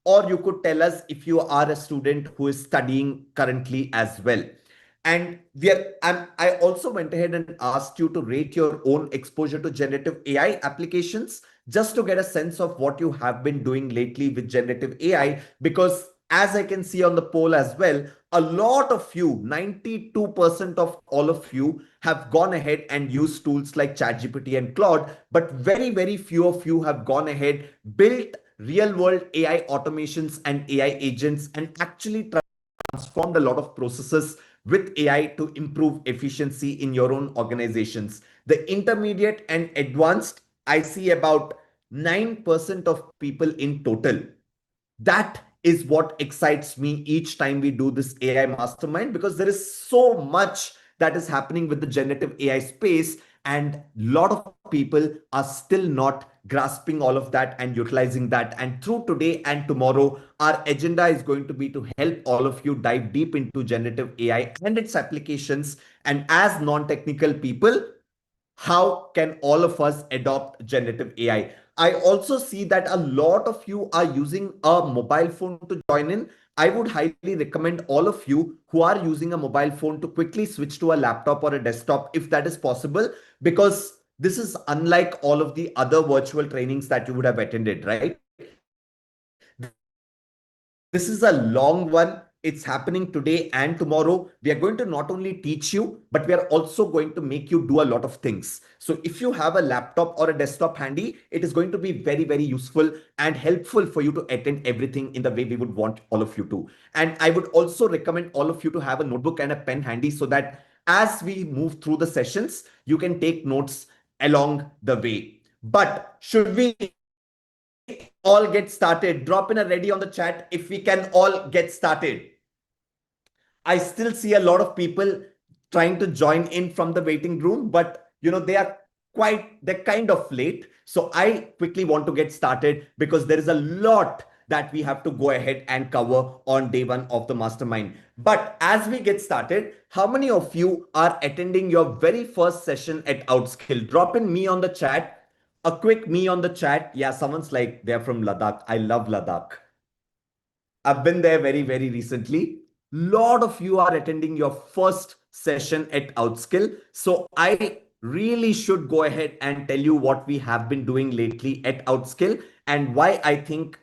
or you could tell us if you are a student who is studying currently as well. And I also went ahead and asked you to rate your own exposure to generative AI applications just to get a sense of what you have been doing lately with generative AI. Because as I can see on the poll as well, a lot of you, 92% of all of you, have gone ahead and used tools like ChatGPT and Claude, but very, very few of you have gone ahead, built real world AI automations and AI agents, and actually transformed a lot of processes with AI to improve efficiency in your own organizations. The intermediate and advanced, I see about 9% of people in total. That is what excites me each time we do this AI mastermind, because there is so much that is happening with the generative AI space, and a lot of people are still not grasping all of that and utilizing that. And through today and tomorrow, our agenda is going to be to help all of you dive deep into generative AI and its applications. And as non-technical people, how can all of us adopt generative AI? I also see that a lot of you are using a mobile phone to join in. I would highly recommend all of you who are using a mobile phone to quickly switch to a laptop or a desktop if that is possible, because this is unlike all of the other virtual trainings that you would have attended, right? This is a long one. It's happening today and tomorrow. We are going to not only teach you, but we are also going to make you do a lot of things. So if you have a laptop or a desktop handy, it is going to be very, very useful and helpful for you to attend everything in the way we would want all of you to. And I would also recommend all of you to have a notebook and a pen handy so that as we move through the sessions, you can take notes along the way. But should we all get started? Drop in a ready on the chat if we can all get started. I still see a lot of people trying to join in from the waiting room, but they're kind of late. So I quickly want to get started because there is a lot that we have to go ahead and cover on day one of the mastermind. But as we get started, how many of you are attending your very first session at Outskill? Drop in me on the chat. A quick me on the chat. Yeah, someone's like, they're from Ladakh. I love Ladakh. I've been there very, very recently. Lot of you are attending your first session at Outskill. So I really should go ahead and tell you what we have been doing lately at Outskill and why I think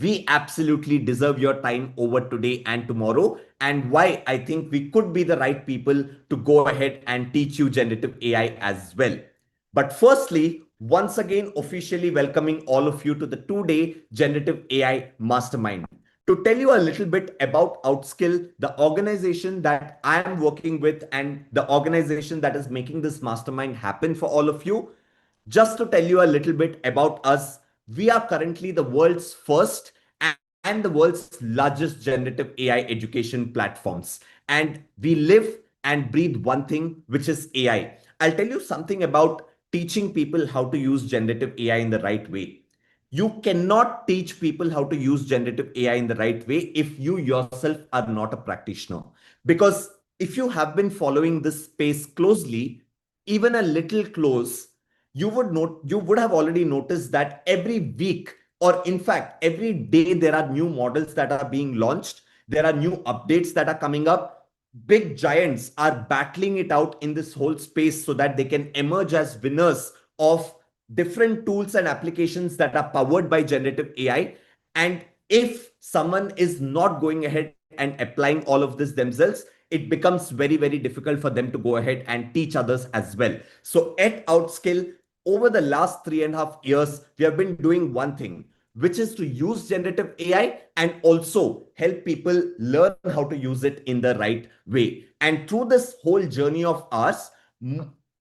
we absolutely deserve your time over today and tomorrow, and why I think we could be the right people to go ahead and teach you generative AI as well. But firstly, once again, officially welcoming all of you to the 2-day Generative AI Mastermind. To tell you a little bit about Outskill, the organization that I am working with and the organization that is making this mastermind happen for all of you, just to tell you a little bit about us, we are currently the world's first and the world's largest generative AI education platforms. And we live and breathe one thing, which is AI. I'll tell you something about teaching people how to use generative AI in the right way. You cannot teach people how to use generative AI in the right way if you yourself are not a practitioner. Because if you have been following this space closely, even a little close, you would have already noticed that every week, or in fact every day, there are new models that are being launched. There are new updates that are coming up. Big giants are battling it out in this whole space so that they can emerge as winners of different tools and applications that are powered by generative AI. And if someone is not going ahead and applying all of this themselves, it becomes very, very difficult for them to go ahead and teach others as well. So at Outskill, over the last 3.5 years, we have been doing one thing, which is to use generative AI and also help people learn how to use it in the right way. And through this whole journey of ours,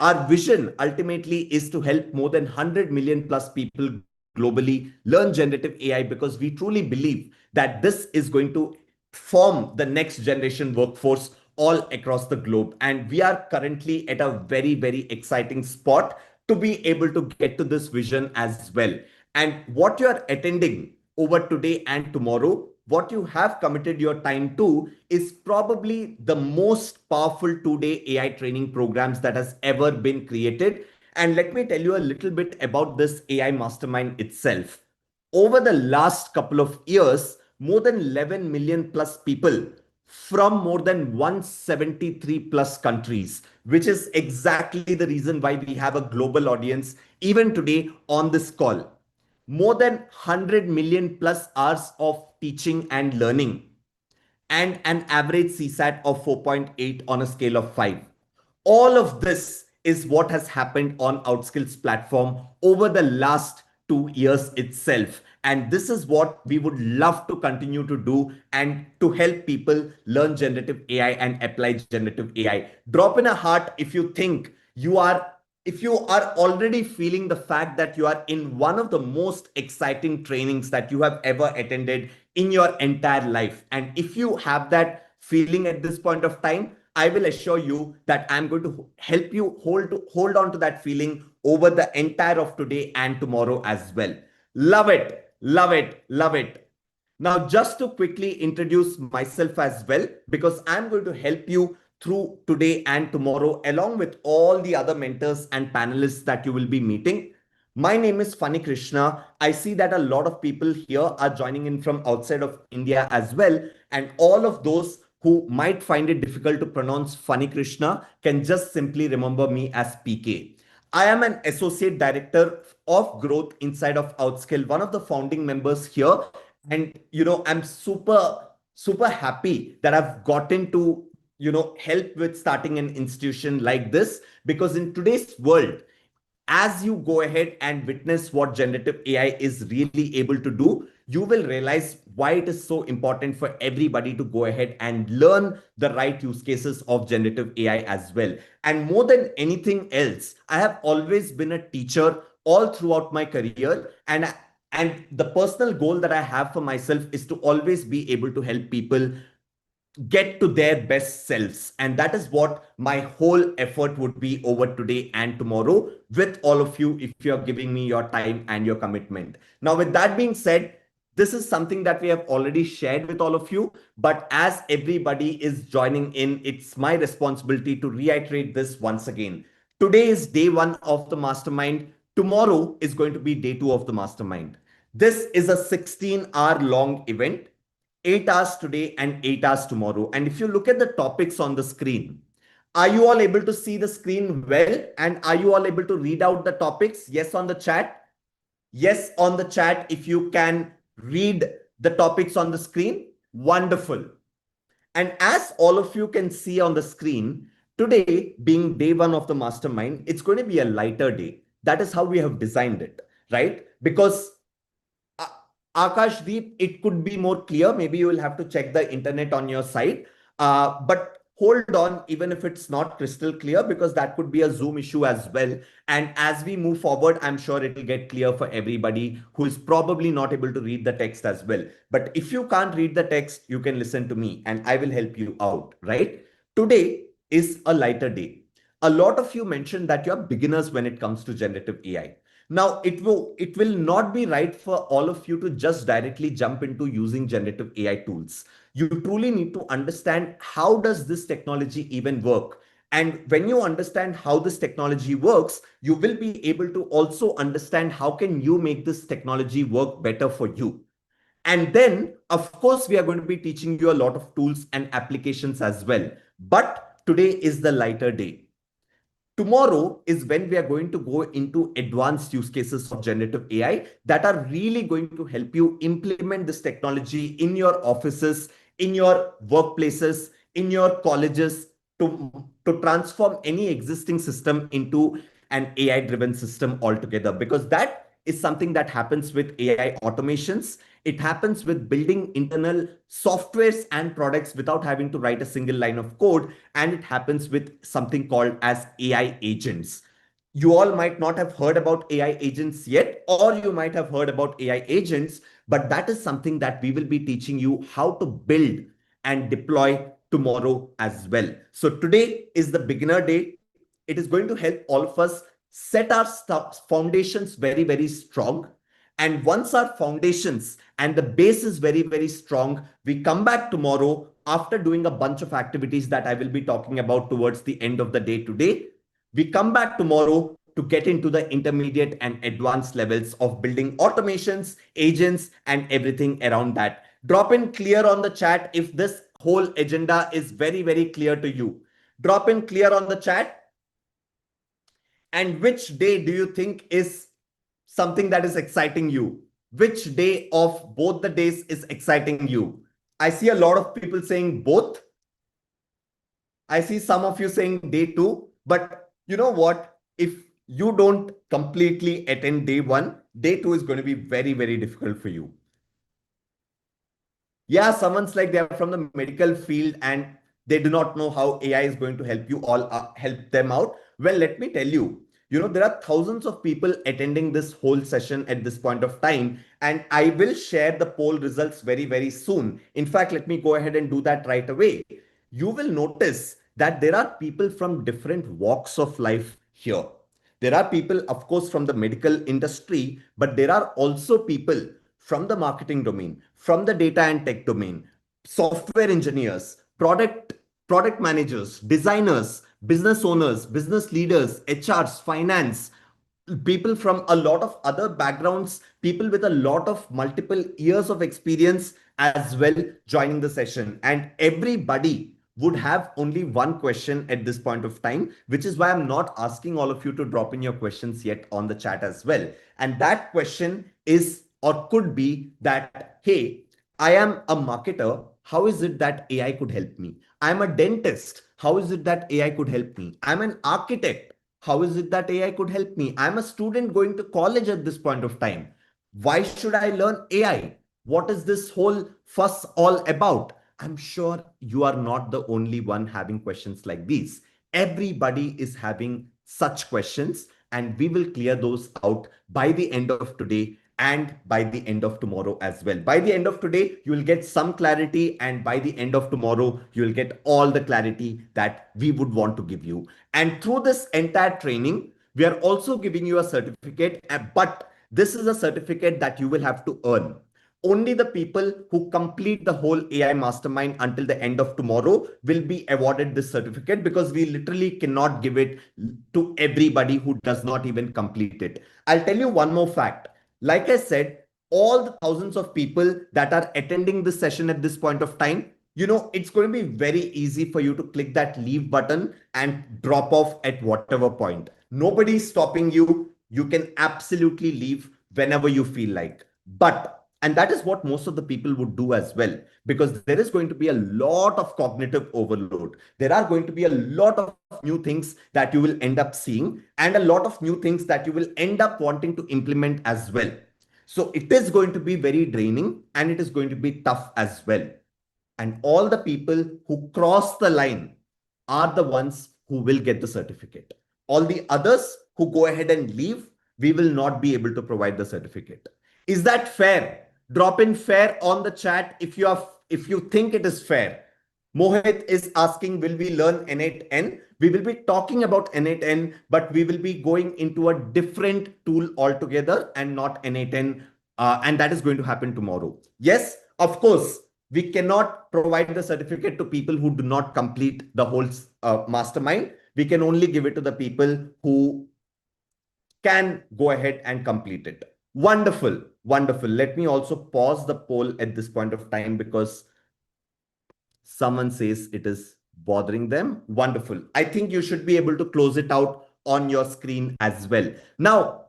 our vision ultimately is to help more than 100 million plus people globally learn generative AI, because we truly believe that this is going to form the next generation workforce all across the globe. And we are currently at a very, very exciting spot to be able to get to this vision as well. And what you are attending over today and tomorrow, what you have committed your time to, is probably the most powerful 2-day AI training programs that has ever been created. And let me tell you a little bit about this AI mastermind itself. Over the last couple of years, more than 11 million plus people from more than 173 plus countries, which is exactly the reason why we have a global audience even today on this call. More than 100 million plus hours of teaching and learning, and an average CSAT of 4.8 on a scale of 5. All of this is what has happened on Outskill's platform over the last 2 years itself. And this is what we would love to continue to do and to help people learn generative AI and apply generative AI. Drop in a heart if you think you are, if you are already feeling the fact that you are in one of the most exciting trainings that you have ever attended in your entire life. And if you have that feeling at this point of time, I will assure you that I'm going to help you hold on to that feeling over the entire of today and tomorrow as well. Love it, love it, love it. Now, just to quickly introduce myself as well, because I'm going to help you through today and tomorrow, along with all the other mentors and panelists that you will be meeting. My name is Funny Krishna. I see that a lot of people here are joining in from outside of India as well. And all of those who might find it difficult to pronounce Funny Krishna can just simply remember me as PK. I am an associate director of growth inside of Outskill, one of the founding members here. And, I'm super happy that I've gotten to, help with starting an institution like this, because in today's world, as you go ahead and witness what generative AI is really able to do, you will realize why it is so important for everybody to go ahead and learn the right use cases of generative AI as well. And more than anything else, I have always been a teacher all throughout my career. And the personal goal that I have for myself is to always be able to help people get to their best selves. And that is what my whole effort would be over today and tomorrow with all of you, if you're giving me your time and your commitment. Now, with that being said, this is something that we have already shared with all of you. But as everybody is joining in, it's my responsibility to reiterate this once again. Today is day one of the mastermind. Tomorrow is going to be day two of the mastermind. This is a 16-hour long event, 8 hours today and 8 hours tomorrow. And if you look at the topics on the screen, are you all able to see the screen well? And are you all able to read out the topics? Yes, on the chat. Yes, on the chat, if you can read the topics on the screen. Wonderful. And as all of you can see on the screen, today being day one of the mastermind, it's going to be a lighter day. That is how we have designed it, right? Because Akashdeep, it could be more clear. Maybe you will have to check the internet on your side. But hold on, even if it's not crystal clear, because that could be a Zoom issue as well. And as we move forward, I'm sure it will get clear for everybody who is probably not able to read the text as well. But if you can't read the text, you can listen to me and I will help you out, right? Today is a lighter day. A lot of you mentioned that you're beginners when it comes to generative AI. Now, it will not be right for all of you to just directly jump into using generative AI tools. You truly need to understand how does this technology even work. And when you understand how this technology works, you will be able to also understand how can you make this technology work better for you. And then, of course, we are going to be teaching you a lot of tools and applications as well. But today is the lighter day. Tomorrow is when we are going to go into advanced use cases of generative AI that are really going to help you implement this technology in your offices, in your workplaces, in your colleges to transform any existing system into an AI driven system altogether. Because that is something that happens with AI automations. It happens with building internal softwares and products without having to write a single line of code. And it happens with something called as AI agents. You all might not have heard about AI agents yet, or you might have heard about AI agents, but that is something that we will be teaching you how to build and deploy tomorrow as well. So today is the beginner day. It is going to help all of us set our foundations very strong. And once our foundations and the base is very strong, we come back tomorrow after doing a bunch of activities that I will be talking about towards the end of the day today. We come back tomorrow to get into the intermediate and advanced levels of building automations, agents, and everything around that. Drop in clear on the chat if this whole agenda is very, very clear to you. Drop in clear on the chat. And which day do you think is something that is exciting you? Which day of both the days is exciting you? I see a lot of people saying both. I see some of you saying day two. But you know what? If you don't completely attend day one, day two is going to be very, very difficult for you. Yeah, someone's like they're from the medical field and they do not know how AI is going to help you all help them out. Well, let me tell you, there are thousands of people attending this whole session at this point of time, and I will share the poll results very, very soon. In fact, let me go ahead and do that right away. You will notice that there are people from different walks of life here. There are people, of course, from the medical industry, but there are also people from the marketing domain, from the data and tech domain, software engineers, product managers, designers, business owners, business leaders, HRs, finance, people from a lot of other backgrounds, people with a lot of multiple years of experience as well joining the session. And everybody would have only one question at this point of time, which is why I'm not asking all of you to drop in your questions yet on the chat as well. And that question is or could be that, hey, I am a marketer. How is it that AI could help me? I'm a dentist. How is it that AI could help me? I'm an architect. How is it that AI could help me? I'm a student going to college at this point of time. Why should I learn AI? What is this whole fuss all about? I'm sure you are not the only one having questions like these. Everybody is having such questions, and we will clear those out by the end of today and by the end of tomorrow as well. By the end of today, you will get some clarity, and by the end of tomorrow, you will get all the clarity that we would want to give you. And through this entire training, we are also giving you a certificate, but this is a certificate that you will have to earn. Only the people who complete the whole AI mastermind until the end of tomorrow will be awarded this certificate, because we literally cannot give it to everybody who does not even complete it. I'll tell you one more fact. Like I said, all the thousands of people that are attending this session at this point of time, it's going to be very easy for you to click that leave button and drop off at whatever point. Nobody's stopping you. You can absolutely leave whenever you feel like. And that is what most of the people would do as well, because there is going to be a lot of cognitive overload. There are going to be a lot of new things that you will end up seeing, and a lot of new things that you will end up wanting to implement as well. So it is going to be very draining, and it is going to be tough as well. And all the people who cross the line are the ones who will get the certificate. All the others who go ahead and leave, we will not be able to provide the certificate. Is that fair? Drop in fair on the chat if you think it is fair. Mohit is asking, will we learn N8N? We will be talking about N8N, but we will be going into a different tool altogether and not N8N. And that is going to happen tomorrow. Yes, of course, we cannot provide the certificate to people who do not complete the whole mastermind. We can only give it to the people who can go ahead and complete it. Wonderful, wonderful. Let me also pause the poll at this point of time, because someone says it is bothering them. Wonderful. I think you should be able to close it out on your screen as well. Now,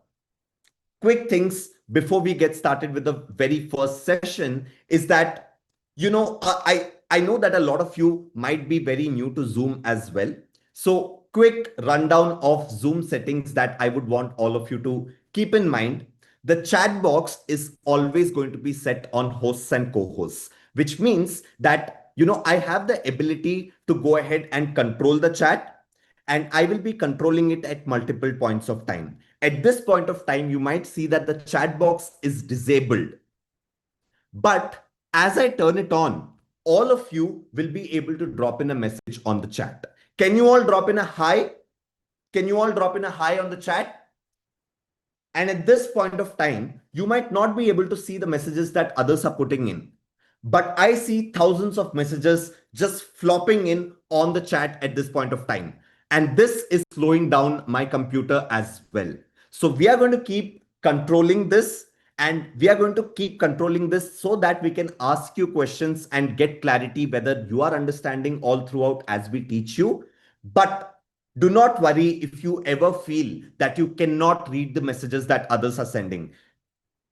quick things before we get started with the very first session is that, I know that a lot of you might be very new to Zoom as well. So quick rundown of Zoom settings that I would want all of you to keep in mind. The chat box is always going to be set on hosts and co-hosts, which means that, I have the ability to go ahead and control the chat, and I will be controlling it at multiple points of time. At this point of time, you might see that the chat box is disabled. But as I turn it on, all of you will be able to drop in a message on the chat. Can you all drop in a hi? Can you all drop in a hi on the chat? And at this point of time, you might not be able to see the messages that others are putting in. But I see thousands of messages just flopping in on the chat at this point of time. And this is slowing down my computer as well. So we are going to keep controlling this. And we are going to keep controlling this so that we can ask you questions and get clarity whether you are understanding all throughout as we teach you. But do not worry if you ever feel that you cannot read the messages that others are sending.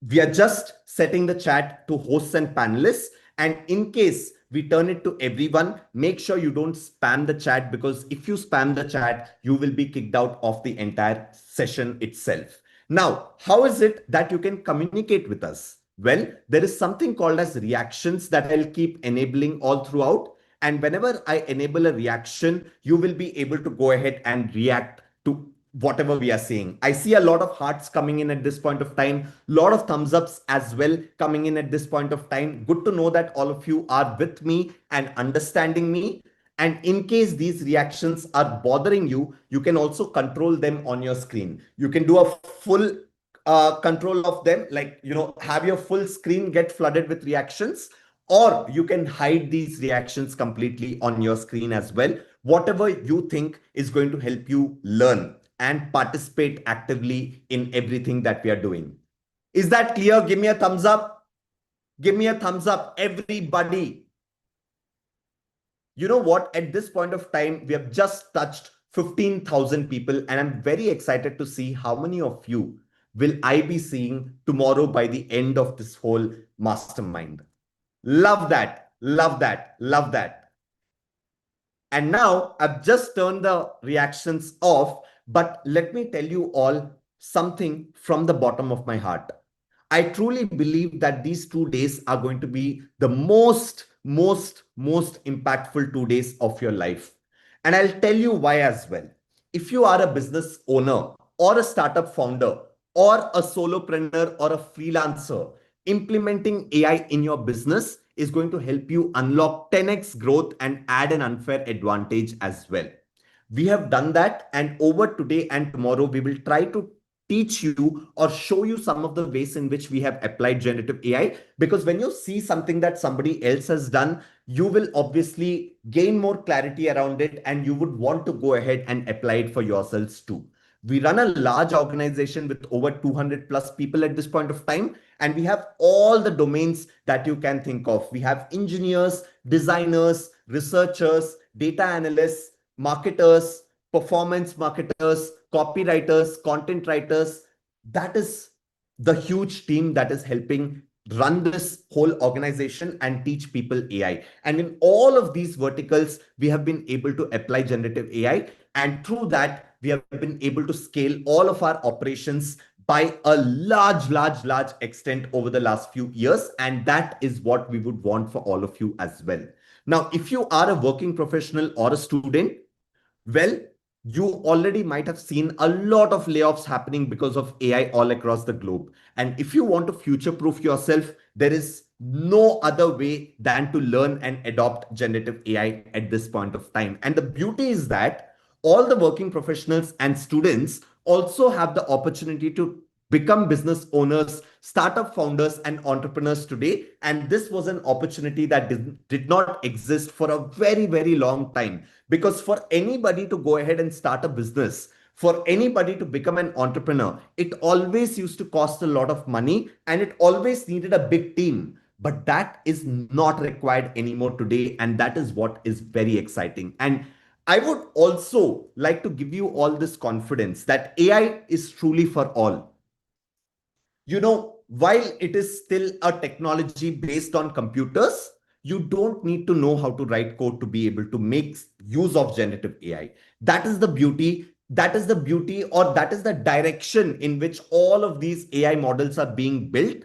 We are just setting the chat to hosts and panelists. And in case we turn it to everyone, make sure you don't spam the chat, because if you spam the chat, you will be kicked out of the entire session itself. Now, how is it that you can communicate with us? Well, there is something called as reactions that I'll keep enabling all throughout. And whenever I enable a reaction, you will be able to go ahead and react to whatever we are seeing. I see a lot of hearts coming in at this point of time, lot of thumbs ups as well coming in at this point of time. Good to know that all of you are with me and understanding me. And in case these reactions are bothering you, you can also control them on your screen. You can do a full control of them, like, have your full screen get flooded with reactions, or you can hide these reactions completely on your screen as well. Whatever you think is going to help you learn and participate actively in everything that we are doing. Is that clear? Give me a thumbs up. Give me a thumbs up, everybody. You know what? At this point of time, we have just touched 15,000 people, and I'm very excited to see how many of you will I be seeing tomorrow by the end of this whole mastermind. Love that. Love that. Love that. And now I've just turned the reactions off, but let me tell you all something from the bottom of my heart. I truly believe that these 2 days are going to be the most impactful 2 days of your life. And I'll tell you why as well. If you are a business owner or a startup founder or a solopreneur or a freelancer, implementing AI in your business is going to help you unlock 10x growth and add an unfair advantage as well. We have done that, and over today and tomorrow, we will try to teach you or show you some of the ways in which we have applied generative AI. Because when you see something that somebody else has done, you will obviously gain more clarity around it, and you would want to go ahead and apply it for yourselves too. We run a large organization with over 200 plus people at this point of time, and we have all the domains that you can think of. We have engineers, designers, researchers, data analysts, marketers, performance marketers, copywriters, content writers. That is the huge team that is helping run this whole organization and teach people AI. And in all of these verticals, we have been able to apply generative AI. And through that, we have been able to scale all of our operations by a large extent over the last few years. And that is what we would want for all of you as well. Now, if you are a working professional or a student, well, you already might have seen a lot of layoffs happening because of AI all across the globe. And if you want to future proof yourself, there is no other way than to learn and adopt generative AI at this point of time. And the beauty is that all the working professionals and students also have the opportunity to become business owners, startup founders, and entrepreneurs today. And this was an opportunity that did not exist for a very long time. Because for anybody to go ahead and start a business, for anybody to become an entrepreneur, it always used to cost a lot of money, and it always needed a big team. But that is not required anymore today. And that is what is very exciting. And I would also like to give you all this confidence that AI is truly for all. While it is still a technology based on computers, you don't need to know how to write code to be able to make use of generative AI. That is the beauty. That is the beauty, or that is the direction in which all of these AI models are being built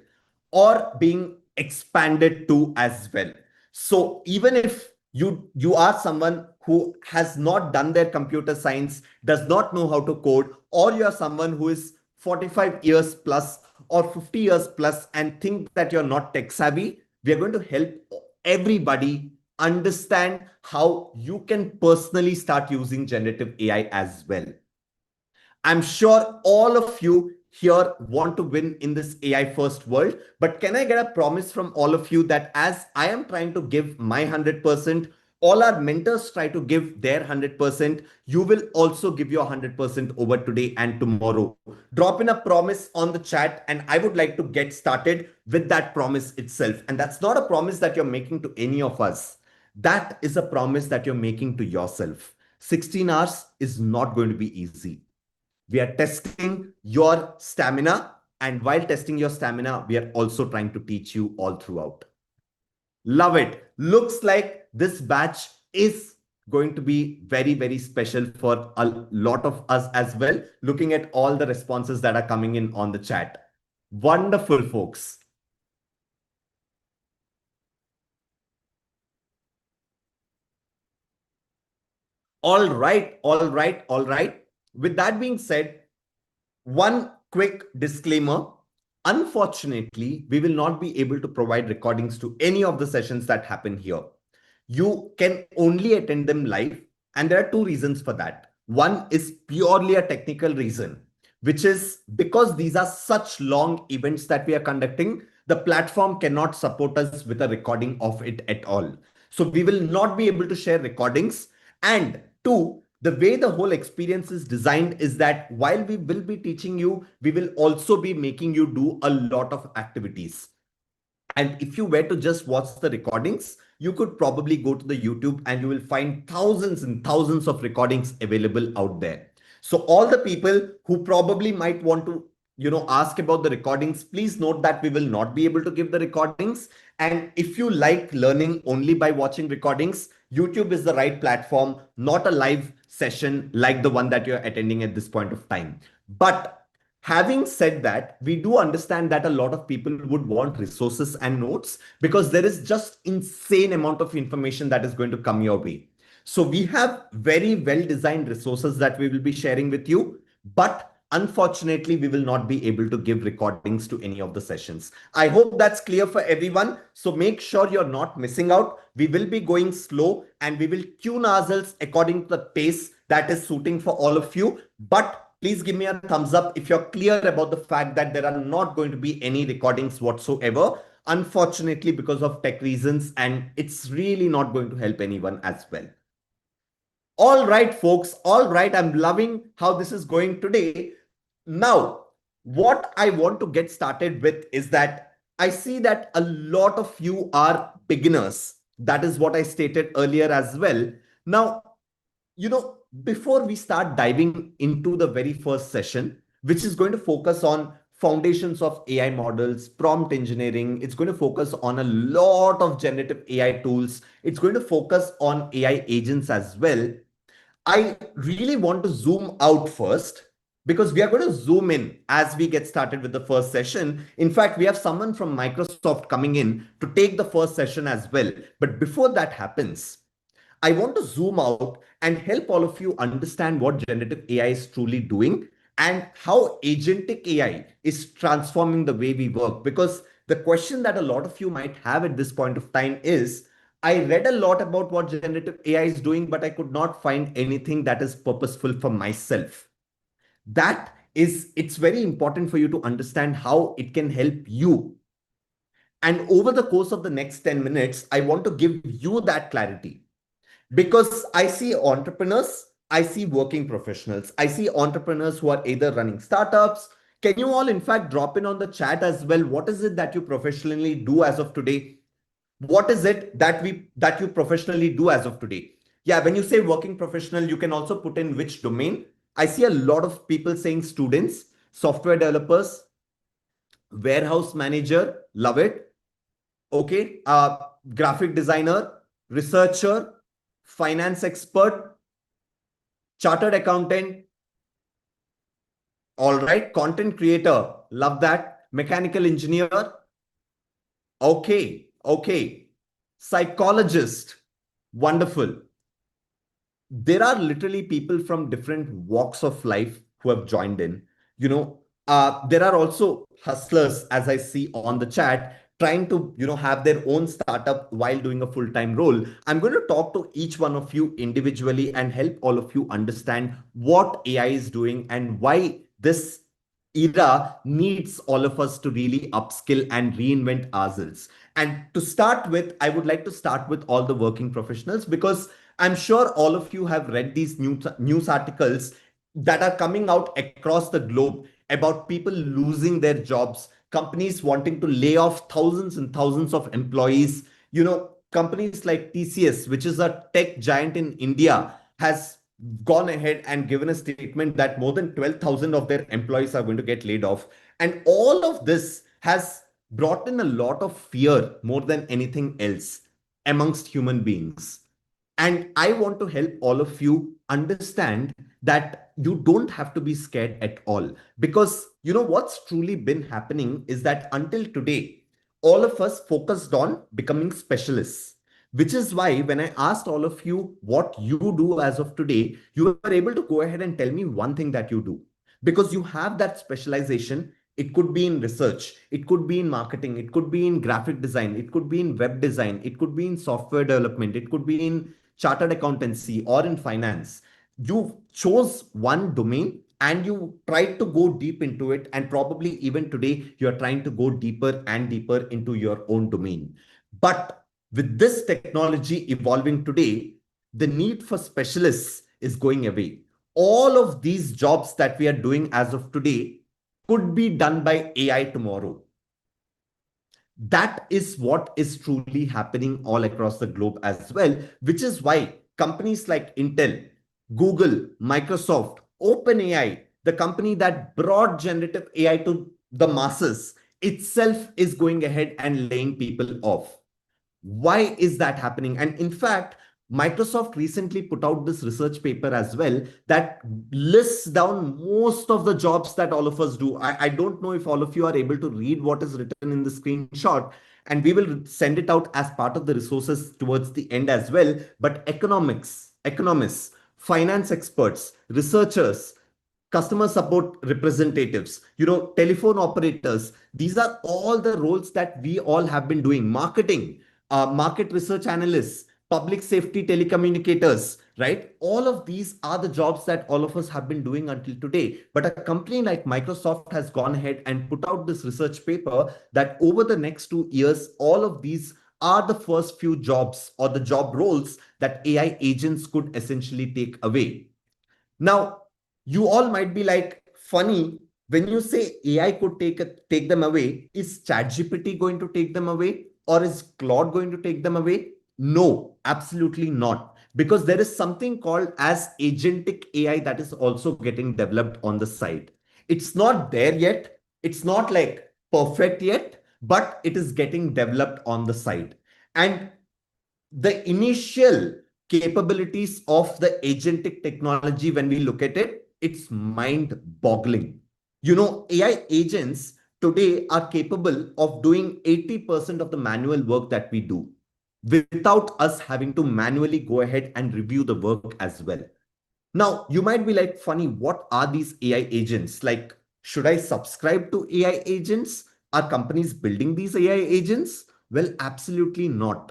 or being expanded to as well. So even if you are someone who has not done their computer science, does not know how to code, or you are someone who is 45 years plus or 50 years plus and think that you're not tech savvy, we are going to help everybody understand how you can personally start using generative AI as well. I'm sure all of you here want to win in this AI first world, but can I get a promise from all of you that as I am trying to give my 100%, All our mentors try to give their 100%. You will also give your 100% over today and tomorrow. Drop in a promise on the chat, and I would like to get started with that promise itself. And that's not a promise that you're making to any of us. That is a promise that you're making to yourself. 16 hours is not going to be easy. We are testing your stamina. And while testing your stamina, we are also trying to teach you all throughout. Love it. Looks like this batch is going to be very, very special for a lot of us as well, looking at all the responses that are coming in on the chat. Wonderful, folks. All right, all right, all right. With that being said, one quick disclaimer. Unfortunately, we will not be able to provide recordings to any of the sessions that happen here. You can only attend them live, and there are two reasons for that. One is purely a technical reason, which is because these are such long events that we are conducting, the platform cannot support us with a recording of it at all. So we will not be able to share recordings. And two, the way the whole experience is designed is that while we will be teaching you, we will also be making you do a lot of activities. And if you were to just watch the recordings, you could probably go to the YouTube and you will find thousands and thousands of recordings available out there. So all the people who probably might want to, ask about the recordings, please note that we will not be able to give the recordings. And if you like learning only by watching recordings, YouTube is the right platform, not a live session like the one that you're attending at this point of time. But having said that, we do understand that a lot of people would want resources and notes because there is just insane amount of information that is going to come your way. So we have very well designed resources that we will be sharing with you, but unfortunately, we will not be able to give recordings to any of the sessions. I hope that's clear for everyone. So make sure you're not missing out. We will be going slow and we will tune ourselves according to the pace that is suiting for all of you. But please give me a thumbs up if you're clear about the fact that there are not going to be any recordings whatsoever, unfortunately, because of tech reasons, and it's really not going to help anyone as well. All right, folks. All right. I'm loving how this is going today. Now, what I want to get started with is that I see that a lot of you are beginners. That is what I stated earlier as well. Now, before we start diving into the very first session, which is going to focus on foundations of AI models, prompt engineering, it's going to focus on a lot of generative AI tools, it's going to focus on AI agents as well. I really want to zoom out first because we are going to zoom in as we get started with the first session. In fact, we have someone from Microsoft coming in to take the first session as well. But before that happens, I want to zoom out and help all of you understand what generative AI is truly doing and how agentic AI is transforming the way we work. Because the question that a lot of you might have at this point of time is, I read a lot about what generative AI is doing, but I could not find anything that is purposeful for myself. It's very important for you to understand how it can help you. And over the course of the next 10 minutes, I want to give you that clarity. Because I see entrepreneurs, I see working professionals, I see entrepreneurs who are either running startups. Can you all, in fact, drop in on the chat as well? What is it that you professionally do as of today? What is it that you professionally do as of today? Yeah, when you say working professional, you can also put in which domain. I see a lot of people saying students, software developers, warehouse manager, love it. Okay, graphic designer, researcher, finance expert, chartered accountant, all right, content creator, love that, mechanical engineer, okay, psychologist, wonderful. There are literally people from different walks of life who have joined in. There are also hustlers, as I see on the chat, trying to have their own startup while doing a full-time role. I'm going to talk to each one of you individually and help all of you understand what AI is doing and why this era needs all of us to really upskill and reinvent ourselves. And to start with, I would like to start with all the working professionals, because I'm sure all of you have read these news articles that are coming out across the globe about people losing their jobs, companies wanting to lay off thousands and thousands of employees. Companies like TCS, which is a tech giant in India, has gone ahead and given a statement that more than 12,000 of their employees are going to get laid off. And all of this has brought in a lot of fear more than anything else amongst human beings. And I want to help all of you understand that you don't have to be scared at all. Because what's truly been happening is that until today, all of us focused on becoming specialists. Which is why when I asked all of you what you do as of today, you were able to go ahead and tell me one thing that you do. Because you have that specialization. It could be in research, it could be in marketing, it could be in graphic design, it could be in web design, it could be in software development, it could be in chartered accountancy or in finance. You chose one domain and you tried to go deep into it. And probably even today, you're trying to go deeper and deeper into your own domain. But with this technology evolving today, the need for specialists is going away. All of these jobs that we are doing as of today could be done by AI tomorrow. That is what is truly happening all across the globe as well, which is why companies like Intel, Google, Microsoft, OpenAI, the company that brought generative AI to the masses, itself is going ahead and laying people off. Why is that happening? And in fact, Microsoft recently put out this research paper as well that lists down most of the jobs that all of us do. I don't know if all of you are able to read what is written in the screenshot, and we will send it out as part of the resources towards the end as well. But economists, finance experts, researchers, customer support representatives, telephone operators. These are all the roles that we all have been doing. Marketing, market research analysts, public safety telecommunicators, right? All of these are the jobs that all of us have been doing until today. But a company like Microsoft has gone ahead and put out this research paper that over the next 2 years, all of these are the first few jobs or the job roles that AI agents could essentially take away. Now, you all might be like, funny, when you say AI could take them away, is ChatGPT going to take them away or is Claude going to take them away? No, absolutely not. Because there is something called as agentic AI that is also getting developed on the side. It's not there yet. It's not like perfect yet, but it is getting developed on the side. And the initial capabilities of the agentic technology, when we look at it, it's mind boggling. AI agents today are capable of doing 80% of the manual work that we do without us having to manually go ahead and review the work as well. Now, you might be like, funny, what are these AI agents? Like, should I subscribe to AI agents? Are companies building these AI agents? Well, absolutely not.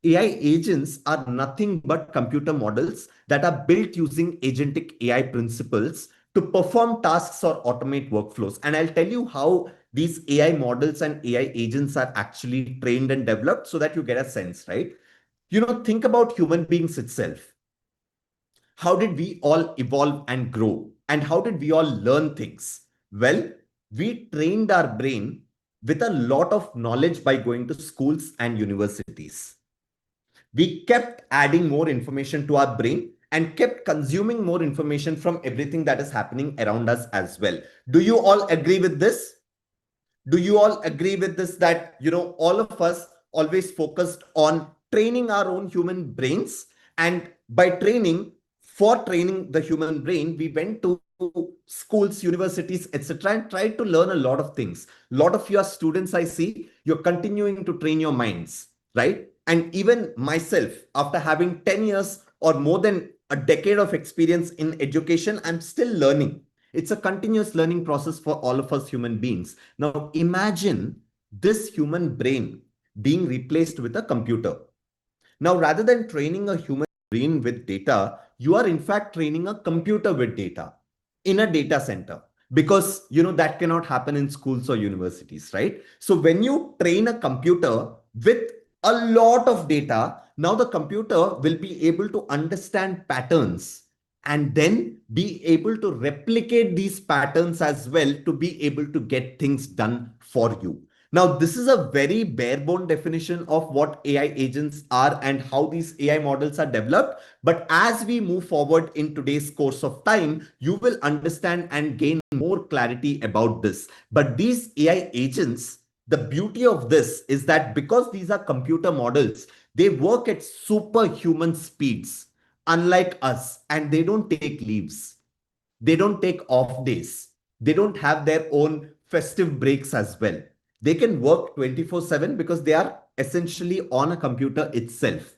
AI agents are nothing but computer models that are built using agentic AI principles to perform tasks or automate workflows. And I'll tell you how these AI models and AI agents are actually trained and developed so that you get a sense, right? Think about human beings itself. How did we all evolve and grow? And how did we all learn things? Well, we trained our brain with a lot of knowledge by going to schools and universities. We kept adding more information to our brain and kept consuming more information from everything that is happening around us as well. Do you all agree with this? Do you all agree with this, that all of us always focused on training our own human brains, and by training the human brain, we went to schools, universities, etc., and tried to learn a lot of things. A lot of your students, I see, you're continuing to train your minds, right? And even myself, after having 10 years or more than a decade of experience in education, I'm still learning. It's a continuous learning process for all of us human beings. Now, imagine this human brain being replaced with a computer. Now, rather than training a human brain with data, you are in fact training a computer with data in a data center, because that cannot happen in schools or universities, right? So when you train a computer, with a lot of data. Now the computer will be able to understand patterns and then be able to replicate these patterns as well to be able to get things done for you. Now, this is a very bare bone definition of what AI agents are and how these AI models are developed. But as we move forward in today's course of time, you will understand and gain more clarity about this. But these AI agents, the beauty of this is that because these are computer models, they work at superhuman speeds, unlike us, and they don't take leaves. They don't take off days. They don't have their own festive breaks as well. They can work 24/7 because they are essentially on a computer itself.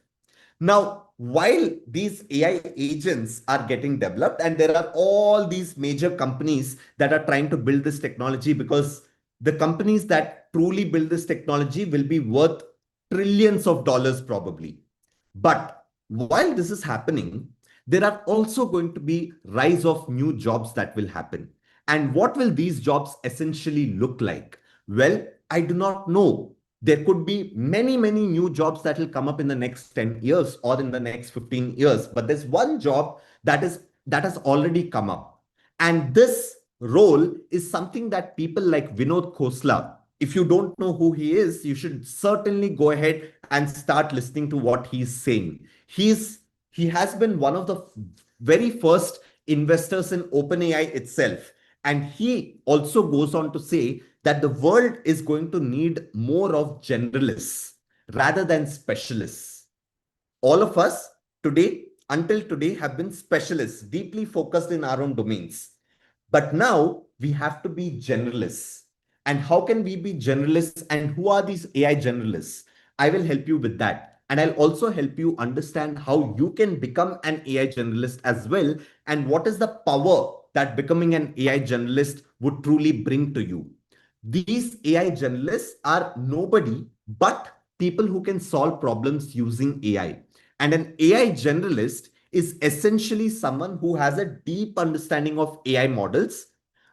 Now, while these AI agents are getting developed, and there are all these major companies that are trying to build this technology, because the companies that truly build this technology will be worth trillions of dollars probably. But while this is happening, there are also going to be rise of new jobs that will happen. And what will these jobs essentially look like? Well, I do not know. There could be many, many new jobs that will come up in the next 10 years or in the next 15 years. But there's one job that has already come up. And this role is something that people like Vinod Khosla, if you don't know who he is, you should certainly go ahead and start listening to what he's saying. He has been one of the very first investors in OpenAI itself. And he also goes on to say that the world is going to need more of generalists rather than specialists. All of us today, until today, have been specialists, deeply focused in our own domains. But now we have to be generalists. And how can we be generalists? And who are these AI generalists? I will help you with that. And I'll also help you understand how you can become an AI generalist as well. And what is the power that becoming an AI generalist would truly bring to you. These AI generalists are nobody but people who can solve problems using AI. And an AI generalist is essentially someone who has a deep understanding of AI models,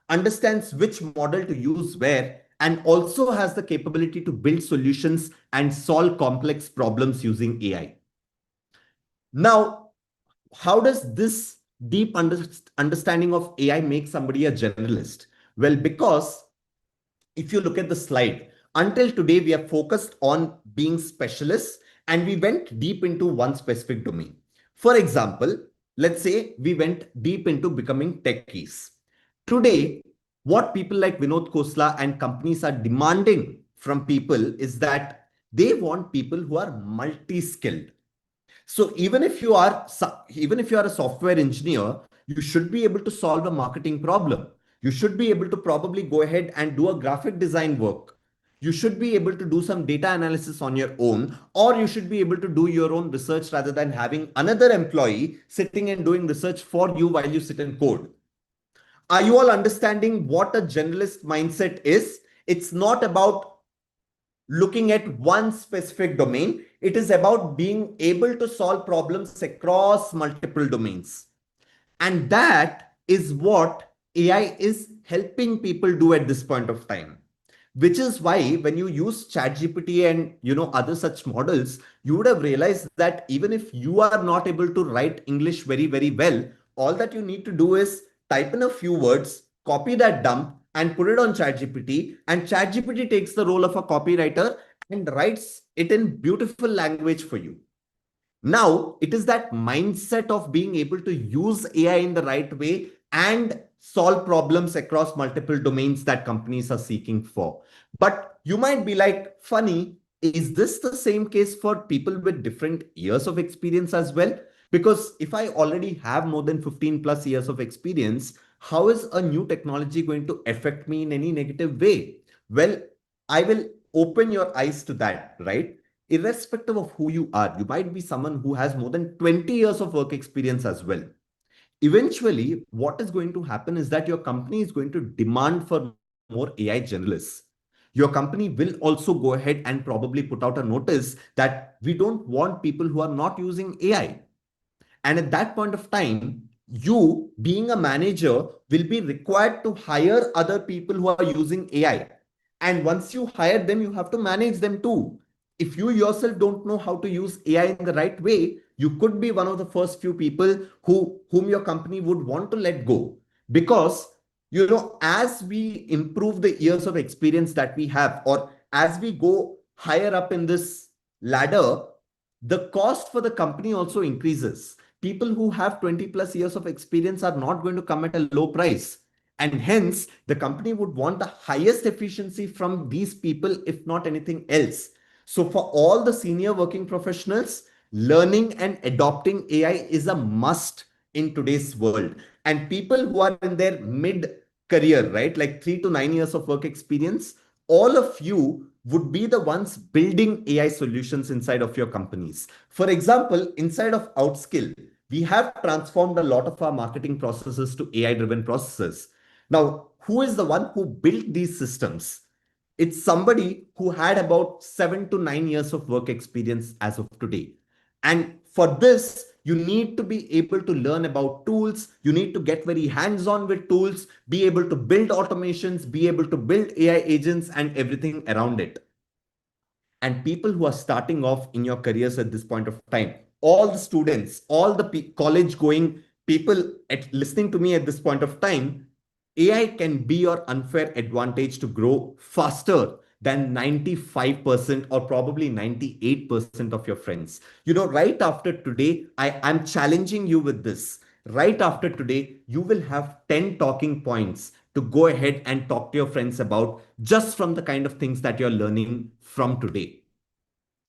understands which model to use where, and also has the capability to build solutions and solve complex problems using AI. Now, how does this deep understanding of AI make somebody a generalist? Well, because if you look at the slide, until today, we are focused on being specialists and we went deep into one specific domain. For example, let's say we went deep into becoming techies. Today, what people like Vinod Khosla and companies are demanding from people is that they want people who are multi-skilled. So even if you are a software engineer, you should be able to solve a marketing problem. You should be able to probably go ahead and do a graphic design work. You should be able to do some data analysis on your own, or you should be able to do your own research rather than having another employee sitting and doing research for you while you sit and code. Are you all understanding what a generalist mindset is? It's not about looking at one specific domain. It is about being able to solve problems across multiple domains. And that is what AI is helping people do at this point of time. Which is why when you use ChatGPT and other such models, you would have realized that even if you are not able to write English very, very well, all that you need to do is type in a few words, copy that dump, and put it on ChatGPT. And ChatGPT takes the role of a copywriter and writes it in beautiful language for you. Now, it is that mindset of being able to use AI in the right way and solve problems across multiple domains that companies are seeking for. But you might be like, funny, is this the same case for people with different years of experience as well? Because if I already have more than 15 plus years of experience, how is a new technology going to affect me in any negative way? Well, I will open your eyes to that, right? Irrespective of who you are, you might be someone who has more than 20 years of work experience as well. Eventually, what is going to happen is that your company is going to demand for more AI generalists. Your company will also go ahead and probably put out a notice that we don't want people who are not using AI. And at that point of time, you, being a manager, will be required to hire other people who are using AI. And once you hire them, you have to manage them too. if you yourself don't know how to use AI in the right way, you could be one of the first few people whom your company would want to let go. Because, as we improve the years of experience that we have, or as we go higher up in this ladder, the cost for the company also increases. People who have 20 plus years of experience are not going to come at a low price. And hence, the company would want the highest efficiency from these people, if not anything else. So, for all the senior working professionals, learning and adopting AI is a must in today's world. And people who are in their mid career, right, like 3 to 9 years of work experience, all of you would be the ones building AI solutions inside of your companies. For example, inside of Outskill, we have transformed a lot of our marketing processes to AI driven processes. Now, who is the one who built these systems? It's somebody who had about 7 to 9 years of work experience as of today. And for this, you need to be able to learn about tools. You need to get very hands on with tools, be able to build automations, be able to build AI agents and everything around it. And people who are starting off in your careers at this point of time, all the students, all the college going people listening to me at this point of time, AI can be your unfair advantage to grow faster than 95% or probably 98% of your friends. Right after today, I'm challenging you with this. Right after today, you will have 10 talking points to go ahead and talk to your friends about, just from the kind of things that you're learning from today,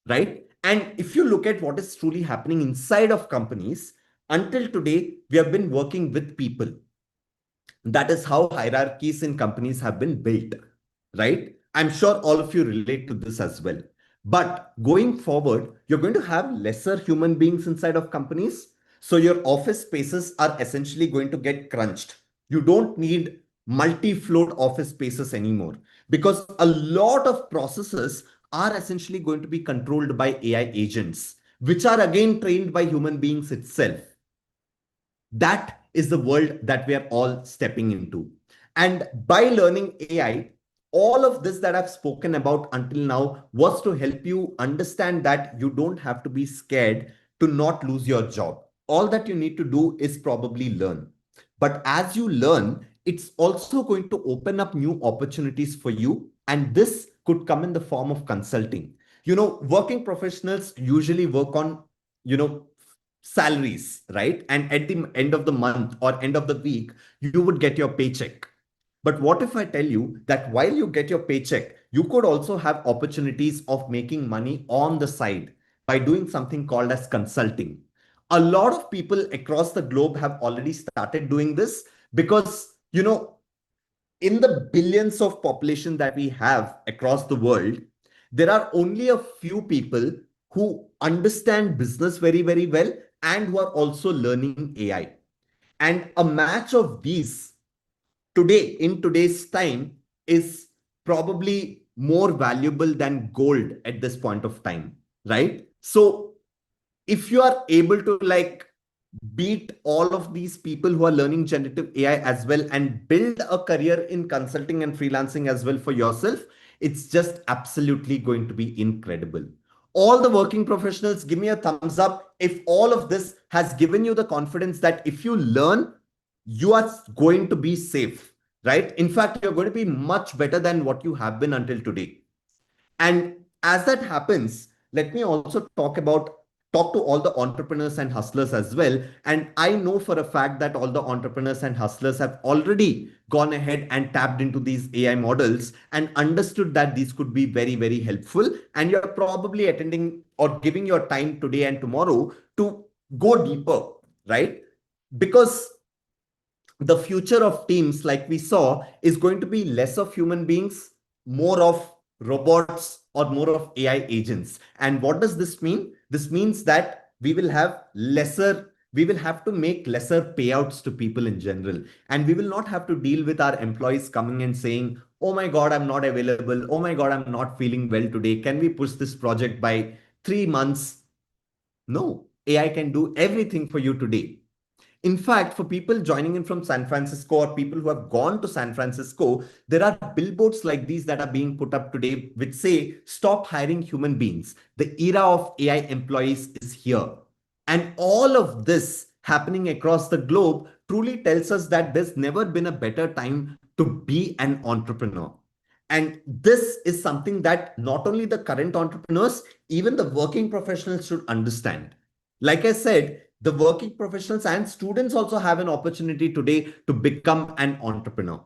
right? And if you look at what is truly happening inside of companies, until today, we have been working with people. That is how hierarchies in companies have been built, right? I'm sure all of you relate to this as well. But going forward, you're going to have lesser human beings inside of companies. So your office spaces are essentially going to get crunched. You don't need multi-floored office spaces anymore, because a lot of processes are essentially going to be controlled by AI agents, which are again trained by human beings itself. That is the world that we are all stepping into. And by learning AI, all of this that I've spoken about until now was to help you understand that you don't have to be scared to not lose your job. All that you need to do is probably learn. But as you learn, it's also going to open up new opportunities for you. And this could come in the form of consulting. Working professionals usually work on, you know, salaries, right? And at the end of the month or end of the week, you would get your paycheck. But what if I tell you that while you get your paycheck, you could also have opportunities of making money on the side by doing something called as consulting? A lot of people across the globe have already started doing this because, in the billions of population that we have across the world, there are only a few people who understand business very, very well and who are also learning AI. And a match of these today, in today's time, is probably more valuable than gold at this point of time, right? So if you are able to like beat all of these people who are learning generative AI as well and build a career in consulting and freelancing as well for yourself, it's just absolutely going to be incredible. All the working professionals, give me a thumbs up if all of this has given you the confidence that if you learn, you are going to be safe, right? In fact, you're going to be much better than what you have been until today. And as that happens, let me also talk to all the entrepreneurs and hustlers as well. And I know for a fact that all the entrepreneurs and hustlers have already gone ahead and tapped into these AI models and understood that these could be very, very helpful. And you're probably attending or giving your time today and tomorrow to go deeper, right? Because the future of teams, like we saw, is going to be less of human beings, more of robots or more of AI agents. And what does this mean? This means that we will have to make lesser payouts to people in general. And we will not have to deal with our employees coming and saying, oh my God, I'm not available. Oh my God, I'm not feeling well today. Can we push this project by 3 months? No, AI can do everything for you today. In fact, for people joining in from San Francisco or people who have gone to San Francisco, there are billboards like these that are being put up today which say, "Stop hiring human beings. The era of AI employees is here." And all of this happening across the globe truly tells us that there's never been a better time to be an entrepreneur. And this is something that not only the current entrepreneurs, even the working professionals should understand. Like I said, the working professionals and students also have an opportunity today to become an entrepreneur.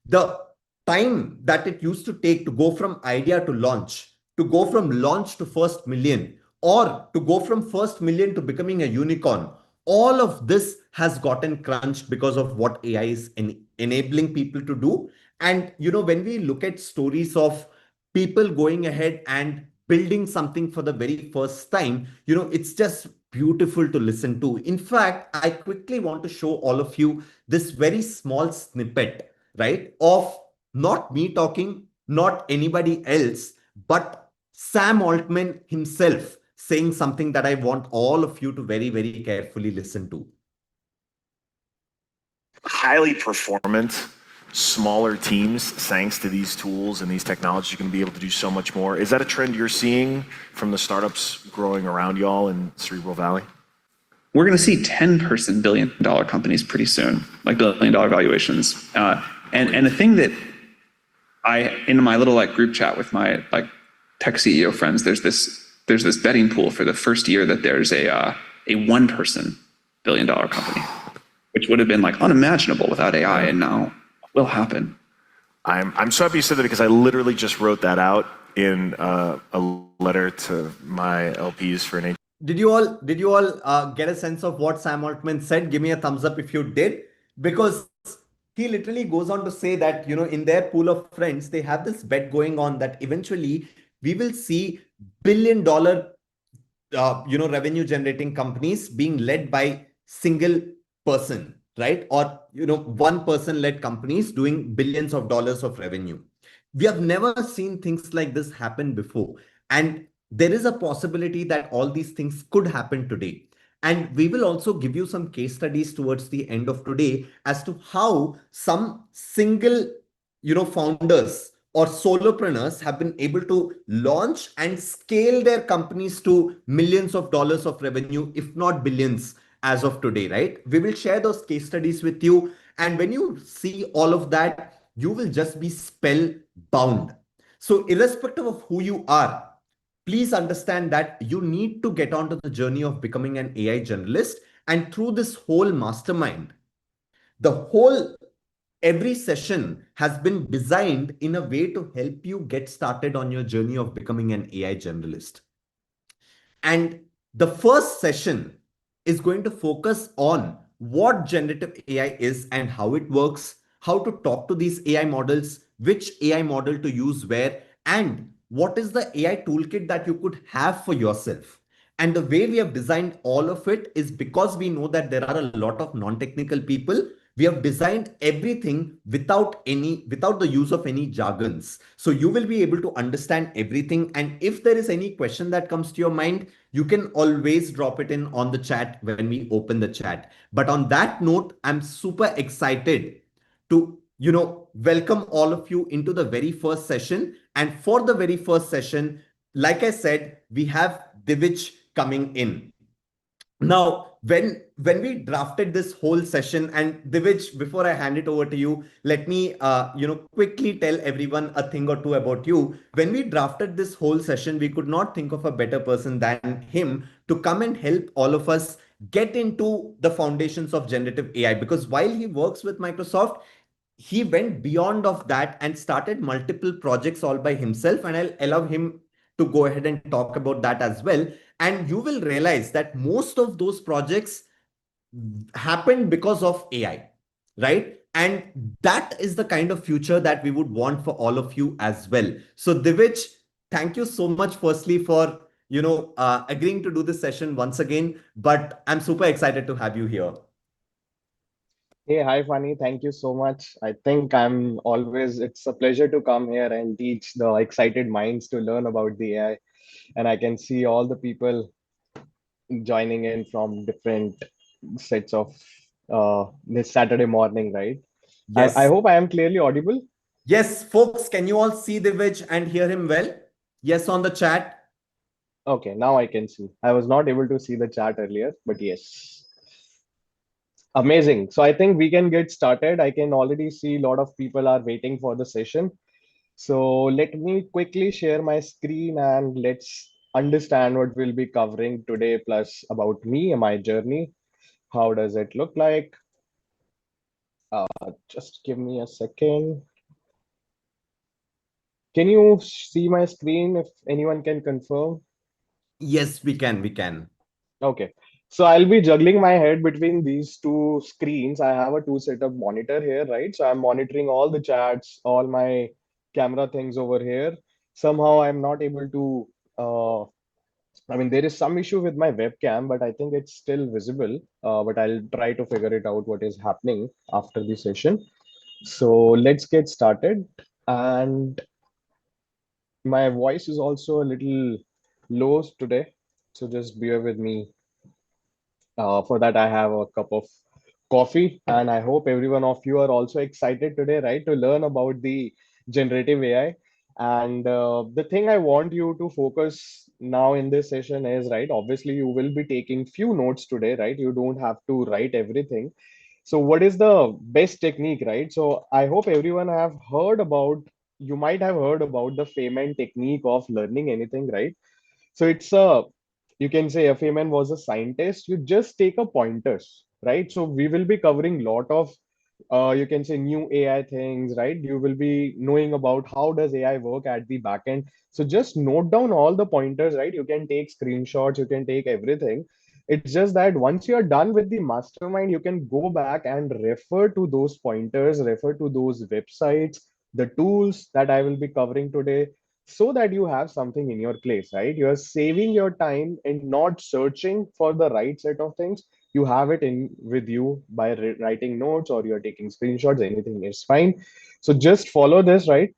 The time that it used to take to go from idea to launch, to go from launch to first million, or to go from first million to becoming a unicorn, all of this has gotten crunched because of what AI is enabling people to do. And when we look at stories of people going ahead and building something for the very first time, it's just beautiful to listen to. In fact, I quickly want to show all of you this very small snippet, right, of not me talking, not anybody else, but Sam Altman himself saying something that I want all of you to very, very carefully listen to. Highly performant, smaller teams, thanks to these tools and these technologies, you're going to be able to do so much more. Is that a trend you're seeing from the startups growing around y'all in Cerebral Valley? We're going to see 10-person billion-dollar companies pretty soon, like billion-dollar valuations. And the thing that in my little group chat with my tech CEO friends, there's this betting pool for the first year that there's a 1-person billion-dollar company, which would have been unimaginable without AI, and now will happen. I'm so happy you said that because I literally just wrote that out in a letter to my LPs for an. Did you all get a sense of what Sam Altman said? Give me a thumbs up if you did, because he literally goes on to say that in their pool of friends they have this bet going on that eventually we will see billion-dollar revenue generating companies being led by single person, right? Or one person led companies doing billions of dollars of revenue. We have never seen things like this happen before, and there is a possibility that all these things could happen today. And we will also give you some case studies towards the end of today as to how some single founders or solopreneurs have been able to launch and scale their companies to millions of dollars of revenue, if not billions, as of today, right? We will share those case studies with you. And when you see all of that, you will just be spellbound. So, irrespective of who you are, please understand that you need to get onto the journey of becoming an AI generalist. And through this whole mastermind, the whole every session has been designed in a way to help you get started on your journey of becoming an AI generalist. And the first session is going to focus on what generative AI is and how it works, how to talk to these AI models, which AI model to use where, and what is the AI toolkit that you could have for yourself. And the way we have designed all of it is because we know that there are a lot of non-technical people. We have designed everything without the use of any jargons. So you will be able to understand everything. And if there is any question that comes to your mind, you can always drop it in on the chat when we open the chat. But on that note, I'm super excited to welcome all of you into the very first session. And for the very first session, like I said, we have Divij coming in. Now, when we drafted this whole session, and Divij, before I hand it over to you, let me quickly tell everyone a thing or two about you. When we drafted this whole session, we could not think of a better person than him to come and help all of us get into the foundations of generative AI. Because while he works with Microsoft, he went beyond of that and started multiple projects all by himself. And I'll allow him to go ahead and talk about that as well. And you will realize that most of those projects happened because of AI, right? And that is the kind of future that we would want for all of you as well. So Divij, thank you so much firstly for agreeing to do this session once again, but I'm super excited to have you here. Hey, hi, Funny. Thank you so much. It's a pleasure to come here and teach the excited minds to learn about the AI. And I can see all the people joining in from different sets of this Saturday morning, right? I Yes. hope I am clearly audible. Yes, folks, can you all see the Divij and hear him well? Yes, on the chat. Okay, now I can see. I was not able to see the chat earlier, but yes. Amazing. So I think we can get started. I can already see a lot of people are waiting for the session. So let me quickly share my screen and let's understand what we'll be covering today, plus about me and my journey. How does it look like? Just give me a second. Can you see my screen if anyone can confirm? Yes, we can. We can. Okay. So I'll be juggling my head between these two screens. I have a two setup monitor here, right? So I'm monitoring all the chats, all my camera things over here. Somehow I'm not able to I mean, there is some issue with my webcam, but I think it's still visible. But I'll try to figure it out what is happening after the session. So let's get started. And my voice is also a little low today. So just bear with me. For that, I have a cup of coffee, and I hope every one of you are also excited today, right, to learn about the generative AI. And the thing I want you to focus now in this session is, right, obviously you will be taking few notes today, right? You don't have to write everything. So what is the best technique, right? So I hope everyone have heard about, you might have heard about the Feynman technique of learning anything, right? So it's a, you can say if a man was a scientist, you just take a pointers, right? So we will be covering lot of, you can say new AI things, right? You will be knowing about how does AI work at the back end. So just note down all the pointers, right? You can take screenshots, you can take everything. It's just that once you're done with the mastermind, you can go back and refer to those pointers, refer to those websites, the tools that I will be covering today, so that you have something in your place, right? You're saving your time and not searching for the right set of things. You have it in with you by writing notes, or you're taking screenshots, anything is fine. So just follow this, right?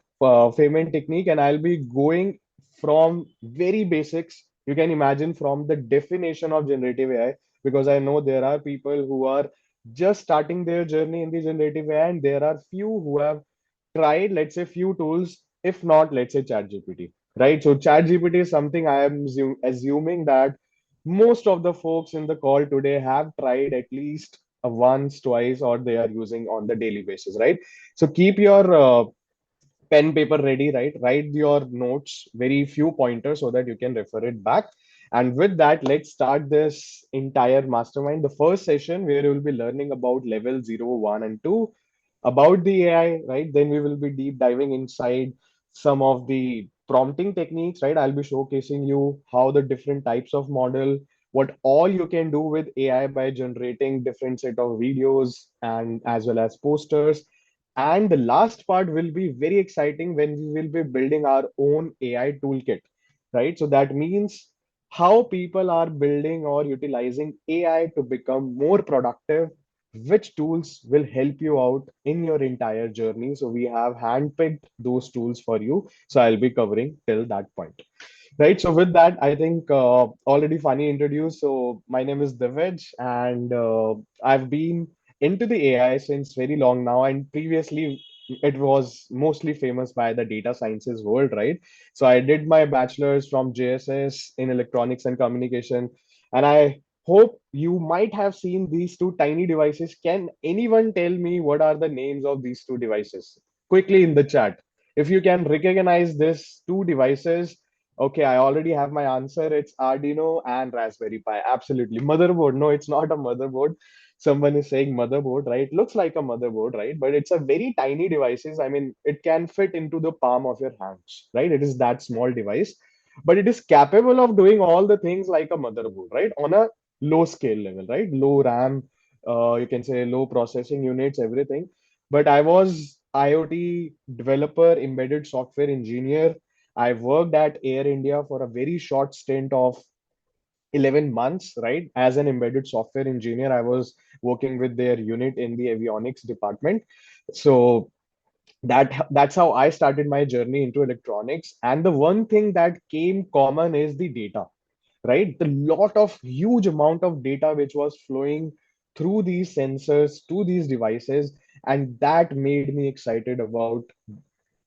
Payment technique, and I'll be going from very basics. You can imagine from the definition of generative AI, because I know there are people who are just starting their journey in the generative AI, and there are few who have tried, let's say, few tools, if not, let's say, ChatGPT, right? So ChatGPT is something I am assuming that most of the folks in the call today have tried at least once, twice, or they are using on the daily basis, right? So keep your pen paper ready, right? Write your notes, very few pointers, so that you can refer it back. And with that, let's start this entire mastermind. The first session where you will be learning about level 0, 1, and 2, about the AI, right? Then we will be deep diving inside some of the prompting techniques, right? I'll be showcasing you how the different types of model, what all you can do with AI by generating different set of videos and as well as posters. And the last part will be very exciting when we will be building our own AI toolkit, right? So that means how people are building or utilizing AI to become more productive, which tools will help you out in your entire journey. So we have handpicked those tools for you. So I'll be covering till that point. Right. So with that, I think already Funny introduced. So my name is Divij, and I've been into the AI since very long now. And previously, it was mostly famous by the data sciences world, right? So I did my bachelor's from JSS in electronics and communication, and I hope you might have seen these two tiny devices. Can anyone tell me what are the names of these two devices? Quickly in the chat. If you can recognize these two devices. Okay, I already have my answer. It's Arduino and Raspberry Pi. Absolutely. Motherboard. No, it's not a motherboard. Someone is saying motherboard, right? Looks like a motherboard, right? But it's a very tiny devices. I mean, it can fit into the palm of your hands, right? It is that small device, but it is capable of doing all the things like a motherboard, right? On a low scale level, right? Low RAM, you can say low processing units, everything. But I was IoT developer, embedded software engineer. I worked at Air India for a very short stint of 11 months, right? As an embedded software engineer, I was working with their unit in the avionics department. So that's how I started my journey into electronics. And the one thing that came common is the data, right? The lot of huge amount of data which was flowing through these sensors to these devices, and that made me excited about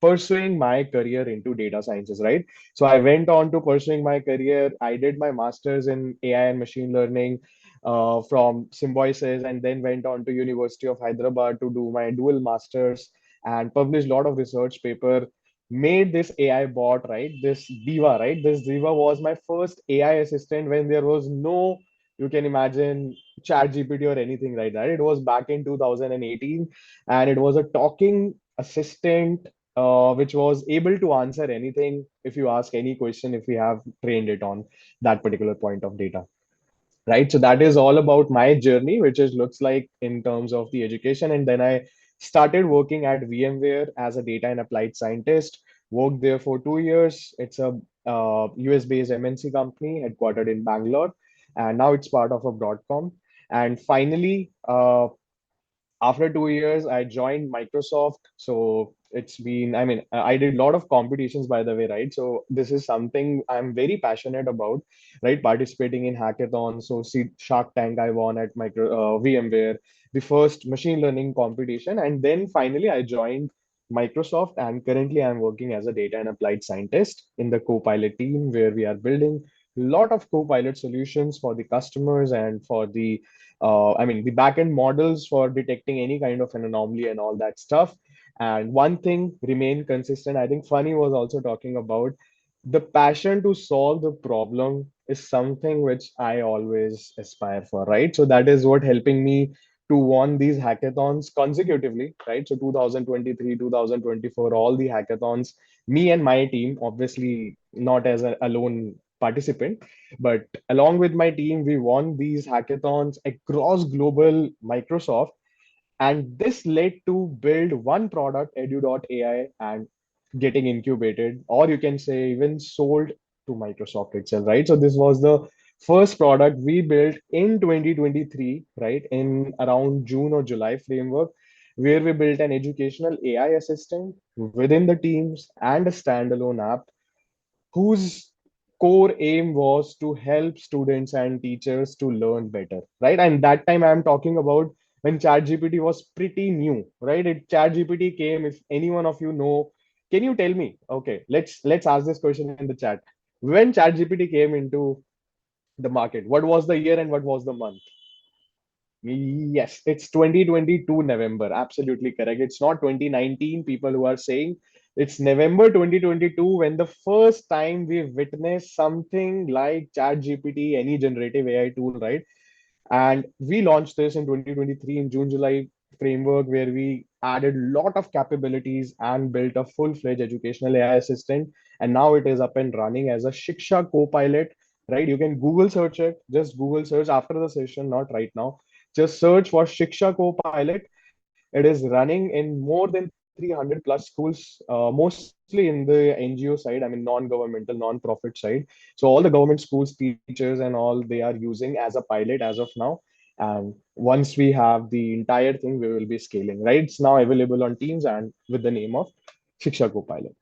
pursuing my career into data sciences, right? So I went on to pursuing my career. I did my master's in AI and machine learning from Symbiosis, and then went on to University of Hyderabad to do my dual masters and published a lot of research paper. Made this AI bot, right? This Diva, right? This Diva was my first AI assistant when there was no, you can imagine, chat GPT or anything like that. It was back in 2018, and it was a talking assistant which was able to answer anything if you ask any question, if we have trained it on that particular point of data, right? So that is all about my journey, which is looks like in terms of the education. And then I started working at VMware as a data and applied scientist. Worked there for 2 years. It's a US based MNC company headquartered in Bangalore, and now it's part of a Broadcom. And finally, after 2 years, I joined Microsoft. So it's been, I mean, I did a lot of competitions, by the way, right? So this is something I'm very passionate about, right? Participating in hackathons. So see Shark Tank, I won at VMware, the first machine learning competition. And then finally, I joined Microsoft, and currently I'm working as a data and applied scientist in the Copilot team, where we are building a lot of Copilot solutions for the customers and for the I mean, the backend models for detecting any kind of an anomaly and all that stuff. And one thing remained consistent. I think Funny was also talking about the passion to solve the problem is something which I always aspire for, right? So that is what helping me to won these hackathons consecutively, right? So 2023, 2024, all the hackathons, me and my team, obviously not as a alone participant, but along with my team, we won these hackathons across global Microsoft. And this led to build one product, edu.ai, and getting incubated, or you can say even sold to Microsoft itself, right? So this was the first product we built in 2023, right? In around June or July framework, where we built an educational AI assistant within the teams and a standalone app whose core aim was to help students and teachers to learn better, right? And that time I'm talking about when ChatGPT was pretty new, right? ChatGPT came. If any one of you know, can you tell me? Okay, let's ask this question in the chat. When ChatGPT came into the market, what was the year and what was the month? Yes, it's 2022 November. Absolutely correct. It's not 2019, people who are saying. It's November 2022 when the first time we witnessed something like ChatGPT, any generative AI tool, right? And we launched this in 2023 in June, July framework, where we added a lot of capabilities and built a full-fledged educational AI assistant. And now it is up and running as a Shiksha Copilot, right? You can Google search it, just Google search after the session, not right now. Just search for Shiksha Copilot. It is running in more than 300 plus schools, mostly in the NGO side, I mean, non-governmental, non-profit side. So all the government schools, teachers and all, they are using as a pilot as of now. And once we have the entire thing, we will be scaling, right? It's now available on Teams and with the name of Shiksha Copilot.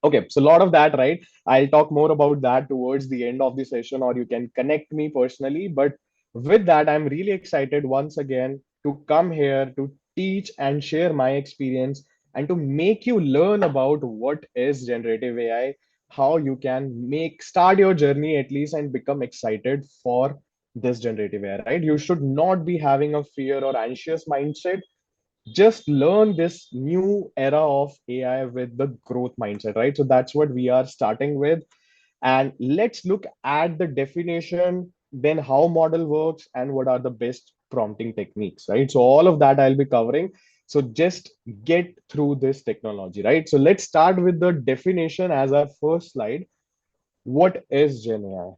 Okay, so a lot of that, right? I'll talk more about that towards the end of the session, or you can connect me personally. But with that, I'm really excited once again to come here to teach and share my experience and to make you learn about what is generative AI, how you can make start your journey at least and become excited for this generative AI, right? You should not be having a fear or anxious mindset. Just learn this new era of AI with the growth mindset, right? So that's what we are starting with. And let's look at the definition, then how model works, and what are the best prompting techniques, right? So all of that I'll be covering. So just get through this technology, right? So let's start with the definition as our first slide. What is Gen AI?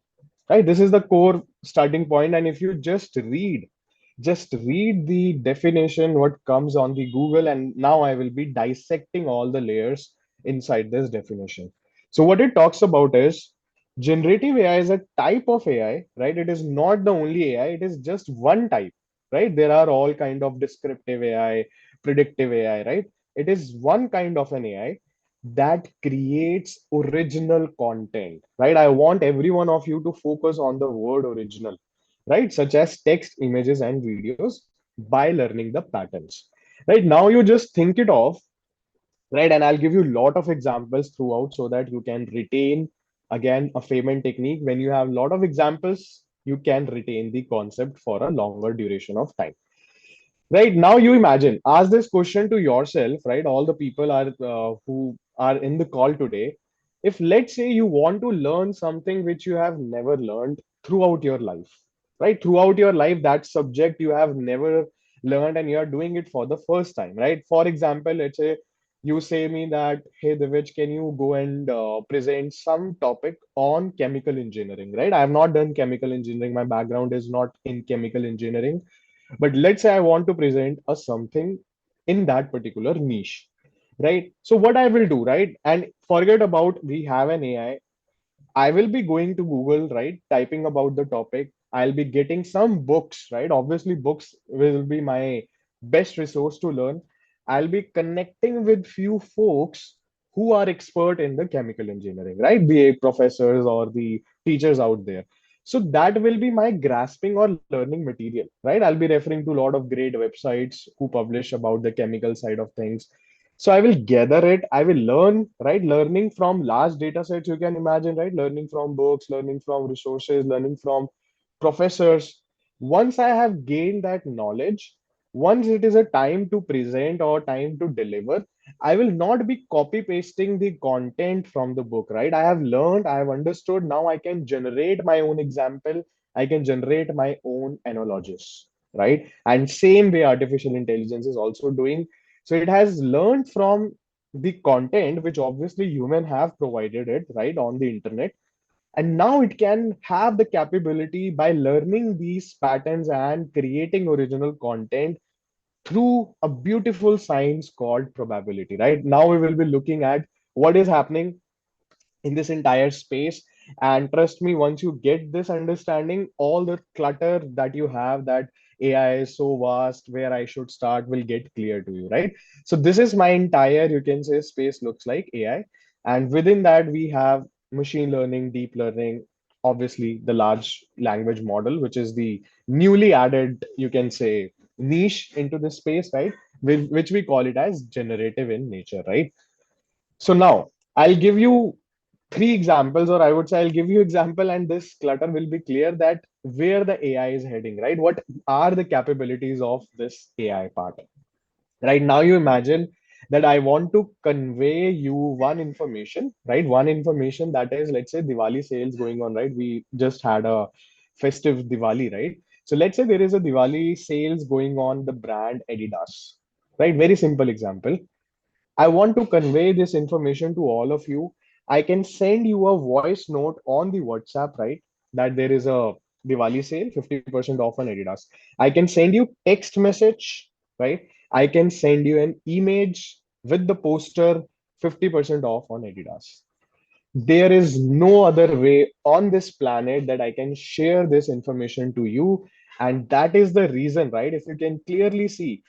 Right? This is the core starting point. And if you just read the definition, what comes on the Google, and now I will be dissecting all the layers inside this definition. So what it talks about is generative AI is a type of AI, right? It is not the only AI, it is just one type, right? There are all kind of descriptive AI, predictive AI, right? It is one kind of an AI that creates original content, right? I want every one of you to focus on the word original. right? Such as text, images, and videos by learning the patterns. Right now, you just think it off, right? And I'll give you a lot of examples throughout so that you can retain again a Feynman technique. When you have a lot of examples, you can retain the concept for a longer duration of time. Right now, you imagine, ask this question to yourself, right? All the people are who are in the call today. If let's say you want to learn something which you have never learned throughout your life, right? Throughout your life, that subject you have never learned and you are doing it for the first time, right? For example, let's say you say me that, hey, Divij, can you go and present some topic on chemical engineering, right? I have not done chemical engineering. My background is not in chemical engineering, but let's say I want to present a something in that particular niche, right? So what I will do, right? And forget about we have an AI. I will be going to Google, right? Typing about the topic. I'll be getting some books, right? Obviously, books will be my best resource to learn. I'll be connecting with few folks who are expert in the chemical engineering, right? Be it professors or the teachers out there. So that will be my grasping or learning material, right? I'll be referring to a lot of great websites who publish about the chemical side of things. So I will gather it, I will learn, right? Learning from large data sets, you can imagine, right? Learning from books, learning from resources, learning from professors. Once I have gained that knowledge, once it is a time to present or time to deliver, I will not be copy pasting the content from the book, right? I have learned, I have understood, now I can generate my own example, I can generate my own analogies, right? And same way artificial intelligence is also doing. So it has learned from the content which obviously human have provided it, right, on the internet. And now it can have the capability by learning these patterns and creating original content through a beautiful science called probability. Right now we will be looking at what is happening in this entire space. And trust me, once you get this understanding, all the clutter that you have, that AI is so vast, where I should start, will get clear to you, right? So this is my entire, you can say, space looks like AI. And within that we have machine learning, deep learning, obviously the large language model, which is the newly added, you can say, niche into this space, right? Which we call it as generative in nature, right? So now I'll give you three examples, or I would say I'll give you example, and this clutter will be clear that where the AI is heading, right? What are the capabilities of this AI part? Right now, you imagine that I want to convey you one information, right? One information that is, let's say, Diwali sales going on, right? We just had a festive Diwali, right? So let's say there is a Diwali sales going on the brand Adidas, right? Very simple example. I want to convey this information to all of you. I can send you a voice note on the WhatsApp, right? That there is a Diwali sale, 50% off on Adidas. I can send you text message, right? I can send you an image with the poster 50% off on Adidas. There is no other way on this planet that I can share this information to you. And that is the reason, right? If you can clearly see,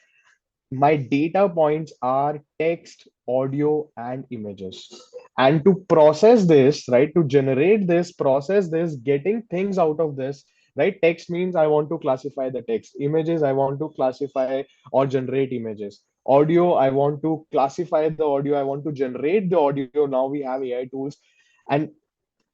my data points are text, audio, and images. And to process this, right, to generate this, process this, getting things out of this, right? Text means I want to classify the text. Images, I want to classify or generate images. Audio, I want to classify the audio. I want to generate the audio. Now we have AI tools. And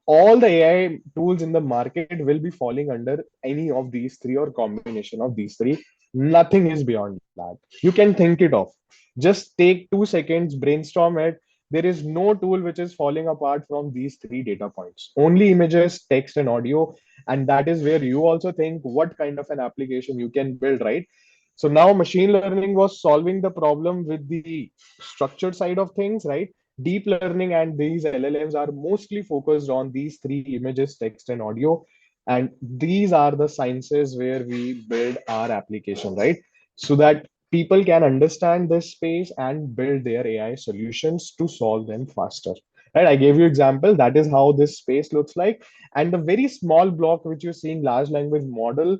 all the AI tools in the market will be falling under any of these three or combination of these three. Nothing is beyond that. You can think it off. Just take 2 seconds, brainstorm it. There is no tool which is falling apart from these three data points. Only images, text, and audio. And that is where you also think what kind of an application you can build, right? So now machine learning was solving the problem with the structured side of things, right? Deep learning and these LLMs are mostly focused on these three: images, text, and audio. And these are the sciences where we build our application, right? So that people can understand this space and build their AI solutions to solve them faster. Right? I gave you example. That is how this space looks like. And the very small block which you're seeing, large language model,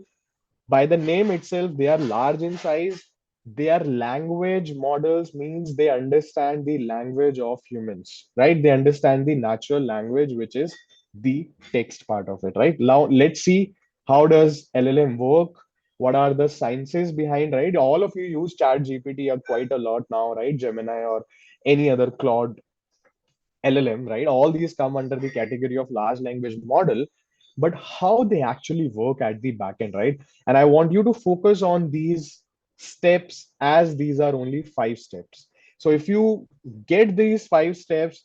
by the name itself, they are large in size. They are language models, means they understand the language of humans, right? They understand the natural language, which is the text part of it, right? Now let's see How does LLM work? What are the sciences behind, right? All of you use Chat GPT quite a lot now, right? Gemini or any other Claude LLM, right? All these come under the category of large language model, but how they actually work at the back end, right? And I want you to focus on these steps as these are only 5 steps. So if you get these 5 steps,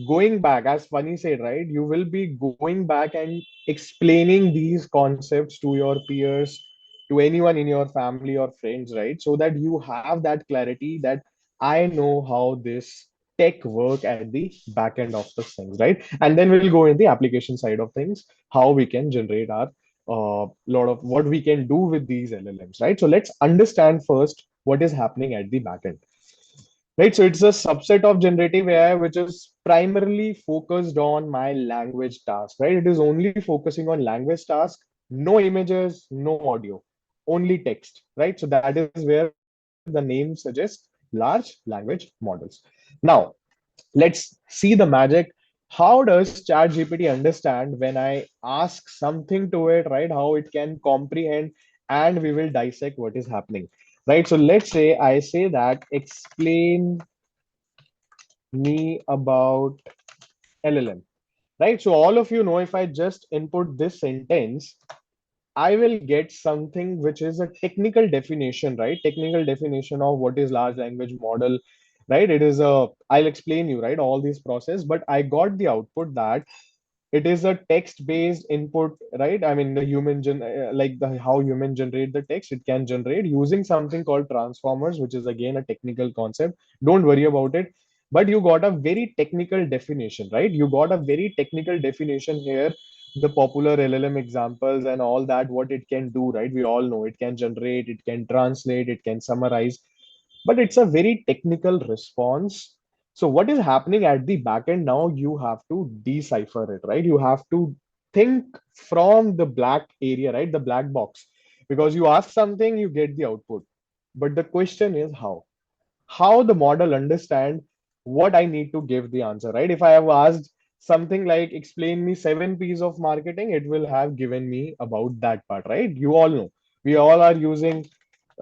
going back, as Funny said, right, you will be going back and explaining these concepts to your peers, to anyone in your family or friends, right? So that you have that clarity that I know how this tech work at the back end of the things, right? And then we'll go in the application side of things, how we can generate our lot of what we can do with these LLMs, right? So let's understand first what is happening at the back end. Right, so it's a subset of generative AI which is primarily focused on my language task, right? It is only focusing on language task, no images, no audio, only text, right? So that is where the name suggests large language models. Now, let's see the magic. How does ChatGPT understand when I ask something to it, right? How it can comprehend, and we will dissect what is happening, right? So let's say I say that explain me about LLM, right? So all of you know if I just input this sentence, I will get something which is a technical definition, right? Technical definition of what is large language model, right? It is a, I'll explain you, right? All these process, but I got the output that it is a text based input, right? I mean the like the how human generate the text, it can generate using something called transformers, which is again a technical concept. Don't worry about it, but you got a very technical definition, right? You got a very technical definition here, the popular LLM examples and all that, what it can do, right? We all know it can generate, it can translate, it can summarize, but it's a very technical response. So what is happening at the backend now? You have to decipher it, right? You have to think from the black area, right? The black box, because you ask something, you get the output. But the question is how the model understand what I need to give the answer, right? If I have asked something like explain me 7 P's of marketing, it will have given me about that part, right? You all know we all are using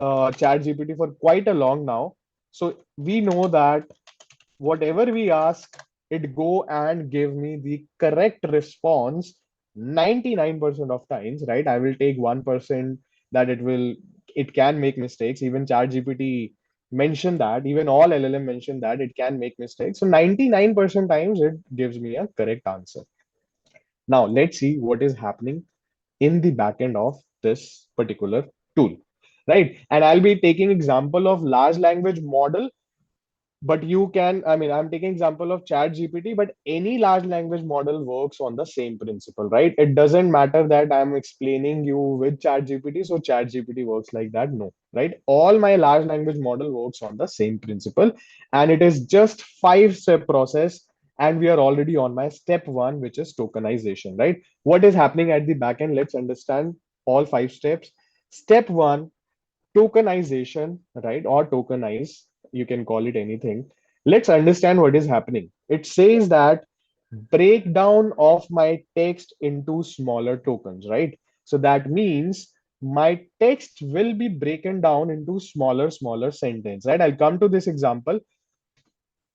chat GPT for quite a long now. So we know that whatever we ask, it go and give me the correct response 99% of times, right? I will take 1% that it can make mistakes. Even chat GPT mentioned that, even all LLM mentioned that it can make mistakes. So 99% times it gives me a correct answer. Now let's see what is happening in the backend of this particular tool, right? And I'll be taking example of large language model, but you can, I mean, I'm taking example of chat GPT, but any large language model works on the same principle, right? It doesn't matter that I'm explaining you with chat GPT, so chat GPT works like that. No, right? All my large language model works on the same principle, and it is just 5 step process. And we are already on my step one, which is tokenization, right? What is happening at the backend? Let's understand all 5 steps. Step one, tokenization, right? Or tokenize, you can call it anything. Let's understand what is happening. It says that breakdown of my text into smaller tokens, right? So that means my text will be broken down into smaller sentence, right? I'll come to this example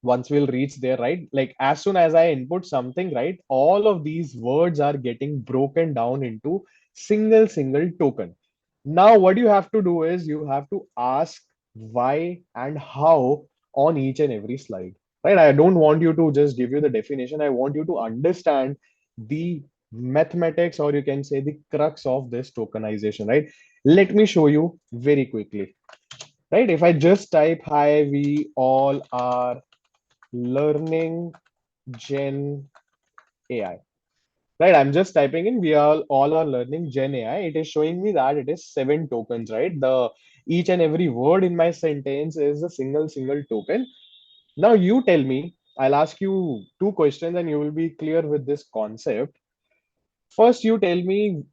once we'll reach there, right? Like as soon as I input something, right, all of these words are getting broken down into single token. Now what you have to do is you have to ask why and how on each and every slide, right? I don't want you to just give you the definition. I want you to understand the mathematics, or you can say the crux of this tokenization, right? Let me show you very quickly, right? If I just type hi, we all are learning Gen AI. Right, I'm just typing in we all are learning Gen AI. It is showing me that it is 7 tokens, right? The each and every word in my sentence is a single token. Now you tell me, I'll ask you 2 questions and you will be clear with this concept. First, you tell me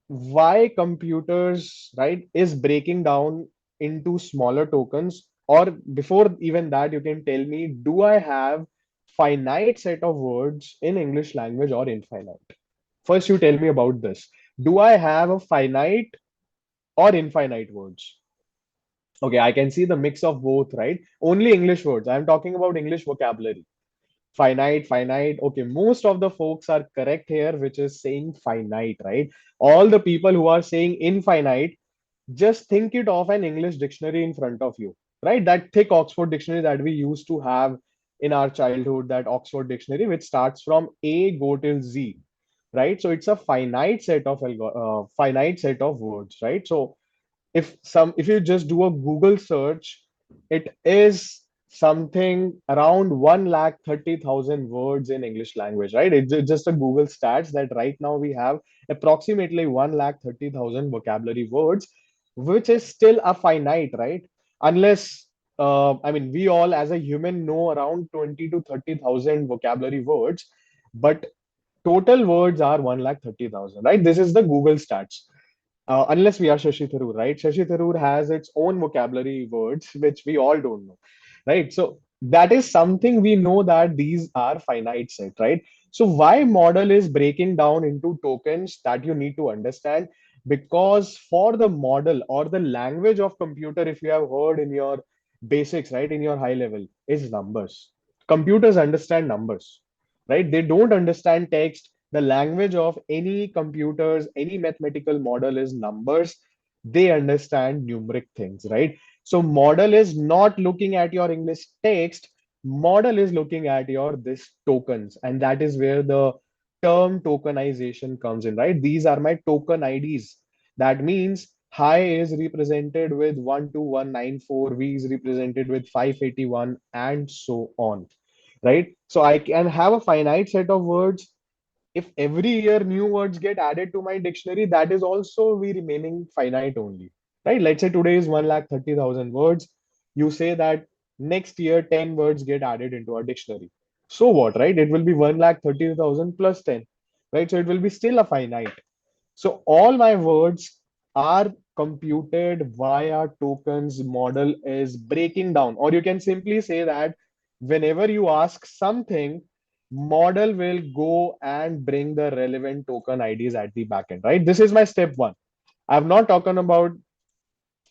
why computers, right, is breaking down into smaller tokens, or before even that you can tell me, do I have finite set of words in English language or infinite? First you tell me about this. Do I have a finite or infinite words? Okay, I can see the mix of both, right? Only English words. I'm talking about English vocabulary. Finite, finite. Okay, most of the folks are correct here, which is saying finite, right? All the people who are saying infinite, just think it of an English dictionary in front of you, right? That thick Oxford dictionary that we used to have in our childhood, that Oxford dictionary, which starts from A go till Z, right? So it's a finite set of words, right? So if you just do a Google search, it is something around 1,30,000 words in English language, right? It's just a Google stats that right now we have approximately 1,30,000 vocabulary words, which is still a finite, right? Unless I mean, we all as a human know around 20 to 30,000 vocabulary words, but total words are 1,30,000, right? This is the Google stats. Unless we are Shashi Tharoor, right? Shashi Tharoor has its own vocabulary words, which we all don't know, right? So that is something we know that these are finite set, right? So why model is breaking down into tokens that you need to understand? Because for the model or the language of computer, if you have heard in your basics, right, in your high level, is numbers. Computers understand numbers, right? They don't understand text. The language of any computers, any mathematical model is numbers. They understand numeric things, right? So model is not looking at your English text. Model is looking at your this tokens, and that is where the term tokenization comes in, right? These are my token IDs. That means high is represented with 12194, V is represented with 581, and so on, right? So I can have a finite set of words. If every year new words get added to my dictionary, that is also we remaining finite only, right? Let's say today is 1,30,000 words. You say that next year 10 words get added into our dictionary. So what, right? It will be 1,30,000 plus 10, right? So it will be still a finite. So all my words are computed via tokens. Model is breaking down, or you can simply say that whenever you ask something, model will go and bring the relevant token IDs at the backend, right? This is my step one. I've not talked about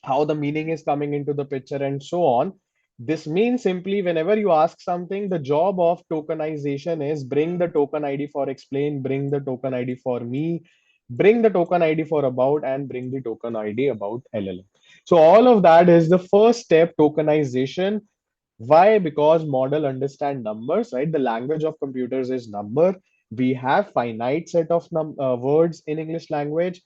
how the meaning is coming into the picture and so on. This means simply whenever you ask something, the job of tokenization is bring the token ID for explain, bring the token ID for me, bring the token ID for about, and bring the token ID about LLM. So all of that is the first step, tokenization. Why? Because model understand numbers, right? The language of computers is number. We have finite set of words in English language.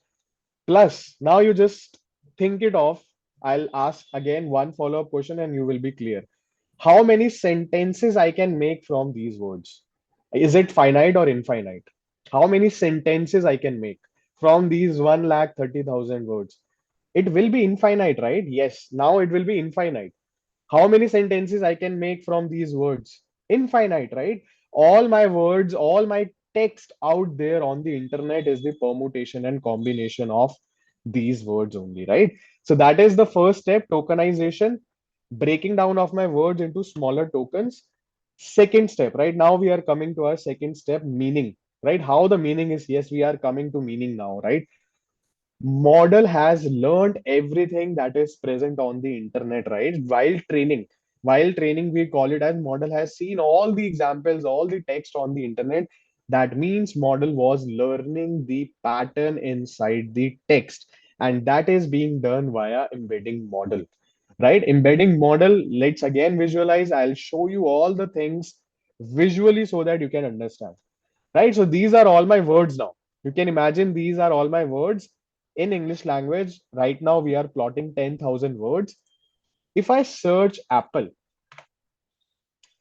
Plus, now you just think it off. I'll ask again one follow-up question and you will be clear. How many sentences I can make from these words? Is it finite or infinite? How many sentences I can make from these 1,30,000 words? It will be infinite, right? Yes, now it will be infinite. How many sentences I can make from these words? Infinite, right? All my words, all my text out there on the internet is the permutation and combination of these words only, right? So that is the first step, tokenization, breaking down of my words into smaller tokens. Second step, right? Now we are coming to our second step, meaning, right? How the meaning is, yes, we are coming to meaning now, right? Model has learned everything that is present on the internet, right? While training we call it as model has seen all the examples, all the text on the internet. That means model was learning the pattern inside the text, and that is being done via embedding model, right? Embedding model, let's again visualize. I'll show you all the things visually so that you can understand, right? So these are all my words now. You can imagine these are all my words in English language. Right now, we are plotting 10,000 words. If I search Apple,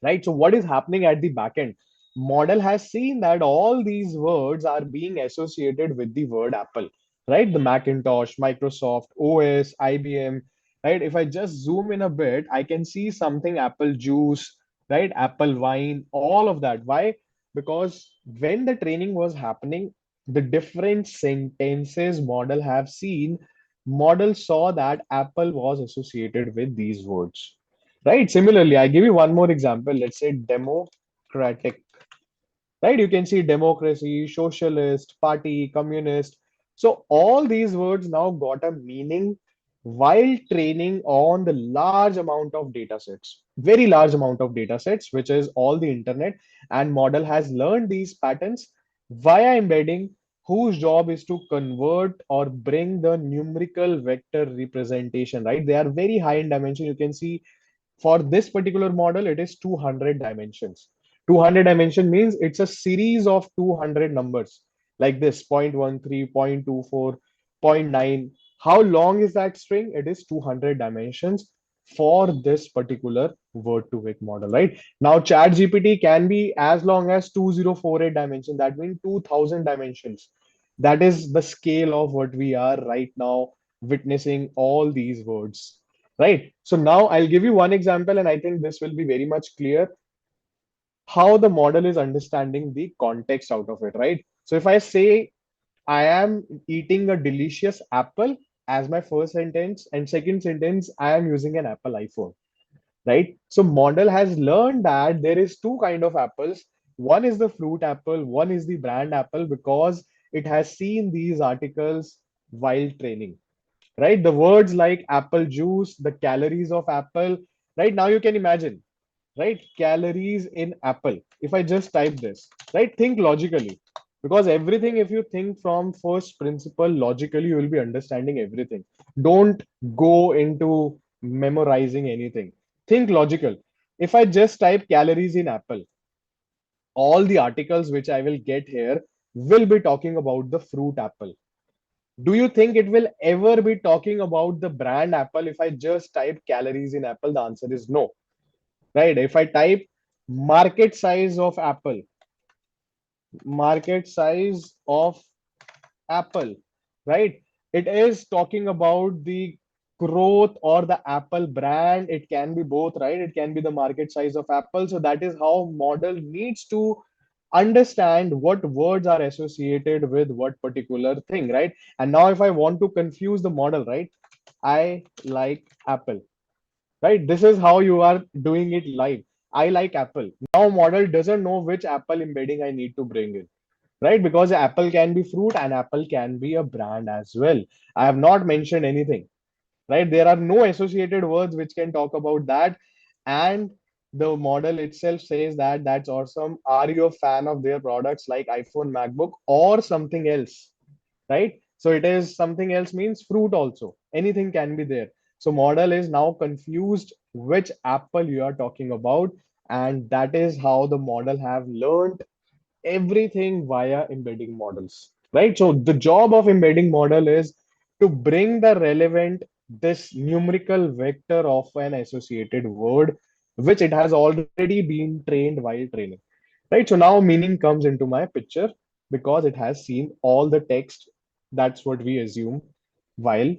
right? So what is happening at the back end? Model has seen that all these words are being associated with the word Apple, right? The Macintosh, Microsoft, OS, IBM, right? If I just zoom in a bit, I can see something Apple juice, right? Apple wine, all of that. Why? Because when the training was happening, the different sentences model have seen, model saw that Apple was associated with these words. Right. Similarly, I give you one more example. Let's say democratic. Right. You can see democracy, socialist, party, communist. So all these words now got a meaning while training on the large amount of data sets, very large amount of data sets, which is all the internet. And model has learned these patterns via embedding, whose job is to convert or bring the numerical vector representation, right? They are very high in dimension. You can see for this particular model, it is 200 dimensions. 200 dimension means it's a series of 200 numbers like this: 0.13, 0.24, 0.9. How long is that string? It is 200 dimensions for this particular word to vec model, right? Now, chat GPT can be as long as 2048 dimensions. That means 2000 dimensions. That is the scale of what we are right now witnessing all these words, right? So now I'll give you one example, and I think this will be very much clear how the model is understanding the context out of it, right? So if I say I am eating a delicious apple as my first sentence, and second sentence, I am using an Apple iPhone, right? So model has learned that there is two kind of apples. One is the fruit apple, one is the brand apple, because it has seen these articles while training, right? The words like apple juice, the calories of apple, right? Now you can imagine, right? Calories in apple. If I just type this, right? Think logically. Because everything, if you think from first principle logically, you will be understanding everything. Don't go into memorizing anything. Think logical. If I just type calories in apple, all the articles which I will get here will be talking about the fruit apple. Do you think it will ever be talking about the brand Apple if I just type calories in Apple? The answer is no, right? If I type market size of Apple, market size of Apple, right? It is talking about the growth or the Apple brand. It can be both, right? It can be the market size of Apple. So that is how model needs to understand what words are associated with what particular thing, right? And now if I want to confuse the model, right? I like Apple, right? This is how you are doing it live. I like Apple. Now model doesn't know which Apple embedding I need to bring in, right? Because Apple can be fruit and Apple can be a brand as well. I have not mentioned anything, right? There are no associated words which can talk about that. And the model itself says that that's awesome. Are you a fan of their products like iPhone, MacBook, or something else, right? So it is something else means fruit also. Anything can be there. So model is now confused which Apple you are talking about. And that is how the model have learned everything via embedding models, right? So the job of embedding model is to bring the relevant this numerical vector of an associated word, which it has already been trained while training, right? So now meaning comes into my picture because it has seen all the text. That's what we assume while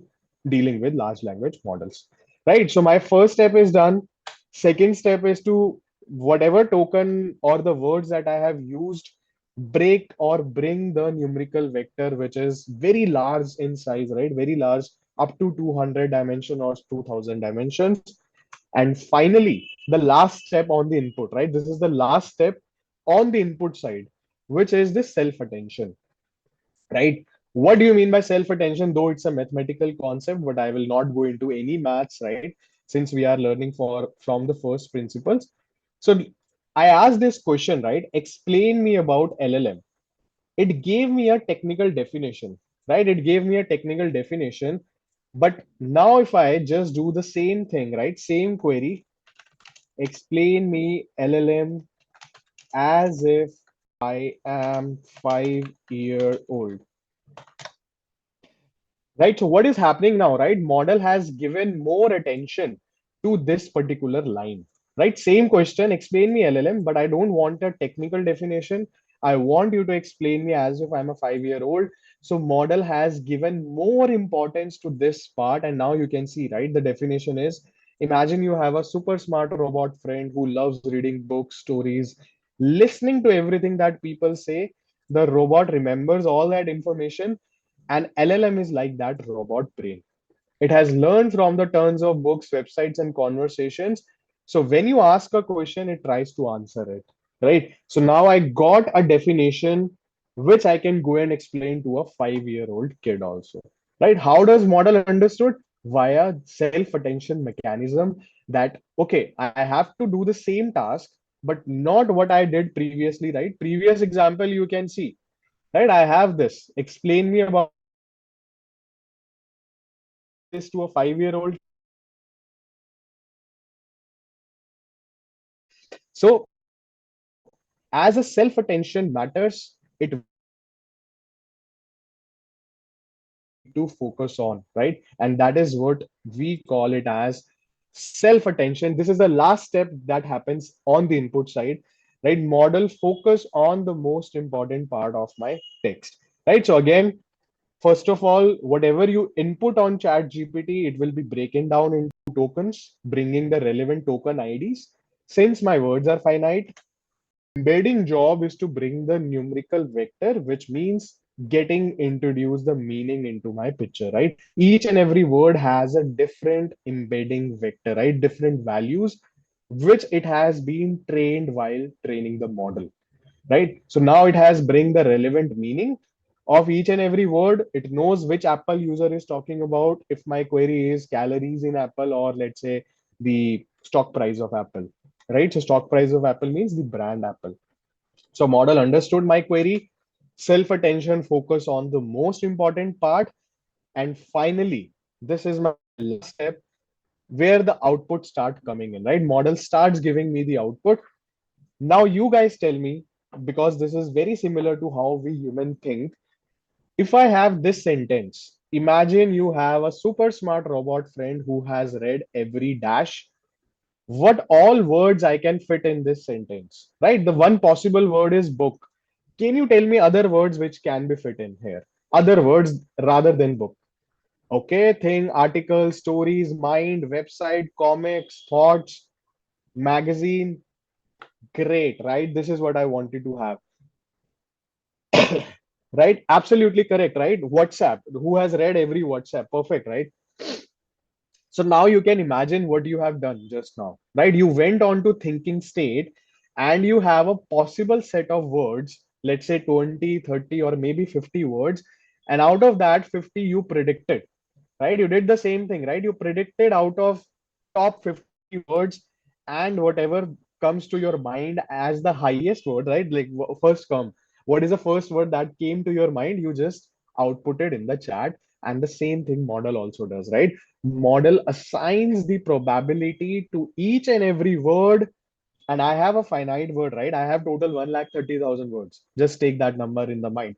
dealing with large language models, right? So my first step is done. Second step is to whatever token or the words that I have used, break or bring the numerical vector, which is very large in size, right? Very large, up to 200 dimension or 2000 dimensions. And finally, the last step on the input, right? This is the last step on the input side, which is the self attention, right? What do you mean by self attention? Though it's a mathematical concept, but I will not go into any maths, right? Since we are learning for from the first principles. So I asked this question, right? Explain me about LLM. It gave me a technical definition, right? It gave me a technical definition. But now if I just do the same thing, right? Same query, explain me LLM as if I am 5 year old. Right? So what is happening now, right? Model has given more attention to this particular line, right? Same question, explain me LLM, but I don't want a technical definition. I want you to explain me as if I'm a 5 year old. So model has given more importance to this part. And now you can see, right? The definition is, imagine you have a super smart robot friend who loves reading books, stories, listening to everything that people say. The robot remembers all that information, and LLM is like that robot brain. It has learned from the tons of books, websites, and conversations. So when you ask a question, it tries to answer it, right? So now I got a definition which I can go and explain to a 5-year-old kid also. Right? How does model understood? Via self-attention mechanism that, okay, I have to do the same task, but not what I did previously, right? Previous example you can see, right? I have this. Explain me about this to a 5-year-old kid. Right? If I say this to a 5-year-old kid, he will understand it very easily. Right? So as a self-attention matters, it will be one of the most important thing you need to focus on, right? And that is what we call it as self-attention. This is the last step that happens on the input side, right? Model focus on the most important part of my text, right? So again, first of all, whatever you input on chat gpt, it will be broken down into tokens, bringing the relevant token ids. Since my words are finite, embedding job is to bring the numerical vector, which means getting introduce the meaning into my picture, right? Each and every word has a different embedding vector, right? Different values, which it has been trained while training the model, right? So now it has bring the relevant meaning of each and every word. It knows which Apple user is talking about. If my query is calories in Apple, or let's say the stock price of Apple, right? So stock price of Apple means the brand Apple. So model understood my query, self attention focus on the most important part, and finally, this is my last step where the output start coming in, right? Model starts giving me the output. Now you guys tell me, because this is very similar to how we human think. If I have this sentence, imagine you have a super smart robot friend who has read every dash. What all words I can fit in this sentence, right? The one possible word is book. Can you tell me other words which can be fit in here? Other words rather than book. Okay, thing, article, stories, mind, website, comics, thoughts, magazine. Great, right? This is what I wanted to have. Right? Absolutely correct, right? WhatsApp. Who has read every WhatsApp? Perfect, right? So now you can imagine what you have done just now, right? You went on to thinking state and you have a possible set of words, let's say 20, 30, or maybe 50 words. And out of that 50, you predicted, right? You did the same thing, right? You predicted out of top 50 words, and whatever comes to your mind as the highest word, right? Like first come, what is the first word that came to your mind? You just output it in the chat. And the same thing model also does, right? Model assigns the probability to each and every word. And I have a finite word, right? I have total 1,30,000 words. Just take that number in the mind.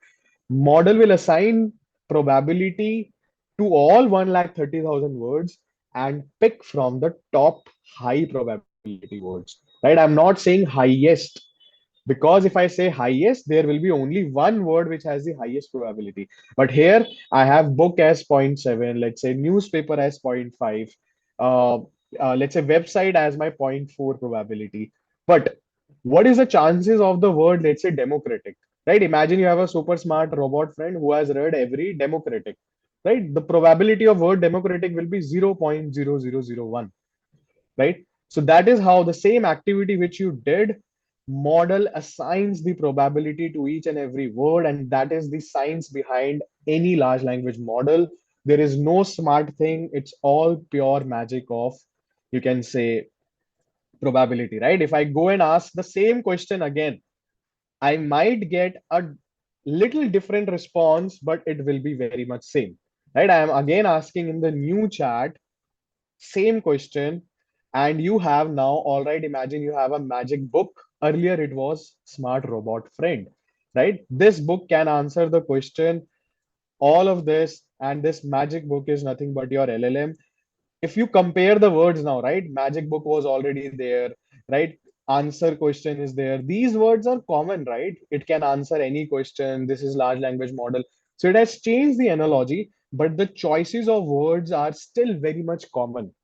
Model will assign probability to all 1,30,000 words and pick from the top high probability words, right? I'm not saying highest, because if I say highest, there will be only one word which has the highest probability. But here I have book as zero point 0.7, let's say newspaper as zero point 0.5, uh, let's say website as my zero point 0.4 probability. But what is the chances of the word, let's say democratic, right? Imagine you have a super smart robot friend who has read every democratic, right? The probability of word democratic will be 0.0001, right? So that is how the same activity which you did, model assigns the probability to each and every word, and that is the science behind any large language model. There is no smart thing, it's all pure magic of, you can say, probability, right? If I go and ask the same question again, I might get a little different response, but it will be very much same, right? I am again asking in the new chat same question, and you have now, all right, imagine you have a magic book. Earlier it was smart robot friend, right? This book can answer the question, all of this, and this magic book is nothing but your llm. If you compare the words now, right? Magic book was already there, right? Answer question is there. These words are common, right? It can answer any question. This is large language model. So it has changed the analogy, but the choices of words are still very much common,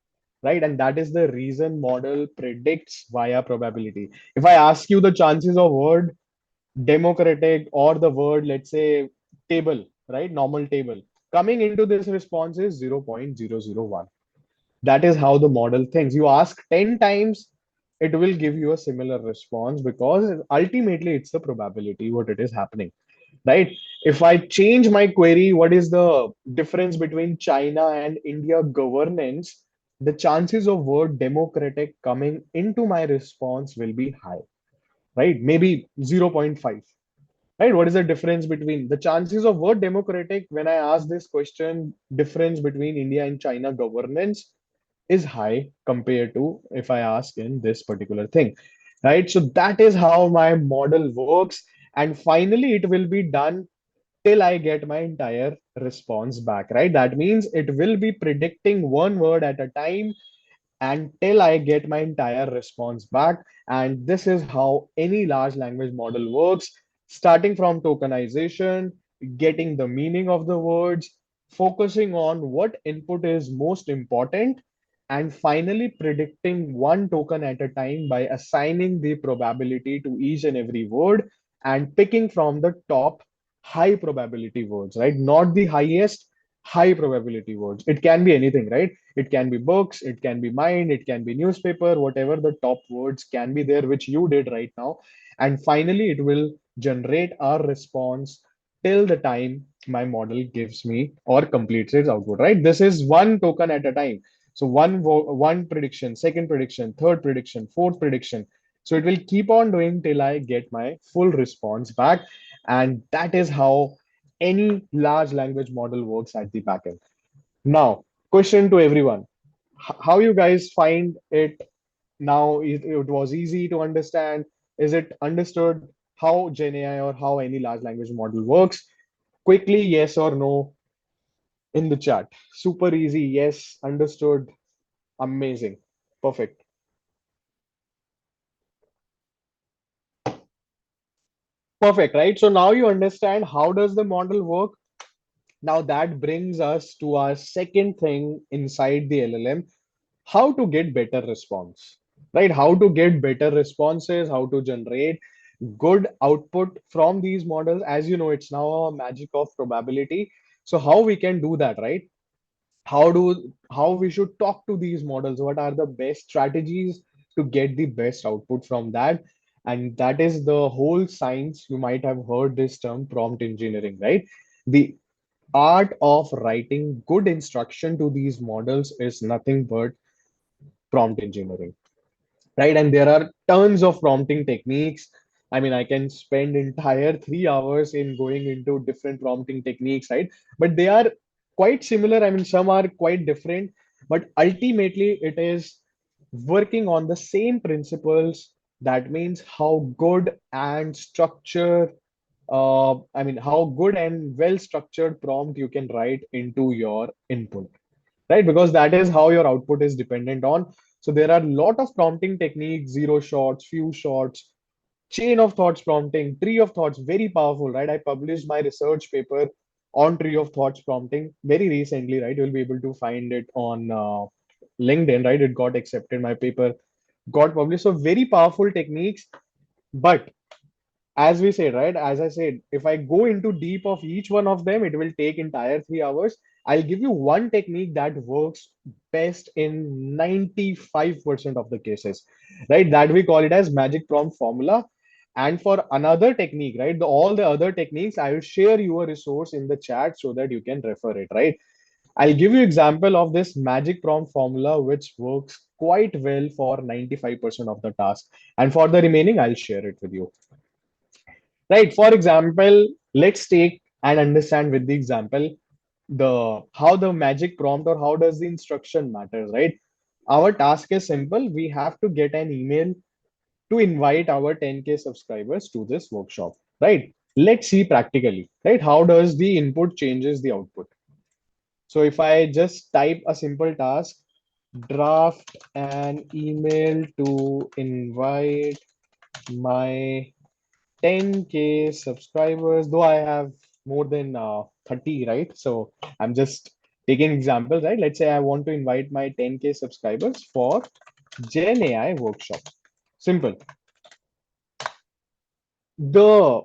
right? And that is the reason model predicts via probability. If I ask you the chances of word democratic or the word, let's say, table, right? Normal table. Coming into this response is 0.001. That is how the model thinks. You ask 10 times, it will give you a similar response, because ultimately it's the probability what it is happening. right? If I change my query, what is the difference between China and India governance? The chances of word democratic coming into my response will be high, right? Maybe 0.5, right? What is the difference between the chances of word democratic when I ask this question, difference between India and China governance is high compared to if I ask in this particular thing, right? So that is how my model works. And finally, it will be done till I get my entire response back, right? That means it will be predicting one word at a time until I get my entire response back. And this is how any large language model works, starting from tokenization, getting the meaning of the words, focusing on what input is most important, and finally predicting one token at a time by assigning the probability to each and every word and picking from the top high probability words, right? Not the highest, high probability words. It can be anything, right? It can be books, it can be mind, it can be newspaper, whatever the top words can be there, which you did right now. And finally, it will generate our response till the time my model gives me or completes its output, right? This is one token at a time. So one prediction, second prediction, third prediction, fourth prediction. So it will keep on doing till I get my full response back. And that is how any large language model works at the backend. Now, question to everyone. How you guys find it now? It was easy to understand. Is it understood how Gen AI or how any large language model works? Quickly, yes or no in the chat. Super easy. Yes, understood. Amazing. Perfect. Perfect, right? So now you understand how does the model work. Now that brings us to our second thing inside the LLM, how to get better response, right? How to get better responses, how to generate good output from these models. As you know, it's now a magic of probability. So how we can do that, right? How we should talk to these models, what are the best strategies to get the best output from that. And that is the whole science. You might have heard this term prompt engineering, right? The art of writing good instruction to these models is nothing but prompt engineering, right? And there are tons of prompting techniques. I mean, I can spend entire 3 hours in going into different prompting techniques, right? But they are quite similar. I mean, some are quite different, but ultimately it is working on the same principles. That means how good and structured, I mean, how good and well structured prompt you can write into your input, right? Because that is how your output is dependent on. So there are a lot of prompting techniques: zero shots, few shots, chain of thoughts prompting, tree of thoughts, very powerful, right? I published my research paper on tree of thoughts prompting very recently, right? You'll be able to find it on LinkedIn, right? It got accepted, my paper got published. So very powerful techniques. But as we said, right, as I said, if I go into deep of each one of them, it will take entire 3 hours. I'll give you one technique that works best in 95% of the cases, right? That we call it as magic prompt formula. And for another technique, right, all the other techniques, I will share you a resource in the chat so that you can refer it, right? I'll give you example of this magic prompt formula, which works quite well for 95% of the task. And for the remaining, I'll share it with you. Right. For example, let's take and understand with the example the how the magic prompt or how does the instruction matters, right? Our task is simple. We have to get an email to invite our 10K subscribers to this workshop, right? Let's see practically, right? How does the input changes the output? So if I just type a simple task, draft an email to invite my 10K subscribers, though I have more than 30, right? So I'm just taking examples, right? Let's say I want to invite my 10K subscribers for Gen AI workshop. Simple. The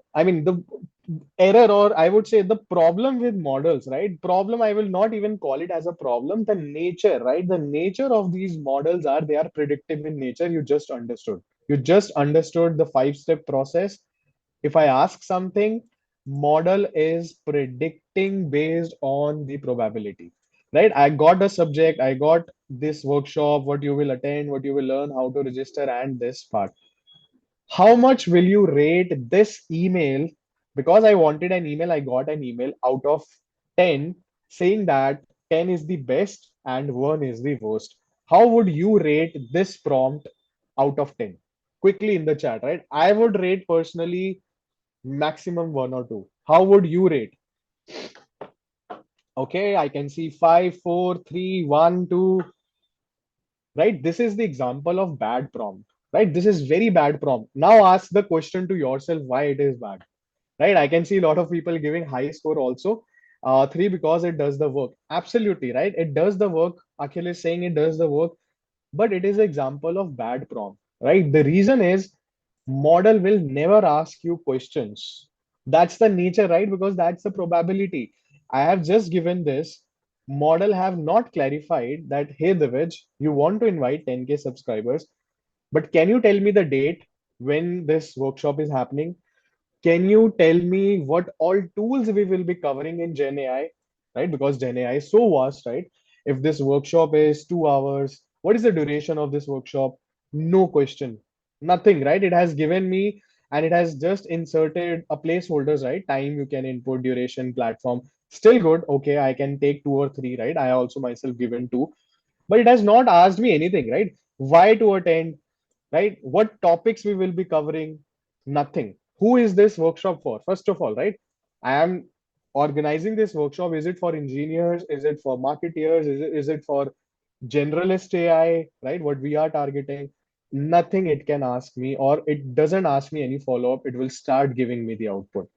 error, or I would say the problem with models, right? Problem, I will not even call it as a problem. The nature, right? The nature of these models are they are predictive in nature. You just understood. You just understood the 5-step process. If I ask something, Model is predicting based on the probability, right? I got a subject, I got this workshop, what you will attend, what you will learn, how to register, and this part. How much will you rate this email? Because I wanted an email, I got an email out of 10 saying that 10 is the best and 1 is the worst. How would you rate this prompt out of 10? Quickly in the chat, right? I would rate personally maximum 1 or 2. How would you rate? Okay, I can see 5, 4, 3, 1, 2. Right? This is the example of bad prompt, right? This is very bad prompt. Now ask the question to yourself why it is bad, right? I can see a lot of people giving high score also. 3 because it does the work. Absolutely, right? It does the work. Akhil is saying it does the work, but it is an example of bad prompt, right? The reason is model will never ask you questions. That's the nature, right? Because that's the probability. I have just given this. Model have not clarified that, hey, Divij, you want to invite 10K subscribers, but can you tell me the date when this workshop is happening? Can you tell me what all tools we will be covering in Gen AI, right? Because Gen AI is so vast, right? If this workshop is 2 hours, what is the duration of this workshop? No question, nothing, right? It has given me and it has just inserted a placeholders, right? Time you can input, duration, platform. Still good. Okay, I can take 2 or 3, right? I also myself given 2, but it has not asked me anything, right? Why to attend, right? What topics we will be covering? Nothing. Who is this workshop for? First of all, right? I am organizing this workshop. Is it for engineers? Is it for marketeers? Is it for generalist AI, right? What we are targeting? Nothing it can ask me, or it doesn't ask me any follow up. It will start giving me the output.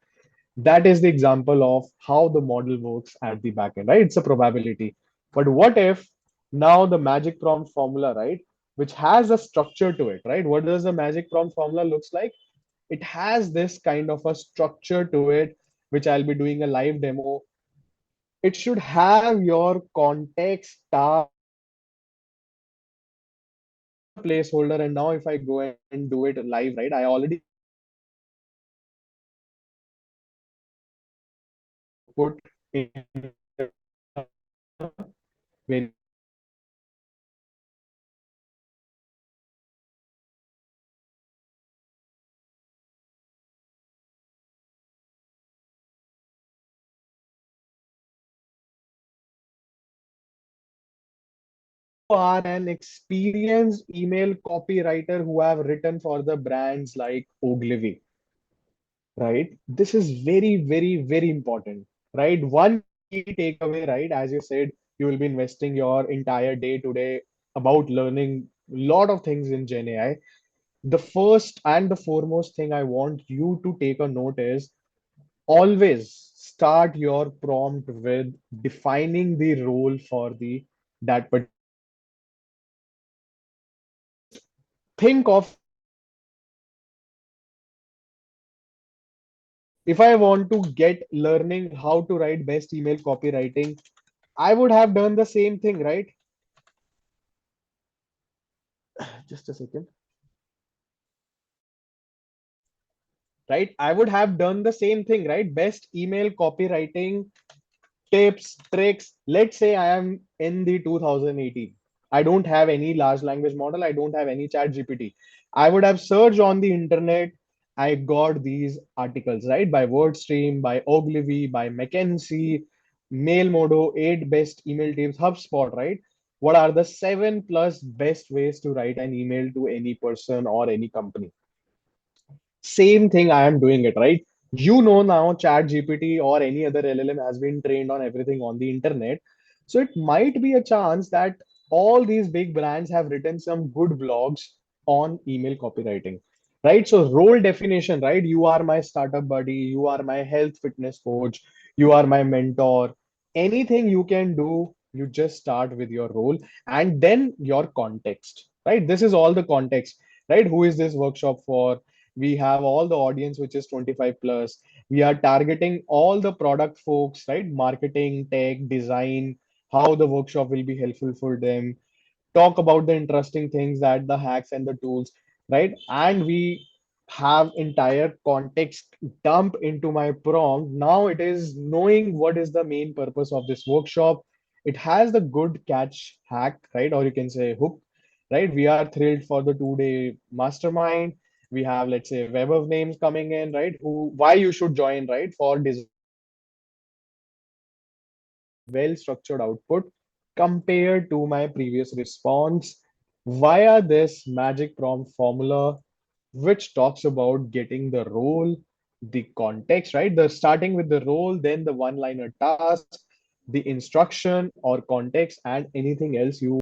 That is the example of how the model works at the back end, right? It's a probability. But what if now the magic prompt formula, right, which has a structure to it, right? What does the magic prompt formula looks like? It has this kind of a structure to it, which I'll be doing a live demo. It should have your context, task, all the placeholder. And now if I go and do it live, right, I already output in very are an experienced email copywriter who have written for the brands like Ogilvy, right? This is very, very, very important, right? One key takeaway, right? As you said, you will be investing your entire day today about learning a lot of things in Gen AI. The first and the foremost thing I want you to take a note is always start your prompt with defining the role for the that particular email. Just think of if I want to get learning how to write best email copywriting, I would have done the same thing, right? Just a second. Right? I would have done the same thing, right? Best email copywriting tips, tricks. Let's say I am in the 2018. I don't have any large language model. I don't have any chat GPT. I would have searched on the internet. I got these articles, right? By WordStream, by Ogilvy, by McKinsey, MailModo, 8 best email tips, HubSpot, right? What are the 7+ best ways to write an email to any person or any company? Same thing I am doing it, right? You know now chat GPT or any other LLM has been trained on everything on the internet. So it might be a chance that all these big brands have written some good blogs on email copywriting, right? So role definition, right? You are my startup buddy, you are my health fitness coach, you are my mentor. Anything you can do, you just start with your role and then your context, right? This is all the context, right? Who is this workshop for? We have all the audience which is 25 plus. We are targeting all the product folks, right? Marketing, tech, design, how the workshop will be helpful for them. Talk about the interesting things, that the hacks and the tools, right? And we have entire context dump into my prompt. Now it is knowing what is the main purpose of this workshop. It has the good catch hack, right? Or you can say hook, right? We are thrilled for the 2 day mastermind. We have, let's say, web of names coming in, right? Who, why you should join, right? For designing a well structured output compared to my previous response via this magic prompt formula, which talks about getting the role, the context, right? The starting with the role, then the one liner task, the instruction or context, and anything else you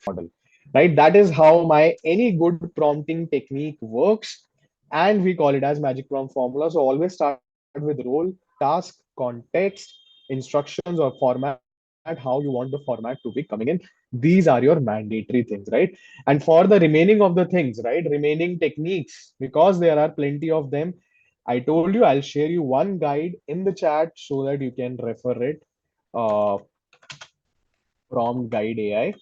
model, right? That is how my any good prompting technique works, and we call it as magic prompt formula. So always start with role, task, context, instructions, or format, how you want the format to be coming in. These are your mandatory things, right? And for the remaining of the things, right, remaining techniques, because there are plenty of them, I told you I'll share you one guide in the chat so that you can refer it. uh, Prompt guide AI,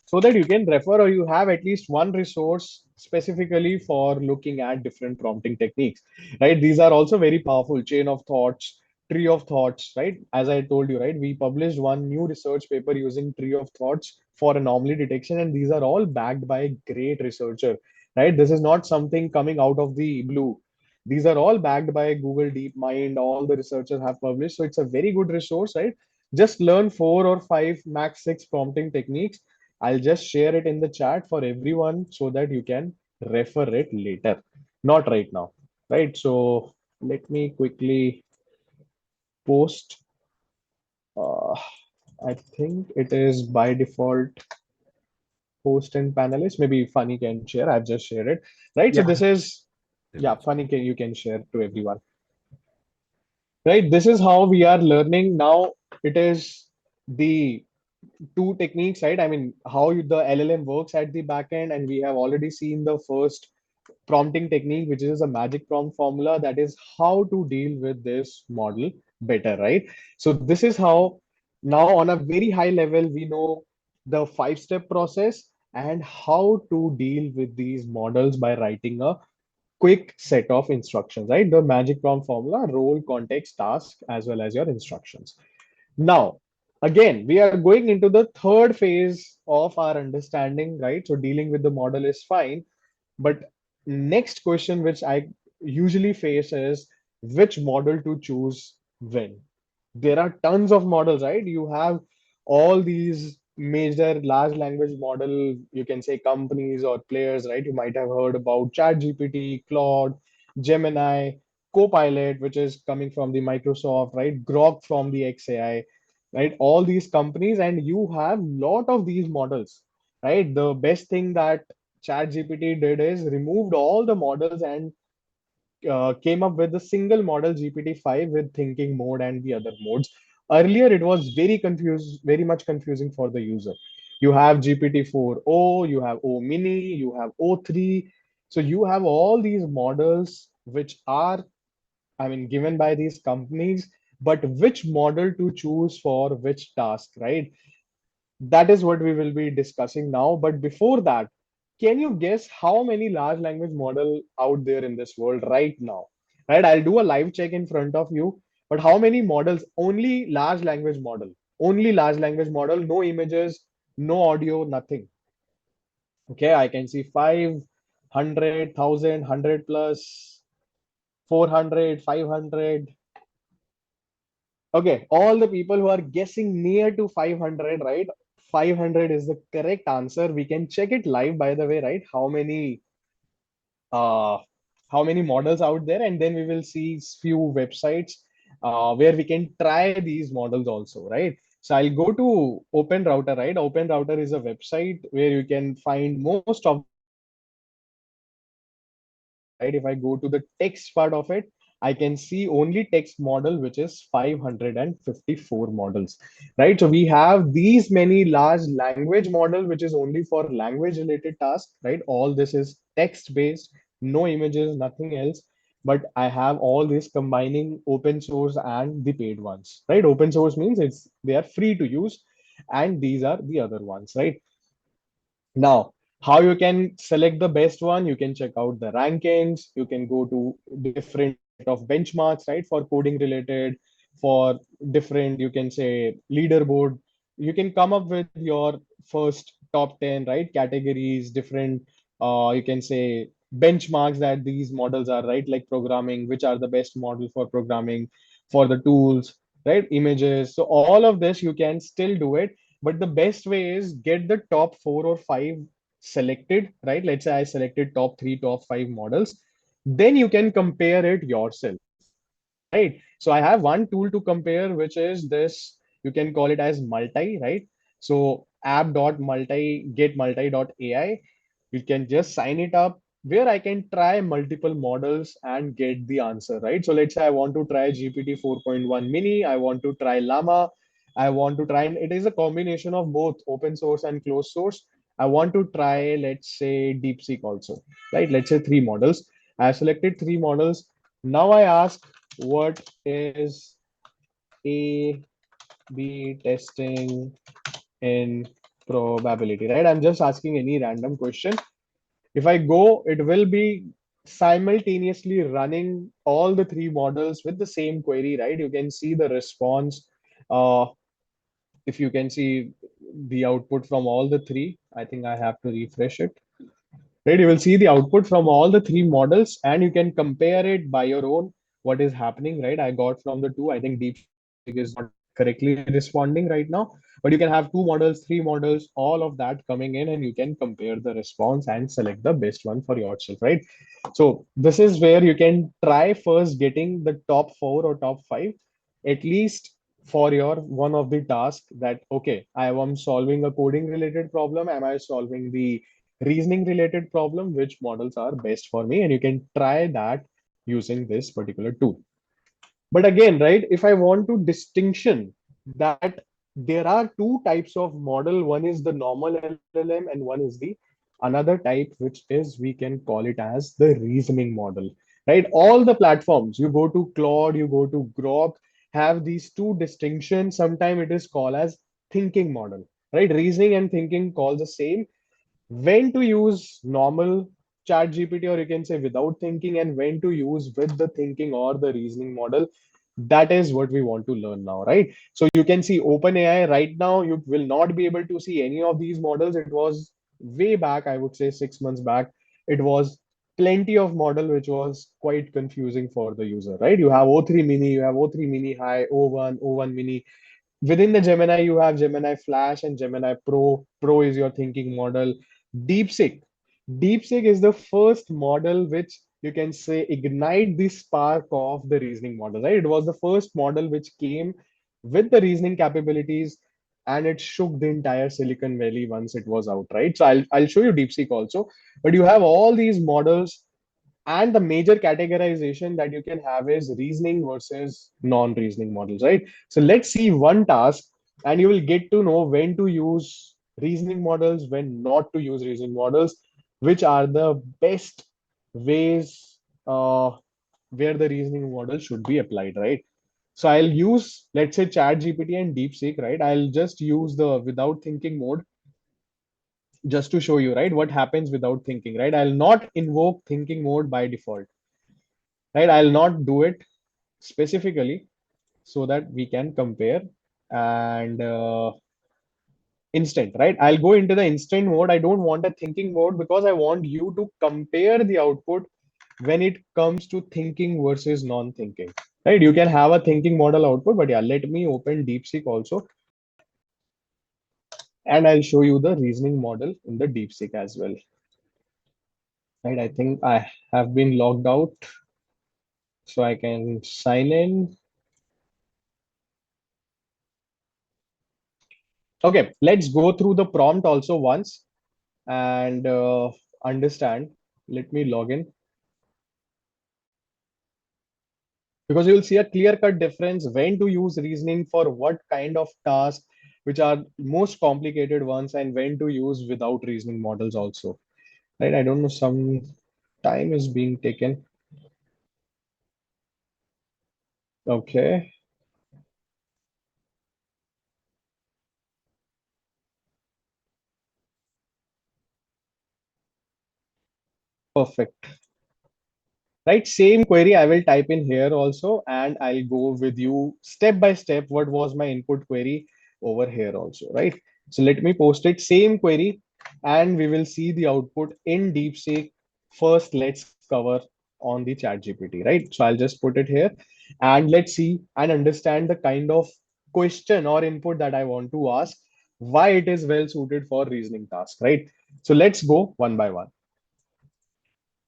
so that you can refer or you have at least one resource specifically for looking at different prompting techniques, right? These are also very powerful: chain of thoughts, tree of thoughts, right? As I told you, right, we published one new research paper using tree of thoughts for anomaly detection, and these are all backed by a great researcher, right? This is not something coming out of the blue. These are all backed by Google DeepMind. All the researchers have published, so it's a very good resource, right? Just learn 4 or 5, max 6 prompting techniques. I'll just share it in the chat for everyone so that you can refer it later, not right now, right? So let me quickly post. Uh, I think it is by default host and panelist. Maybe Funny can share. I've just shared it, right? So Yeah, this is, yeah, Funny can, you can share to everyone, right? This is how we are learning now. It is the two techniques, right? I mean, how the LLM works at the back end, and we have already seen the first prompting technique, which is a magic prompt formula. That is how to deal with this model better, right? So this is how, now on a very high level, we know the 5 step process and how to deal with these models by writing a quick set of instructions, right? The magic prompt formula: role, context, task, as well as your instructions. Now, again, we are going into the third phase of our understanding, right? So dealing with the model is fine, but next question which I usually face is which model to choose when. There are tons of models, right? You have all these major large language model, you can say companies or players, right? You might have heard about ChatGPT, Claude, Gemini, Copilot, which is coming from the Microsoft, right? Grok from the XAI, right? All these companies, and you have lot of these models, right? The best thing that ChatGPT did is removed all the models and came up with a single model GPT-5 with thinking mode and the other modes. Earlier, it was very much confusing for the user. You have GPT-4o, you have O Mini, you have O3. So you have all these models which are, I mean, given by these companies, but which model to choose for which task, right? That is what we will be discussing now. But before that, can you guess how many large language model out there in this world right now? Right? I'll do a live check in front of you. But how many models? Only large language model. Only large language model. No images, no audio, nothing. Okay, I can see 500, 1000, 100 plus, 400, 500. Okay, all the people who are guessing near to 500, right? 500 is the correct answer. We can check it live, by the way, right? Uh, how many models out there, and then we will see few websites where we can try these models also, right? So I'll go to Open Router, right? Open Router is a website where you can find most of the models available, right? If I go to the text part of it, I can see only text model, which is 554 models, right? So we have these many large language model, which is only for language related tasks, right? All this is text based, no images, nothing else. But I have all this combining open source and the paid ones, right? Open source means they are free to use, and these are the other ones, right? Now, How you can select the best one? You can check out the rankings. You can go to different set of benchmarks, right? For coding related, for different, you can say leaderboard. You can come up with your first top 10, right? Categories, different, you can say benchmarks that these models are, right? Like programming, which are the best model for programming, for the tools, right? Images. So all of this, you can still do it. But the best way is get the top 4 or 5 selected, right? Let's say I selected top 3, top 5 models. Then you can compare it yourself, right? So I have one tool to compare, which is this, you can call it as multi, right? So app.multi, getmulti.ai. You can just sign it up where I can try multiple models and get the answer, right? So let's say I want to try GPT 4.1 mini, I want to try Llama, I want to try, and it is a combination of both open source and closed source. I want to try, let's say, DeepSeek also, right? Let's say 3 models. I have selected 3 models. Now I ask, what is A B testing in probability, right? I'm just asking any random question. If I go, it will be simultaneously running all the 3 models with the same query, right? You can see the response. Uh, if you can see the output from all the three, I think I have to refresh it. Right, you will see the output from all the 3 models, and you can compare it by your own. What is happening, right? I got from the two. I think DeepSeek is not correctly responding right now, but you can have 2 models, 3 models, all of that coming in, and you can compare the response and select the best one for yourself, right? So this is where you can try first getting the top 4 or top 5, at least for your one of the tasks. That okay, I am solving a coding related problem. Am I solving the reasoning related problem? Which models are best for me? And you can try that using this particular tool. But again, right, if I want to distinction that there are 2 types of model, one is the normal LLM and one is the another type, which is, we can call it as the reasoning model, right? All the platforms, you go to Claude, you go to Grok, have these two distinctions. Sometimes it is called as thinking model, right? Reasoning and thinking calls the same. When to use normal chat GPT, or you can say without thinking, and when to use with the thinking or the reasoning model. That is what we want to learn now, right? So you can see OpenAI right now, you will not be able to see any of these models. It was way back, I would say 6 months back, it was plenty of model, which was quite confusing for the user, right? You have O3 mini, you have O3 mini high, O1, O1 mini. Within the Gemini, you have Gemini Flash and Gemini Pro. Pro is your thinking model. DeepSeek. DeepSeek is the first model which, you can say, ignite the spark of the reasoning model, right? It was the first model which came with the reasoning capabilities, and it shook the entire Silicon Valley once it was out, right? So I'll show you DeepSeek also. But you have all these models, and the major categorization that you can have is reasoning versus non-reasoning models, right? So let's see one task, and you will get to know when to use reasoning models, when not to use reasoning models, which are the best ways where the reasoning model should be applied, right? So I'll use, let's say, chat GPT and DeepSeek, right? I'll just use the without thinking mode just to show you, right, what happens without thinking, right? I'll not invoke thinking mode by default, right? I'll not do it specifically, so that we can compare. And instant, right? I'll go into the instant mode. I don't want a thinking mode, because I want you to compare the output when it comes to thinking versus non-thinking, right? You can have a thinking model output, but yeah, let me open DeepSeek also, and I'll show you the reasoning model in the DeepSeek as well, right? I think I have been logged out, so I can sign in. Okay, let's go through the prompt also once, and understand. Let me log in, because you will see a clear cut difference when to use reasoning for what kind of task, which are most complicated ones, and when to use without reasoning models also, right? I don't know, some time is being taken. Okay. Perfect. Right, same query I will type in here also, and I'll go with you step by step what was my input query over here also, right? So let me post it, same query, and we will see the output in DeepSeek. First, let's cover on the chat GPT, right? So I'll just put it here, and let's see and understand the kind of question or input that I want to ask, why it is well suited for reasoning task, right? So let's go one by one.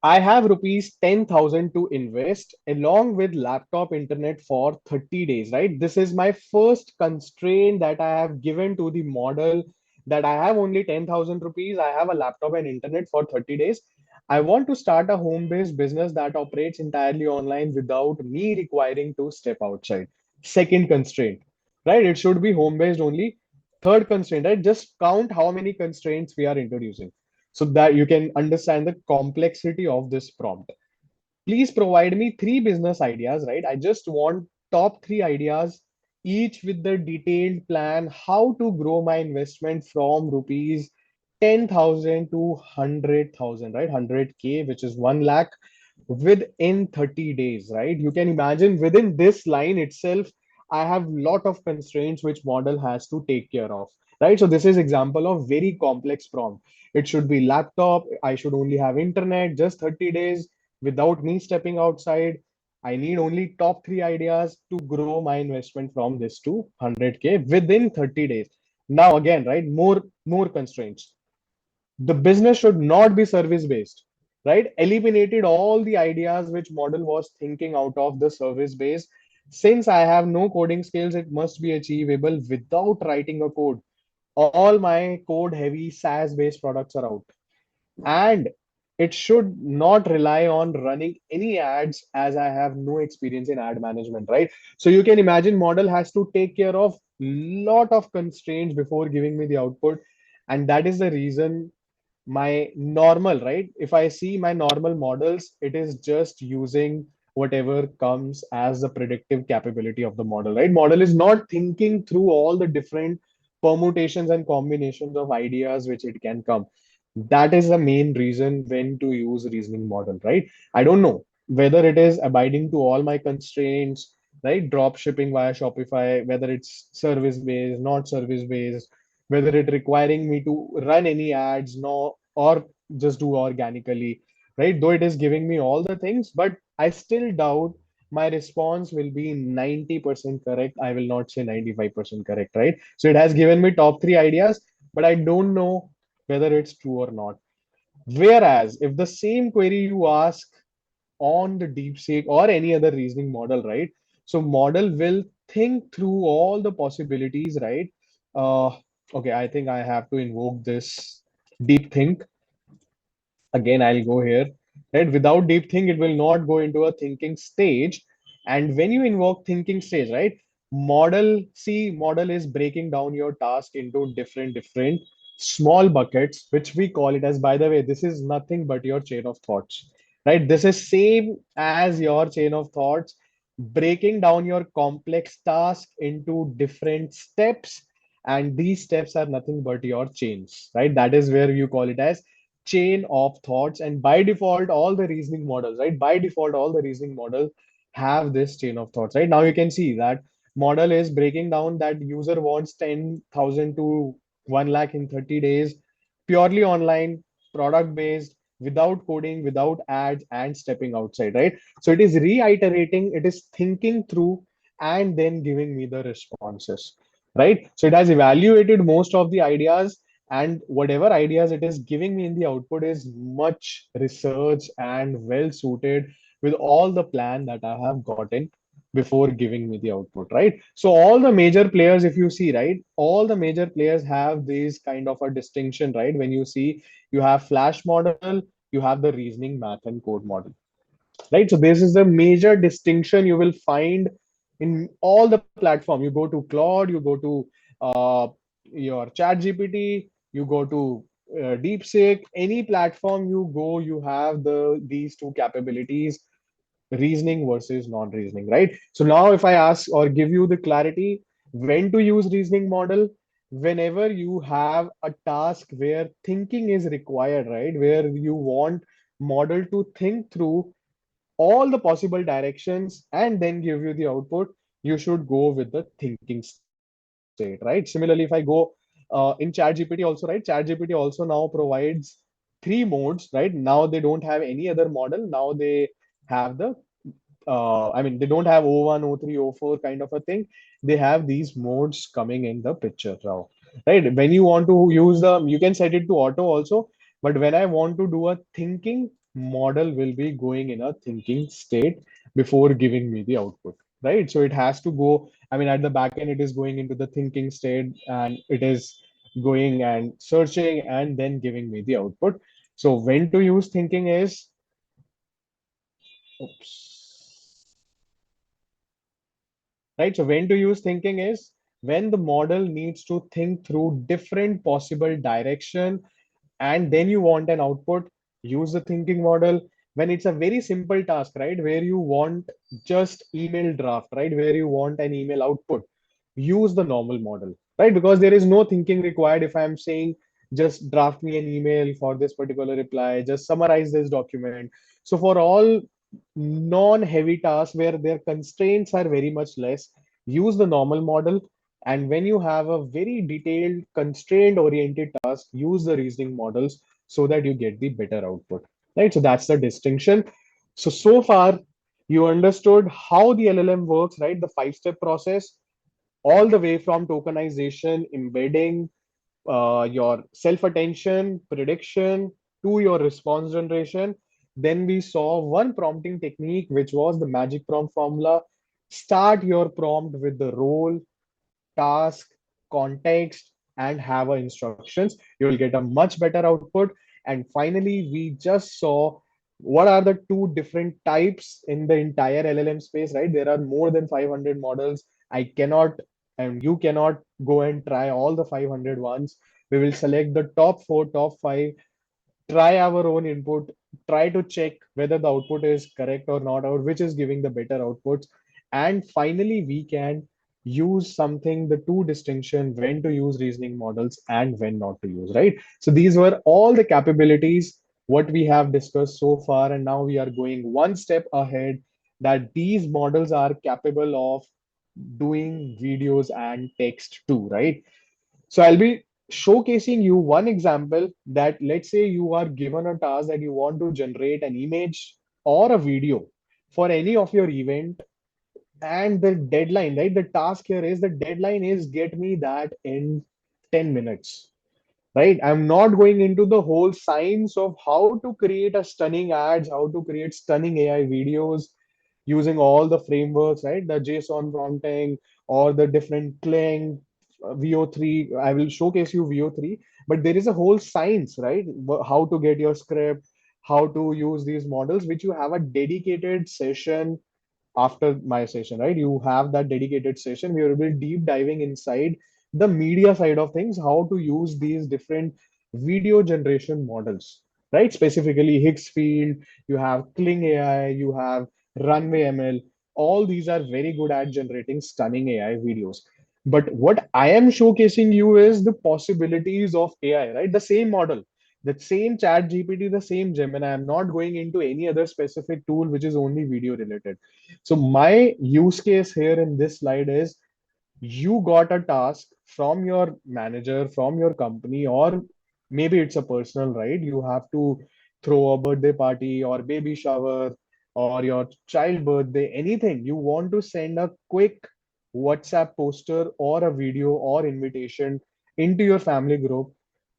I have rupees 10,000 to invest along with laptop internet for 30 days, right? This is my first constraint that I have given to the model, that I have only 10,000 rupees. I have a laptop and internet for 30 days. I want to start a home based business that operates entirely online without me requiring to step outside. Second constraint, right? It should be home based only. Third constraint, right? Just count how many constraints we are introducing so that you can understand the complexity of this prompt. Please provide me three business ideas, right? I just want top three ideas, each with the detailed plan how to grow my investment from rupees 10,000 to 100,000, right? 100K, which is 1 lakh within 30 days, right? You can imagine within this line itself, I have lot of constraints which model has to take care of, right? So this is example of very complex prompt. It should be laptop. I should only have internet, just 30 days without me stepping outside. I need only top three ideas to grow my investment from this to 100K within 30 days. Now again, right? More constraints. The business should not be service based, right? Eliminated all the ideas which model was thinking out of the service base. Since I have no coding skills, it must be achievable without writing a code. All my code heavy SaaS based products are out, and it should not rely on running any ads as I have no experience in ad management, right? So you can imagine model has to take care of lot of constraints before giving me the output. And that is the reason my normal, right, if I see my normal models, it is just using whatever comes as the predictive capability of the model, right? Model is not thinking through all the different permutations and combinations of ideas which it can come. That is the main reason when to use reasoning model, right? I don't know whether it is abiding to all my constraints, right? Drop shipping via Shopify, whether it's service based, not service based, whether it requiring me to run any ads, no, or just do organically, right? Though it is giving me all the things, but I still doubt my response will be 90% correct. I will not say 95% correct, right? So it has given me top three ideas, but I don't know whether it's true or not. Whereas if the same query you ask on the DeepSeek or any other reasoning model, right? So model will think through all the possibilities, right? Uh, okay, I think I have to invoke this deep think. Again, I'll go here, right? Without deep think, it will not go into a thinking stage. And when you invoke thinking stage, right? Model is breaking down your task into different small buckets, which we call it as, by the way, this is nothing but your chain of thoughts, right? This is same as your chain of thoughts, breaking down your complex task into different steps. And these steps are nothing but your chains, right? That is where you call it as chain of thoughts. And by default all the reasoning models, right, by default all the reasoning models have this chain of thoughts, right? Now you can see that model is breaking down that user wants 10,000 to 1 lakh in 30 days, purely online, product based, without coding, without ads, and stepping outside, right? So it is reiterating, it is thinking through, and then giving me the responses, right? So it has evaluated most of the ideas, and whatever ideas it is giving me in the output is much research and well suited with all the plan that I have gotten before giving me the output, right? So all the major players, if you see, right, all the major players have this kind of a distinction, right? When you see, you have flash model, you have the reasoning math and code model, right? So this is the major distinction you will find in all the platform. You go to Claude, you go to your chat GPT, you go to DeepSeek, any platform you go, you have these two capabilities, reasoning versus non-reasoning, right? So now if I ask or give you the clarity when to use reasoning model, whenever you have a task where thinking is required, right, where you want model to think through all the possible directions and then give you the output, you should go with the thinking state, right? Similarly, if I go in ChatGPT also, right? ChatGPT also now provides three modes, right? Now they don't have any other model. Now they have the I mean, they don't have O1, O3, O4 kind of a thing. They have these modes coming in the picture now, right? When you want to use them, you can set it to auto also. But when I want to do a thinking, model will be going in a thinking state before giving me the output, right? So it has to go, I mean, at the back end, it is going into the thinking state and it is going and searching and then giving me the output. So when to use thinking is, oops. Right? So when to use thinking is when the model needs to think through different possible direction and then you want an output, use the thinking model. When it's a very simple task, right, where you want just email draft, right, where you want an email output, use the normal model, right? Because there is no thinking required. If I'm saying just draft me an email for this particular reply, just summarize this document. So for all non-heavy tasks where their constraints are very much less, use the normal model. And when you have a very detailed, constraint oriented task, use the reasoning models so that you get the better output. Right. So that's the distinction. So far, you understood how the LLM works, right? The five-step process, all the way from tokenization, embedding, your self-attention, prediction, to your response generation. Then we saw one prompting technique, which was the magic prompt formula. Start your prompt with the role, task, context, and have instructions. You will get a much better output. And finally, we just saw what are the two different types in the entire LLM space, right? There are more than 500 models. I cannot, and you cannot go and try all the 500 ones. We will select the top four, top five, try our own input, try to check whether the output is correct or not, or which is giving the better outputs. And finally, we can use something, the two distinction, when to use reasoning models and when not to use, right? So these were all the capabilities what we have discussed so far. And now we are going one step ahead that these models are capable of doing videos and text too, right? So I'll be showcasing you one example that, let's say you are given a task that you want to generate an image or a video for any of your event, and the deadline, right? The task here is, the deadline is get me that in 10 minutes, right? I'm not going into the whole science of how to create a stunning ads, how to create stunning AI videos using all the frameworks, right? The JSON prompting or the different Clang, VO3. I will showcase you VO3, but there is a whole science, right? How to get your script, how to use these models, which you have a dedicated session after my session, right? You have that dedicated session where we will be deep diving inside the media side of things, how to use these different video generation models, right? Specifically Higgs field, you have Kling AI, you have Runway ML. All these are very good at generating stunning AI videos. But what I am showcasing you is the possibilities of AI, right? The same model, the same chat GPT, the same Gemini. I'm not going into any other specific tool which is only video related. So my use case here in this slide is, you got a task from your manager, from your company, or maybe it's a personal, right? You have to throw a birthday party or baby shower or your child birthday, anything. You want to send a quick WhatsApp poster or a video or invitation into your family group.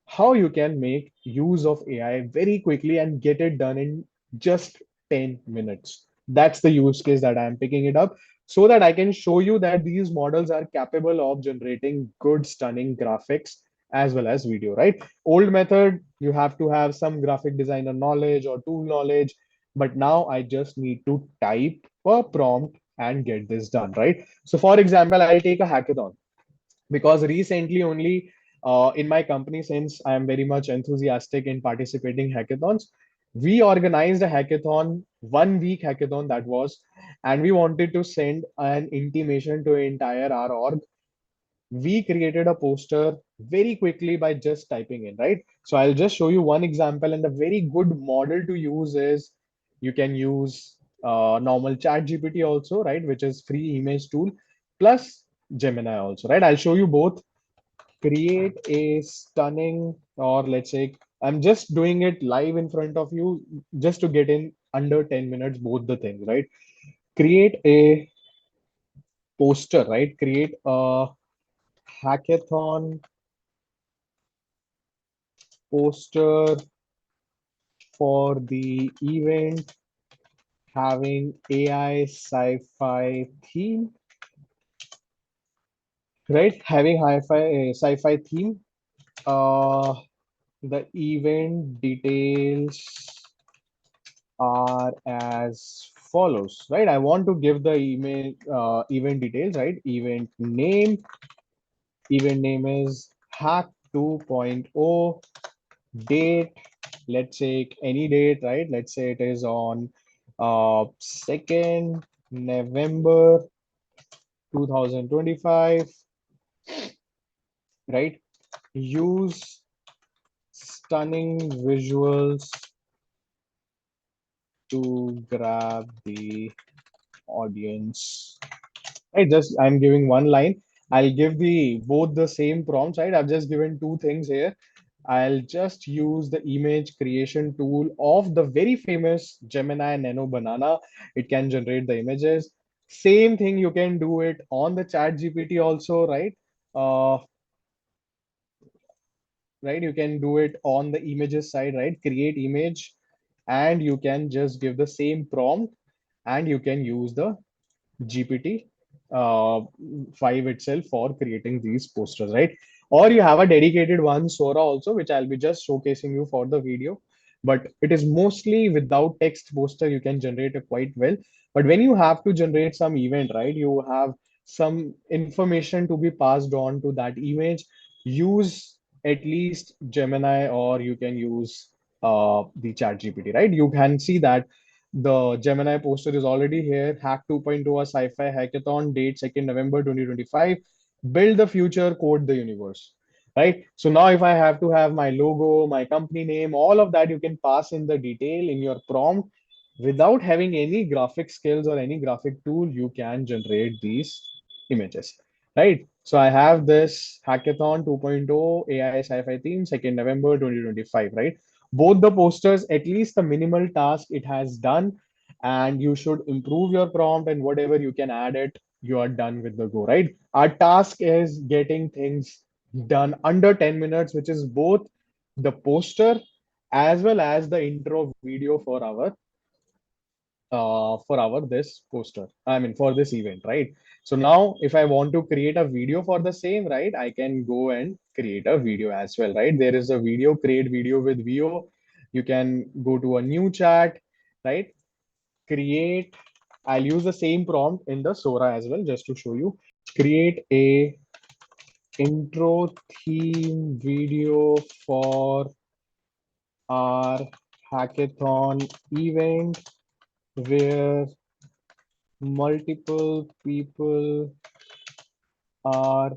How you can make use of AI very quickly and get it done in just 10 minutes. That's the use case that I'm picking it up, so that I can show you that these models are capable of generating good, stunning graphics as well as video, right? Old method, you have to have some graphic designer knowledge or tool knowledge, but now I just need to type a prompt and get this done, right? So for example, I'll take a hackathon, because recently only in my company, since I am very much enthusiastic in participating hackathons, we organized a hackathon, 1 week hackathon that was, and we wanted to send an intimation to entire our org we created a poster very quickly by just typing in, right? So I'll just show you one example, and the very good model to use is you can use normal chat GPT also, right, which is free image tool, plus Gemini also, right? I'll show you both. Create a stunning, or let's say I'm just doing it live in front of you just to get in under 10 minutes both the things, right? Create a poster, right? Create a hackathon poster for the event having AI sci-fi theme, right? Having hi-fi sci-fi theme. Uh, the event details are as follows, right? I want to give the email event details, right? Event name is Hack 2.0. Date, let's say any date, right? Let's say it is on 2nd November 2025, right? Use stunning visuals to grab the audience. Right, just I'm giving one line. I'll give the both the same prompts, right? I've just given two things here. I'll just use the image creation tool of the very famous Gemini Nano Banana. It can generate the images. Same thing, you can do it on the Chat GPT also, right? Uh, right, you can do it on the images side, right? Create image, and you can just give the same prompt, and you can use the GPT uh, 5 itself for creating these posters, right? Or you have a dedicated one, Sora also, which I'll be just showcasing you for the video. But it is mostly without text poster, you can generate it quite well. But when you have to generate some event, right, you have some information to be passed on to that image, use at least Gemini, or you can use the Chat GPT, right? You can see that the Gemini poster is already here. Hack 2.0, a sci-fi hackathon, date 2nd November 2025. Build the future, code the universe. Right. So now if I have to have my logo, my company name, all of that you can pass in the detail in your prompt without having any graphic skills or any graphic tool, you can generate these images. Right. So I have this hackathon 2.0 AI sci-fi theme, 2nd November 2025, right? Both the posters, at least the minimal task it has done, and you should improve your prompt, and whatever you can add it, you are done with the go, right? Our task is getting things done under 10 minutes, which is both the poster as well as the intro video for our this poster, I mean for this event, right? So now if I want to create a video for the same, right, I can go and create a video as well, right? There is a video, create video with VO. You can go to a new chat, right? Create, I'll use the same prompt in the Sora as well just to show you. Create a intro theme video for our hackathon event where multiple people are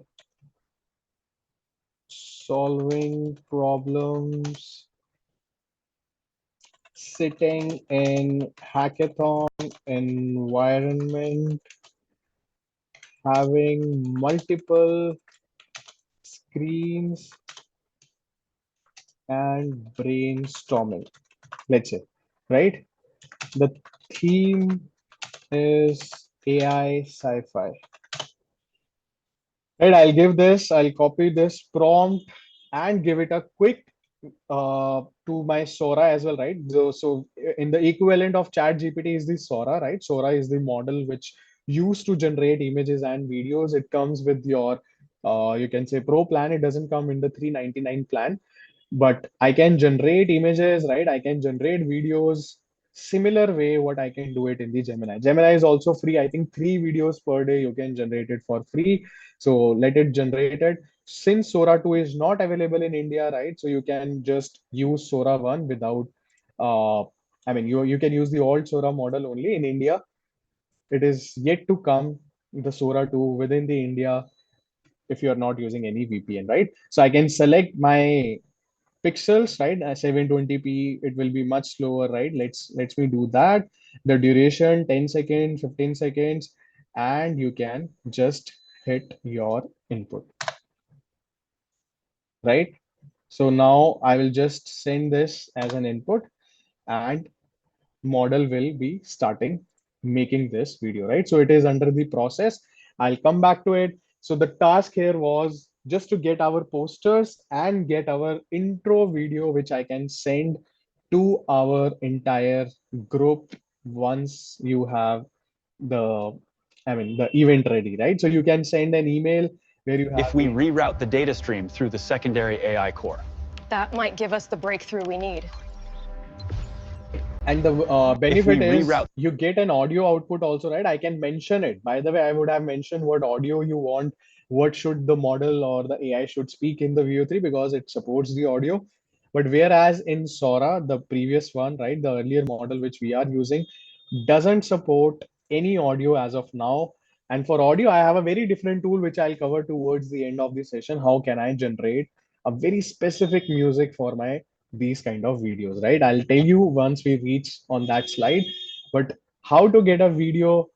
solving problems sitting in hackathon environment, having multiple screens and brainstorming, let's say, right? The theme is AI sci-fi. Right, I'll copy this prompt and give it a quick to my Sora as well, right? So in the equivalent of Chat GPT is the Sora, right? Sora is the model which used to generate images and videos. It comes with your, you can say Pro plan. It doesn't come in the 399 plan, but I can generate images, right? I can generate videos similar way what I can do it in the Gemini. Gemini is also free. I think 3 videos per day you can generate it for free. So let it generate it. Since Sora 2 is not available in India, right? So you can just use Sora 1 without uh I mean you can use the old Sora model only in India. It is yet to come, the Sora 2 within the India. if you're not using any VPN, right? So I can select my pixels, right? 720p, it will be much slower, right? Let's me do that. The duration 10 seconds, 15 seconds, and you can just hit your input, right? So now I will just send this as an input, and model will be starting making this video, right? So it is under the process. I'll come back to it. So the task here was just to get our posters and get our intro video, which I can send to our entire group once you have the, the event ready, right? So you can send an email where you have if we reroute the data stream through the secondary AI core. That might give us the breakthrough we need. And the If we benefit is reroute, you get an audio output also, right? I can mention it. By the way, I would have mentioned what audio you want, what should the model or the AI should speak in the VO3 because it supports the audio. But whereas in Sora, the previous one, right, the earlier model which we are using doesn't support any audio as of now. And for audio, I have a very different tool which I'll cover towards the end of the session. How can I generate a very specific music for my these kind of videos, right? I'll tell you once we reach on that slide. But how to get a video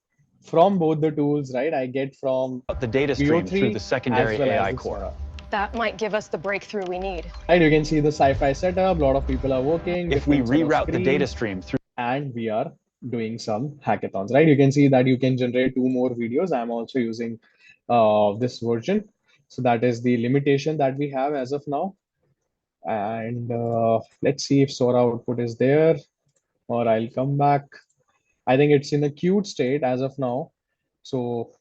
from both the tools, right? I get from the data stream through the VO3 as secondary well as AI the core. Sora. That might give us the breakthrough we need. Right, you can see the sci-fi setup. A lot of people are working, If we different set of reroute the data screens, stream through, and we are doing some hackathons, right? You can see that you can generate two more videos. I'm also using this version. So that is the limitation that we have as of now. And let's see if Sora output is there, or I'll come back. I think it's in a queued state as of now. So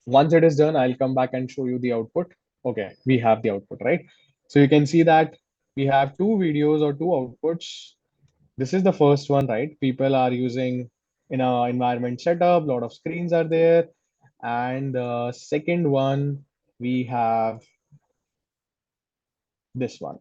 once it is done, I'll come back and show you the output. Okay, we have the output, right? So you can see that we have two videos or two outputs. This is the first one, right? People are using in a environment setup, a lot of screens are there. And the second one, we have this one,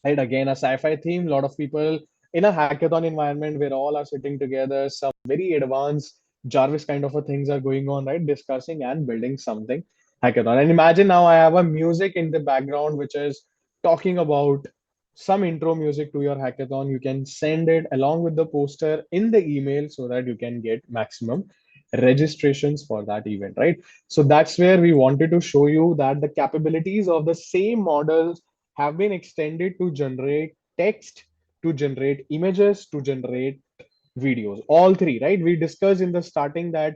right? Again, a sci-fi theme, a lot of people in a hackathon environment where all are sitting together, some very advanced Jarvis kind of a things are going on, right? Discussing and building something hackathon. And imagine now I have a music in the background which is talking about some intro music to your hackathon. You can send it along with the poster in the email so that you can get maximum registrations for that event, right? So that's where we wanted to show you that the capabilities of the same models have been extended to generate text, to generate images, to generate videos, all three, right? We discussed in the starting that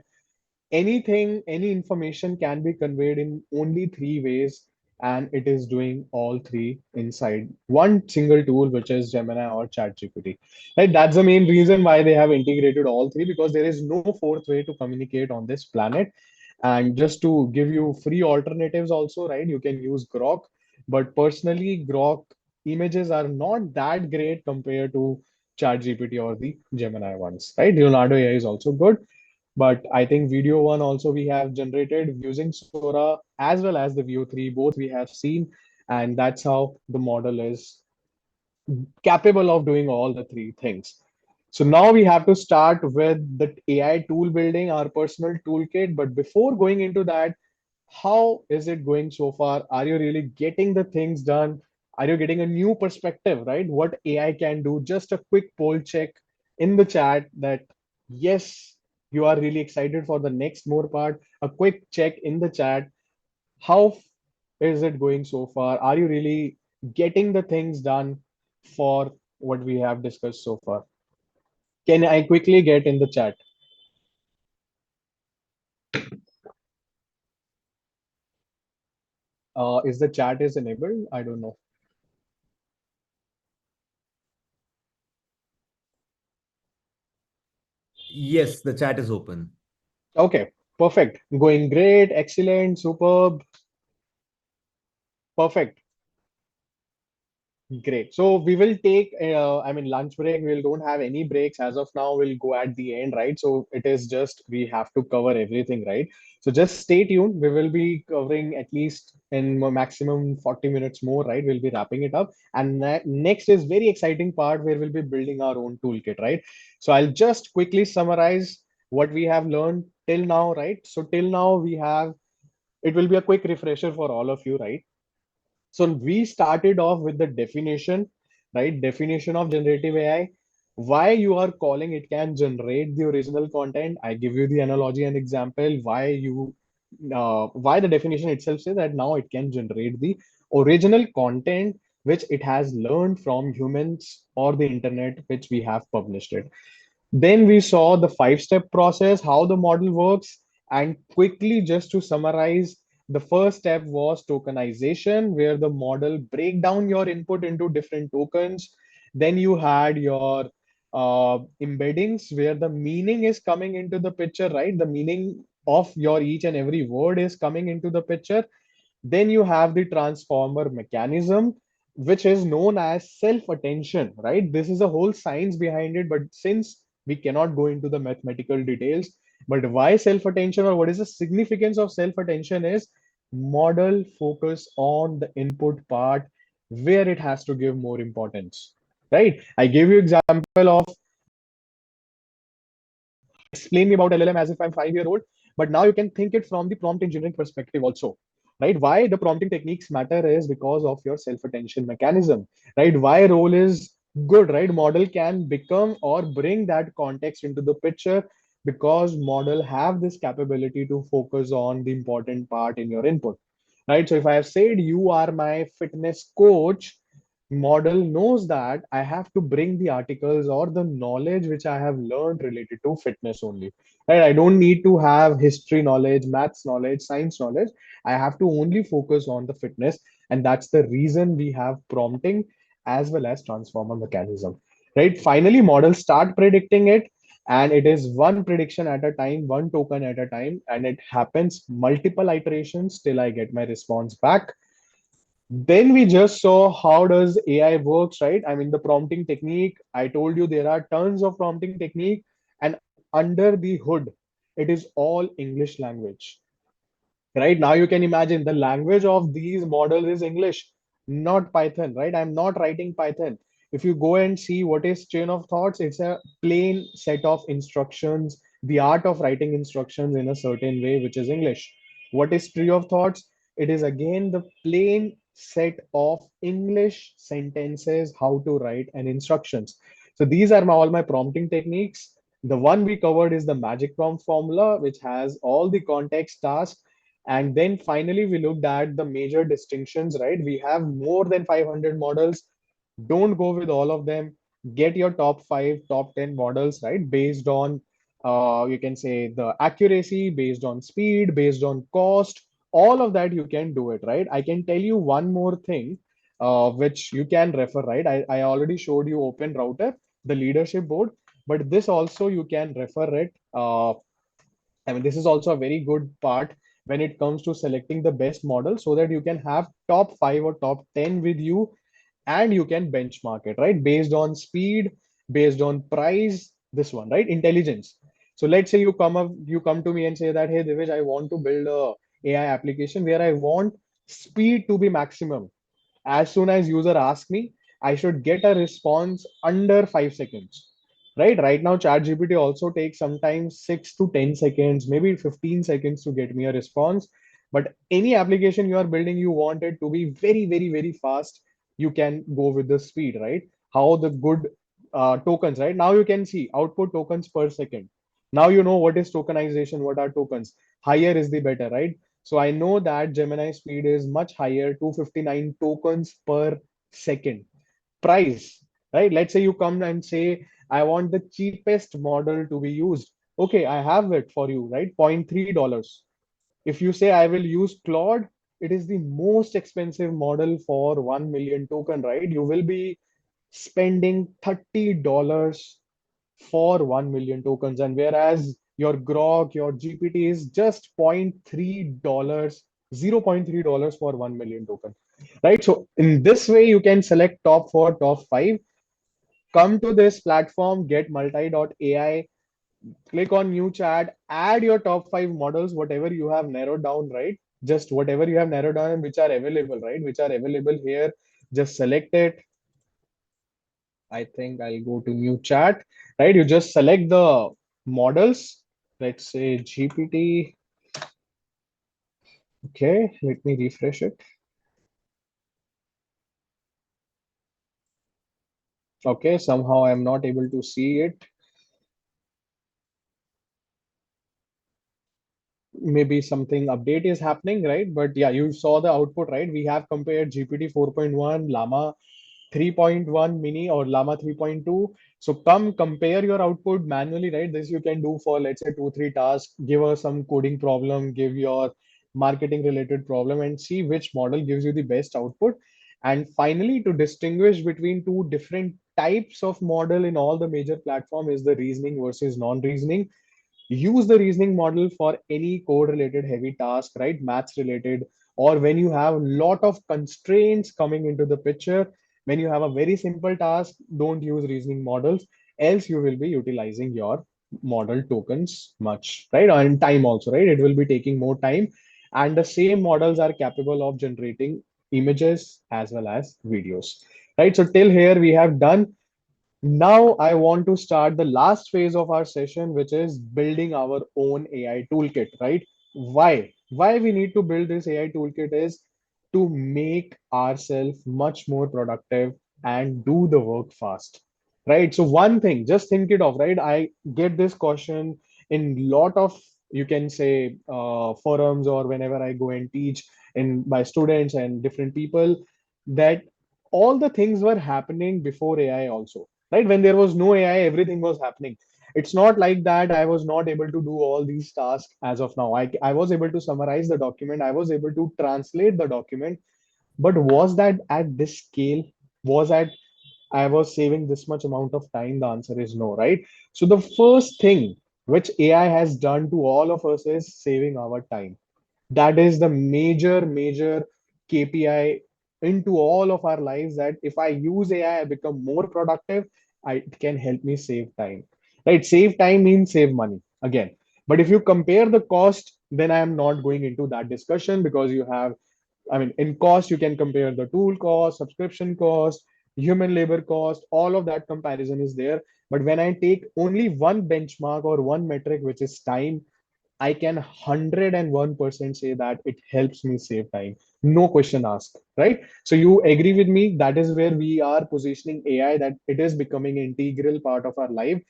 anything, any information can be conveyed in only three ways, and it is doing all three inside one single tool, which is Gemini or ChatGPT. Right? That's the main reason why they have integrated all three, because there is no fourth way to communicate on this planet. And just to give you free alternatives also, right? You can use Grok, but personally, Grok images are not that great compared to ChatGPT or the Gemini ones, right? Leonardo AI is also good, but I think video one also we have generated using Sora as well as the VO3, both we have seen, and that's how the model is capable of doing all the three things. So now we have to start with the AI tool building, our personal toolkit. But before going into that, how is it going so far? Are you really getting the things done? Are you getting a new perspective, right? What AI can do? Just a quick poll check in the chat that yes, you are really excited for the next more part. A quick check in the chat. How is it going so far? Are you really getting the things done for what we have discussed so far? Can I quickly get in the chat? Is the chat is enabled? I don't know. Yes, the chat is open. Okay, perfect. Going great, excellent, superb, perfect. Great. So we will take, lunch break. We don't have any breaks as of now. We'll go at the end, right? So it is just we have to cover everything, right? So just stay tuned. We will be covering at least in maximum 40 minutes more, right? We'll be wrapping it up. And next is very exciting part where we'll be building our own toolkit, right? So I'll just quickly summarize what we have learned till now, right? So till now we have it will be a quick refresher for all of you, right? So we started off with the definition, right? Definition of generative AI. Why you are calling it can generate the original content. I give you the analogy and example why the definition itself says that now it can generate the original content which it has learned from humans or the internet which we have published it. Then we saw the five-step process, how the model works. And quickly, just to summarize, the first step was tokenization, where the model break down your input into different tokens. Then you had your embeddings, where the meaning is coming into the picture, right? The meaning of your each and every word is coming into the picture. Then you have the transformer mechanism, which is known as self-attention, right? This is a whole science behind it, but since we cannot go into the mathematical details, but why self-attention or what is the significance of self-attention is model focus on the input part where it has to give more importance, right? I gave you example of explain me about LLM as if I'm 5 year old, but now you can think it from the prompt engineering perspective also, right? Why the prompting techniques matter is because of your self-attention mechanism, right? Why role is good, right? Model can become or bring that context into the picture because model have this capability to focus on the important part in your input, right? So if I have said you are my fitness coach, model knows that I have to bring the articles or the knowledge which I have learned related to fitness only. Right? I don't need to have history knowledge, maths knowledge, science knowledge. I have to only focus on the fitness. And that's the reason we have prompting as well as transformer mechanism. Right? Finally, models start predicting it. And it is one prediction at a time, one token at a time, and it happens multiple iterations till I get my response back. Then we just saw how does AI works, right? I mean, the prompting technique. I told you there are tons of prompting technique, and under the hood, it is all English language, right? Now you can imagine the language of these models is English, not Python, right? I'm not writing Python. If you go and see what is chain of thoughts, it's a plain set of instructions, the art of writing instructions in a certain way, which is English. What is tree of thoughts? It is again the plain set of English sentences, how to write and instructions. So these are all my prompting techniques. The one we covered is the magic prompt formula, which has all the context tasks. And then finally, we looked at the major distinctions, right? We have more than 500 models. Don't go with all of them. Get your top five, top 10 models, right? Based on, you can say the accuracy, based on speed, based on cost, all of that you can do it, right? I can tell you one more thing, which you can refer, right? I already showed you Open Router, the leadership board, but this also you can refer it. I mean, this is also a very good part when it comes to selecting the best model so that you can have top five or top 10 with you and you can benchmark it, right? Based on speed, based on price, this one, right? Intelligence. So let's say you come to me and say that, hey, Divesh, I want to build a AI application where I want speed to be maximum. As soon as user asks me, I should get a response under 5 seconds. Right now, ChatGPT also takes sometimes 6 to 10 seconds, maybe 15 seconds to get me a response. But any application you are building, you want it to be very, very, very fast. You can go with the speed, right? How the good tokens, right? Now you can see output tokens per second. Now you know what is tokenization, what are tokens. Higher is the better, right? So I know that Gemini speed is much higher, 259 tokens per second. Price, right? Let's say you come and say, I want the cheapest model to be used. Okay, I have it for you, right? $0.3. If you say I will use Claude, it is the most expensive model for 1 million token, right? You will be spending $30 for 1 million tokens. And whereas your Grok, your GPT is just $0.3, $0.3 for 1 million token, right? So in this way, you can select top four, top five, come to this platform, get multi.ai, click on new chat, add your top five models, whatever you have narrowed down, right? Just whatever you have narrowed down and which are available, right? Which are available here, just select it. I think I'll go to new chat, right? You just select the models. Let's say GPT. Okay, let me refresh it. Okay, somehow I'm not able to see it. Maybe something update is happening, right? But yeah, you saw the output, right? We have compared GPT 4.1, Llama 3.1 mini or Llama 3.2. So come compare your output manually, right? This you can do for, let's say, 2, 3 tasks. Give us some coding problem, give your marketing related problem, and see which model gives you the best output. And finally, to distinguish between two different types of model in all the major platform is the reasoning versus non-reasoning. Use the reasoning model for any code related heavy task, right? Maths related, or when you have a lot of constraints coming into the picture. When you have a very simple task, don't use reasoning models, else you will be utilizing your model tokens much, right? And time also, right? It will be taking more time. And the same models are capable of generating images as well as videos, right? So till here we have done. Now I want to start the last phase of our session, which is building our own AI toolkit, right? Why? Why we need to build this AI toolkit is to make ourselves much more productive and do the work fast, right? So one thing, just think it of, right? I get this question in lot of, you can say, forums, or whenever I go and teach in by students and different people, that all the things were happening before AI also, right? When there was no AI, everything was happening. It's not like that I was not able to do all these tasks as of now. I was able to summarize the document, I was able to translate the document, but was that at this scale? Was at I was saving this much amount of time? The answer is no, right? So the first thing which AI has done to all of us is saving our time. That is the major KPI into all of our lives, that if I use AI, I become more productive. It can help me save time, right? Save time means save money again. But if you compare the cost, then I am not going into that discussion, because you have, I mean, in cost, you can compare the tool cost, subscription cost, human labor cost, all of that comparison is there. But when I take only one benchmark or one metric, which is time, I can 101% say that it helps me save time. No question asked, right? So you agree with me? That is where we are positioning AI, that it is becoming an integral part of our life.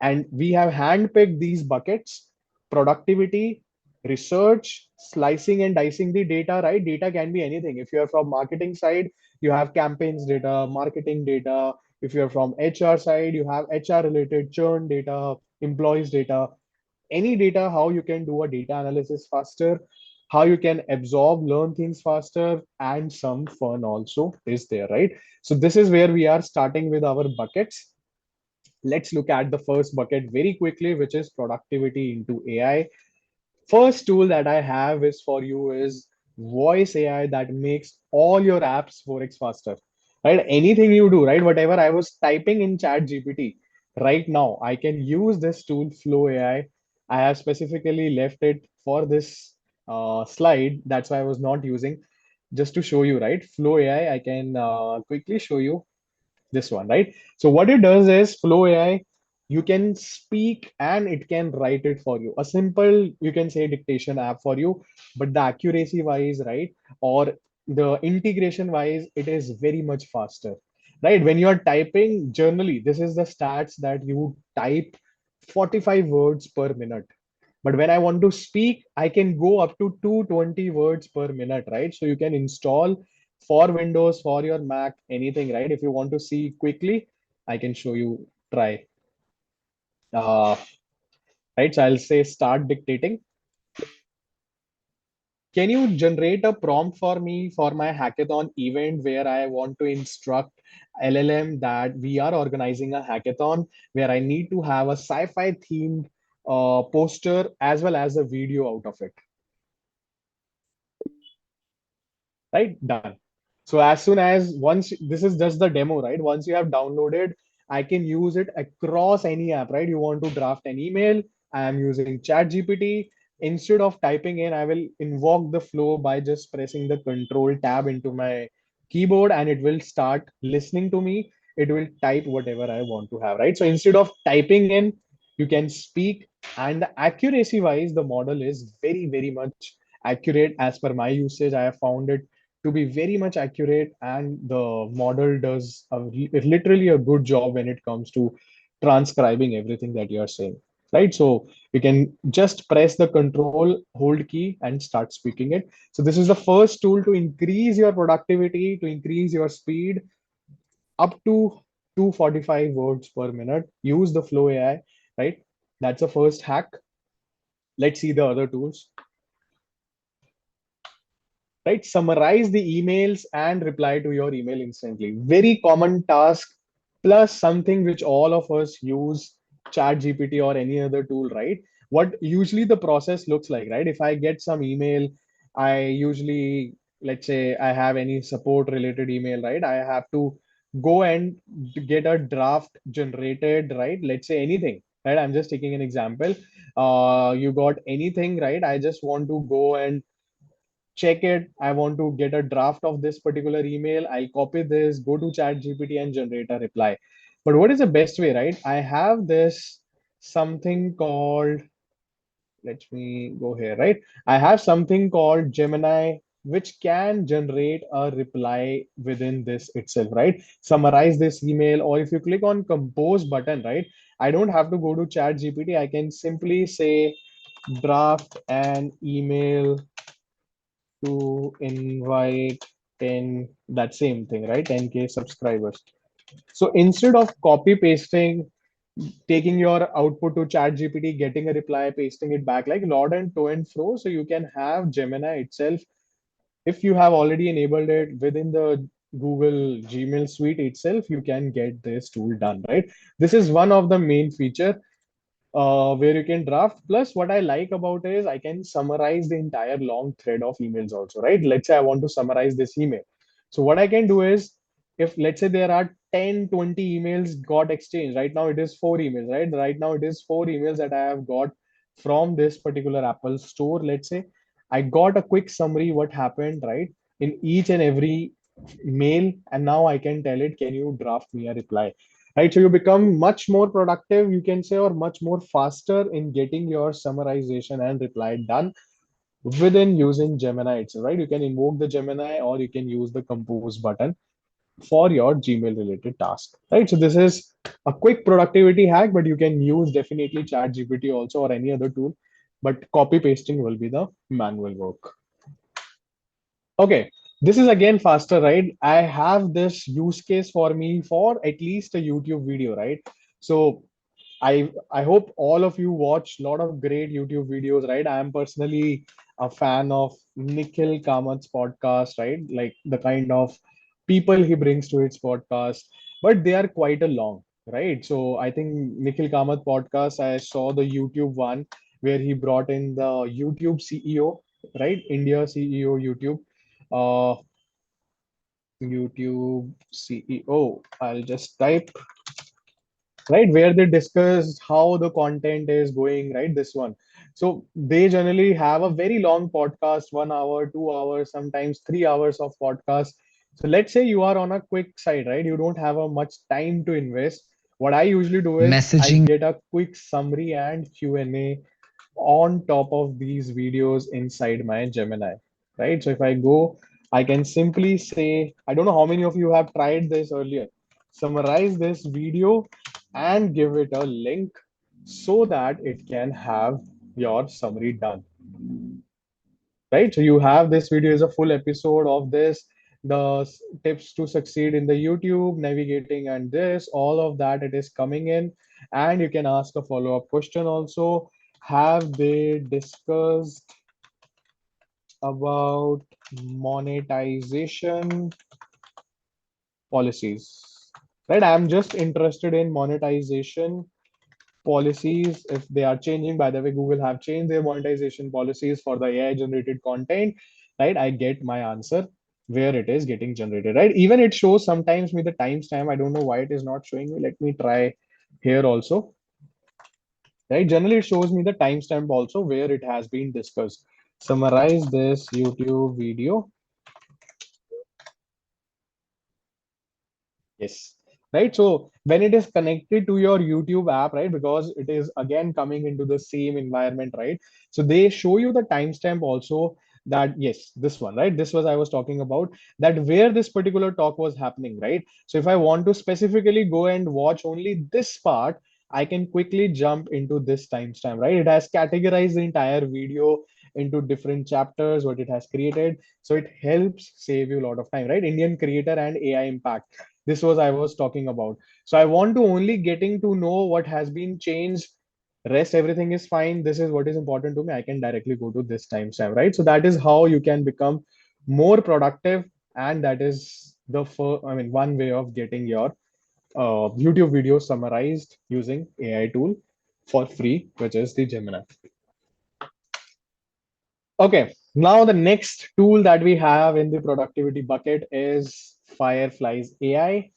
And we have handpicked these buckets: productivity, research, slicing and dicing the data, right? Data can be anything. If you're from marketing side, you have campaigns data, marketing data. If you're from HR side, you have HR related churn data, employees data, any data. How you can do a data analysis faster, how you can absorb, learn things faster, and some fun also is there, right? So this is where we are starting with our buckets. Let's look at the first bucket very quickly, which is productivity into AI. First tool that I have is for you is voice AI, that makes all your apps 4x faster. Right? Anything you do, right? Whatever I was typing in Chat GPT, right now, I can use this tool Flow AI. I have specifically left it for this slide. That's why I was not using, just to show you, right? Flow AI, I can quickly show you this one, right? So what it does is Flow AI, you can speak and it can write it for you. A simple, you can say, dictation app for you, but the accuracy wise, right, or the integration wise, it is very much faster, right? When you are typing, generally, this is the stats that you type 45 words per minute. But when I want to speak, I can go up to 220 words per minute, right? So you can install for Windows, for your Mac, anything, right? If you want to see quickly, I can show you, try. Uh, right. So I'll say start dictating. Can you generate a prompt for me for my hackathon event, where I want to instruct LLM that we are organizing a hackathon where I need to have a sci-fi themed poster as well as a video out of it? Right? Done. So as soon as, once this is just the demo, right? Once you have downloaded, I can use it across any app, right? You want to draft an email, I am using Chat GPT. Instead of typing in, I will invoke the flow by just pressing the control tab into my keyboard, and it will start listening to me. It will type whatever I want to have, right? So instead of typing in, you can speak, and the accuracy wise, the model is very much accurate as per my usage. I have found it to be very much accurate, and the model does literally a good job when it comes to transcribing everything that you are saying, right? So you can just press the control hold key and start speaking it. So this is the first tool to increase your productivity, to increase your speed up to 245 words per minute. Use the Flow AI, right? That's the first hack. Let's see the other tools. Right? Summarize the emails and reply to your email instantly. Very common task, plus something which all of us use, chat GPT or any other tool, right? What usually the process looks like, right? If I get some email, I usually, let's say I have any support related email, right? I have to go and get a draft generated, right? Let's say anything, right? I'm just taking an example. You got anything, right? I just want to go and check it. I want to get a draft of this particular email. I'll copy this, go to chat GPT and generate a reply. But what is the best way, right? I have this something called, let me go here, right? I have something called Gemini, which can generate a reply within this itself, right? Summarize this email, or if you click on compose button, right? I don't have to go to chat GPT. I can simply say draft an email to invite 10, that same thing, right? 10K subscribers. So instead of copy pasting, taking your output to chat GPT, getting a reply, pasting it back like Lord and to and fro, so you can have Gemini itself, if you have already enabled it within the Google Gmail suite itself, you can get this tool done, right? This is one of the main feature where you can draft. Plus, what I like about it is I can summarize the entire long thread of emails also, right? Let's say I want to summarize this email. So what I can do is, if let's say there are 10, 20 emails got exchanged, right now it is four emails, right? Right now it is four emails that I have got from this particular Apple store. Let's say I got a quick summary what happened, right? In each and every mail, and now I can tell it, can you draft me a reply? Right, so you become much more productive, you can say, or much more faster in getting your summarization and reply done within using Gemini itself, right? You can invoke the Gemini or you can use the compose button for your Gmail related task, right? So this is a quick productivity hack, but you can use definitely chat GPT also or any other tool, but copy pasting will be the manual work. Okay, this is again faster, right? I have this use case for me for at least a YouTube video, right? So I hope all of you watch a lot of great YouTube videos, right? I am personally a fan of Nikhil Kamat's podcast, right? Like the kind of people he brings to its podcast, but they are quite a long, right? So I think Nikhil Kamath podcast, I saw the YouTube one where he brought in the YouTube CEO, right? India CEO YouTube. YouTube CEO. I'll just type, right, where they discuss how the content is going, right? This one. So they generally have a very long podcast, 1 hour, 2 hours, sometimes 3 hours of podcast. So let's say you are on a quick side, right? You don't have a much time to invest. What I usually do is I Messaging. get a quick summary and Q&A on top of these videos inside my Gemini, right? So if I go, I can simply say, I don't know how many of you have tried this earlier. Summarize this video and give it a link so that it can have your summary done, right? So you have this video is a full episode of this, the tips to succeed in the YouTube, navigating, and this, all of that it is coming in. And you can ask a follow-up question also. Have they discussed about monetization policies? Right, I'm just interested in monetization policies, if they are changing. By the way, Google have changed their monetization policies for the AI generated content, right? I get my answer where it is getting generated, right? Even it shows sometimes me the timestamp. I don't know why it is not showing me. Let me try here also, right? Generally it shows me the timestamp also where it has been discussed. Summarize this YouTube video. Yes. Right. So when it is connected to your YouTube app, right, because it is again coming into the same environment, right? So they show you the timestamp also. that, yes, this one, right? This was I was talking about, that where this particular talk was happening, right? So if I want to specifically go and watch only this part, I can quickly jump into this timestamp, right? It has categorized the entire video into different chapters, what it has created. So it helps save you a lot of time, right? Indian creator and AI impact. This was I was talking about. So I want to only getting to know what has been changed. Rest everything is fine. This is what is important to me. I can directly go to this timestamp, right? So that is how you can become more productive, and that is the first, I mean, one way of getting your YouTube video summarized using AI tool for free, which is the Gemini. Okay, now the next tool that we have in the productivity bucket is Fireflies AI.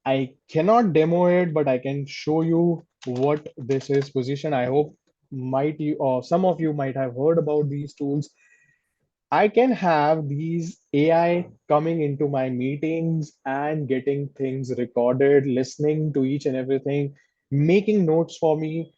I cannot demo it, but I can show you what this is position. I hope might you or some of you might have heard about these tools. I can have these AI coming into my meetings and getting things recorded, listening to each and everything, making notes for me,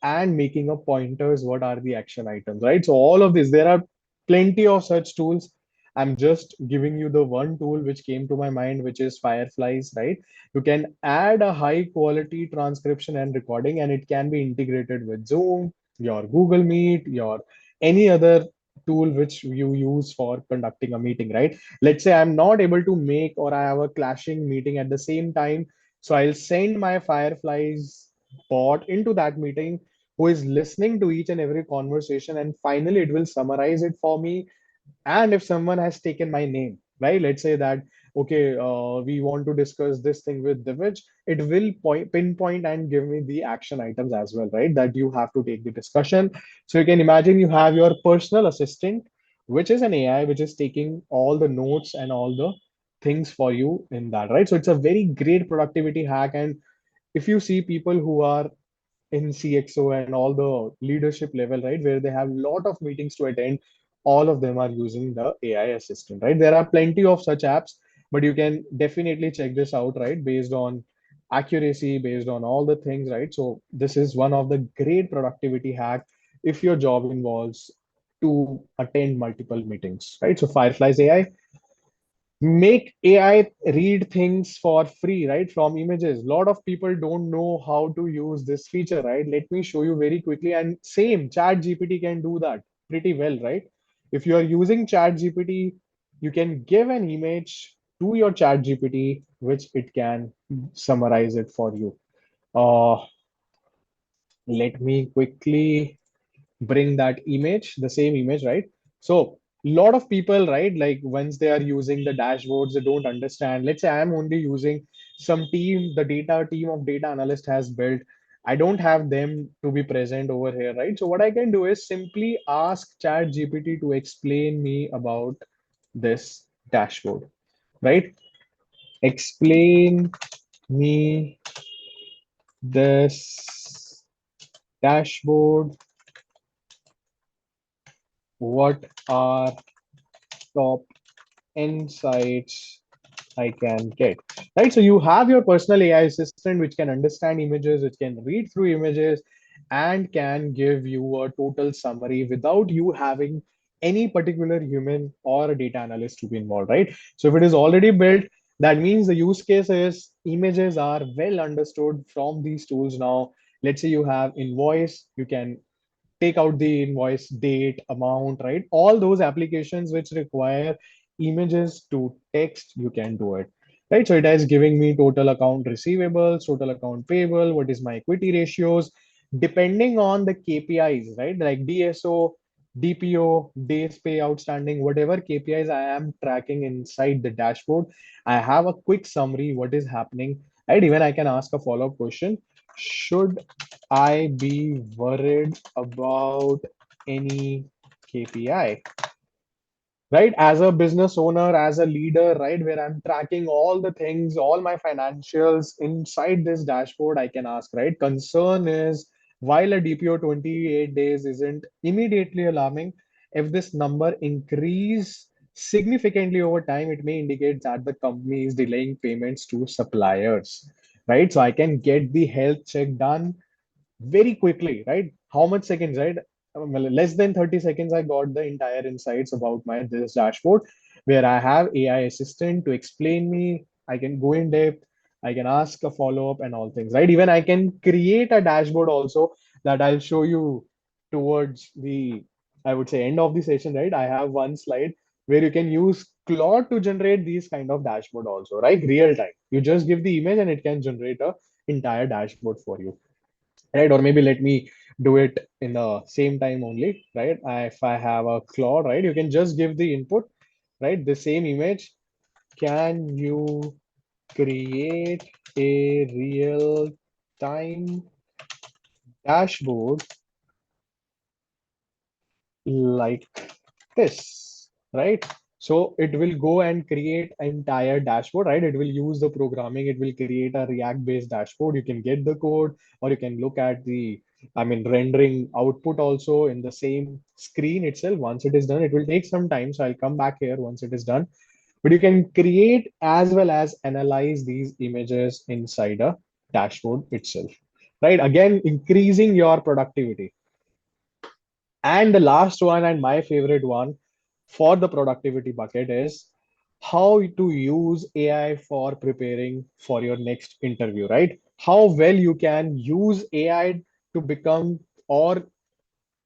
and making up pointers. What are the action items, right? So, all of this, there are plenty of such tools. I'm just giving you the one tool which came to my mind, which is Fireflies, right? You can add a high quality transcription and recording, and it can be integrated with Zoom, your Google Meet, your any other tool which you use for conducting a meeting, right? Let's say I'm not able to make, or I have a clashing meeting at the same time. So I'll send my Fireflies bot into that meeting, who is listening to each and every conversation, and finally it will summarize it for me. And if someone has taken my name, right, let's say that, okay, we want to discuss this thing with Divij, it will pinpoint and give me the action items as well, right, that you have to take the discussion. So you can imagine you have your personal assistant, which is an AI, which is taking all the notes and all the things for you in that, right? So it's a very great productivity hack. And if you see people who are in CXO and all the leadership level, right, where they have a lot of meetings to attend, all of them are using the AI assistant, right? There are plenty of such apps, but you can definitely check this out, right, based on accuracy, based on all the things, right? So this is one of the great productivity hack if your job involves to attend multiple meetings, right? So Fireflies AI make AI read things for free, right? From images. A lot of people don't know how to use this feature, right? Let me show you very quickly. And same, Chat GPT can do that pretty well, right? If you are using Chat GPT, you can give an image to your Chat GPT, which it can summarize it for you. Uh, Let me quickly bring that image, the same image, right? So a lot of people, right, like once they are using the dashboards, they don't understand. Let's say I'm only using some team, the data team of data analyst has built. I don't have them to be present over here, right? So what I can do is simply ask Chat GPT to explain me about this dashboard, right? Explain me this dashboard. What are top insights I can get, right? So you have your personal AI assistant which can understand images, which can read through images, and can give you a total summary without you having any particular human or a data analyst to be involved, right? So if it is already built, that means the use case is images are well understood from these tools now. Let's say you have invoice, you can take out the invoice date, amount, right? All those applications which require images to text, you can do it, right? So it is giving me total account receivables, total account payable, what is my equity ratios, depending on the KPIs, right? Like DSO, DPO, days pay outstanding, whatever KPIs I am tracking inside the dashboard, I have a quick summary what is happening, right? Even I can ask a follow-up question. Should I be worried about any KPI? Right? As a business owner, as a leader, right, where I'm tracking all the things, all my financials inside this dashboard, I can ask, right? Concern is while a DPO 28 days isn't immediately alarming, if this number increase significantly over time, it may indicate that the company is delaying payments to suppliers, right? So I can get the health check done very quickly, right? How much seconds, right? less than 30 seconds, I got the entire insights about my this dashboard, where I have AI assistant to explain me. I can go in depth, I can ask a follow-up and all things, right? Even I can create a dashboard also that I'll show you towards the, I would say, end of the session, right? I have one slide where you can use Claude to generate these kind of dashboard also, right? Real time. You just give the image and it can generate a entire dashboard for you, right? Or maybe let me do it in the same time only, right? If I have a Claude, right, you can just give the input, right? The same image. Can you create a real time dashboard like this, right? So it will go and create an entire dashboard, right? It will use the programming, it will create a React based dashboard. You can get the code, or you can look at the, I mean, rendering output also in the same screen itself. Once it is done, it will take some time. So I'll come back here once it is done. But you can create as well as analyze these images inside a dashboard itself, right? Again, increasing your productivity. And the last one, and my favorite one for the productivity bucket, is how to use AI for preparing for your next interview, right? How well you can use AI to become or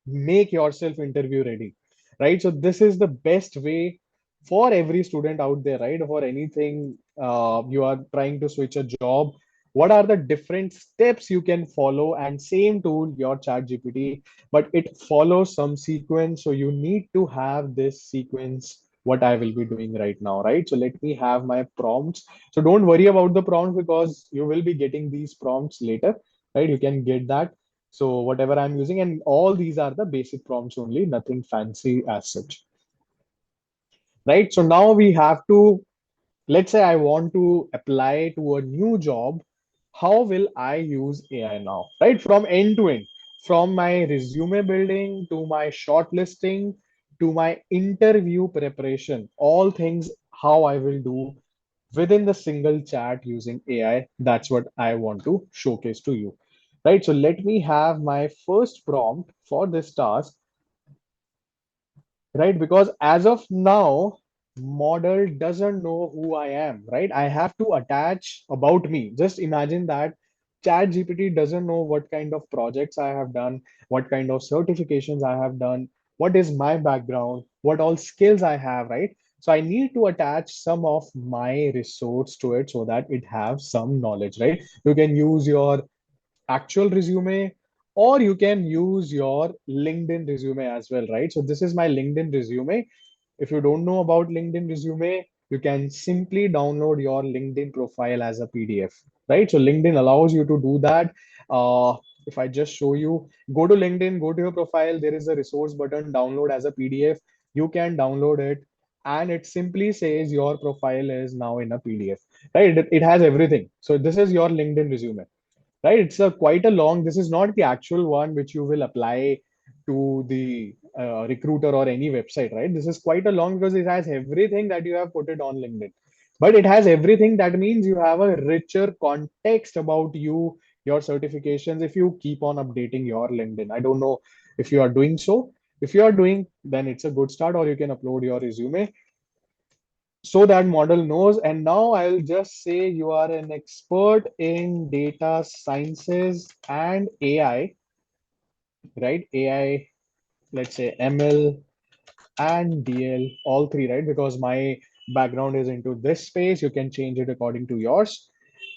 make yourself interview ready, right? So this is the best way for every student out there, right? For anything you are trying to switch a job, what are the different steps you can follow? And same tool, your chat gpt, but it follows some sequence. So you need to have this sequence, what I will be doing right now, right? So let me have my prompts. So don't worry about the prompts, because you will be getting these prompts later, right? You can get that. So whatever I'm using, and all these are the basic prompts only, nothing fancy as such, right? So now we have to, let's say I want to apply to a new job. How will I use AI now, right? From end to end, from my resume building to my shortlisting to my interview preparation, all things how I will do within the single chat using AI. That's what I want to showcase to you. Right. So let me have my first prompt for this task, right? Because as of now, model doesn't know who I am, right? I have to attach about me. Just imagine that chat gpt doesn't know what kind of projects I have done, what kind of certifications I have done, what is my background, what all skills I have, right? So I need to attach some of my resource to it so that it have some knowledge, right? You can use your actual resume, or you can use your LinkedIn resume as well, right? So this is my LinkedIn resume. If you don't know about LinkedIn resume, you can simply download your LinkedIn profile as a PDF, right? So LinkedIn allows you to do that. If I just show you, go to LinkedIn, go to your profile, there is a resource button, download as a PDF. You can download it, and it simply says your profile is now in a PDF, right? It has everything. So this is your LinkedIn resume, right? It's a quite a long, this is not the actual one which you will apply to the recruiter or any website, right? This is quite a long because it has everything that you have put it on LinkedIn, but it has everything. That means you have a richer context about you, your certifications, if you keep on updating your LinkedIn. I don't know if you are doing so. If you are doing, then it's a good start, or you can upload your resume so that model knows. And now I'll just say you are an expert in data sciences and AI, right? AI, let's say ML and DL, all three, right? Because my background is into this space. You can change it according to yours.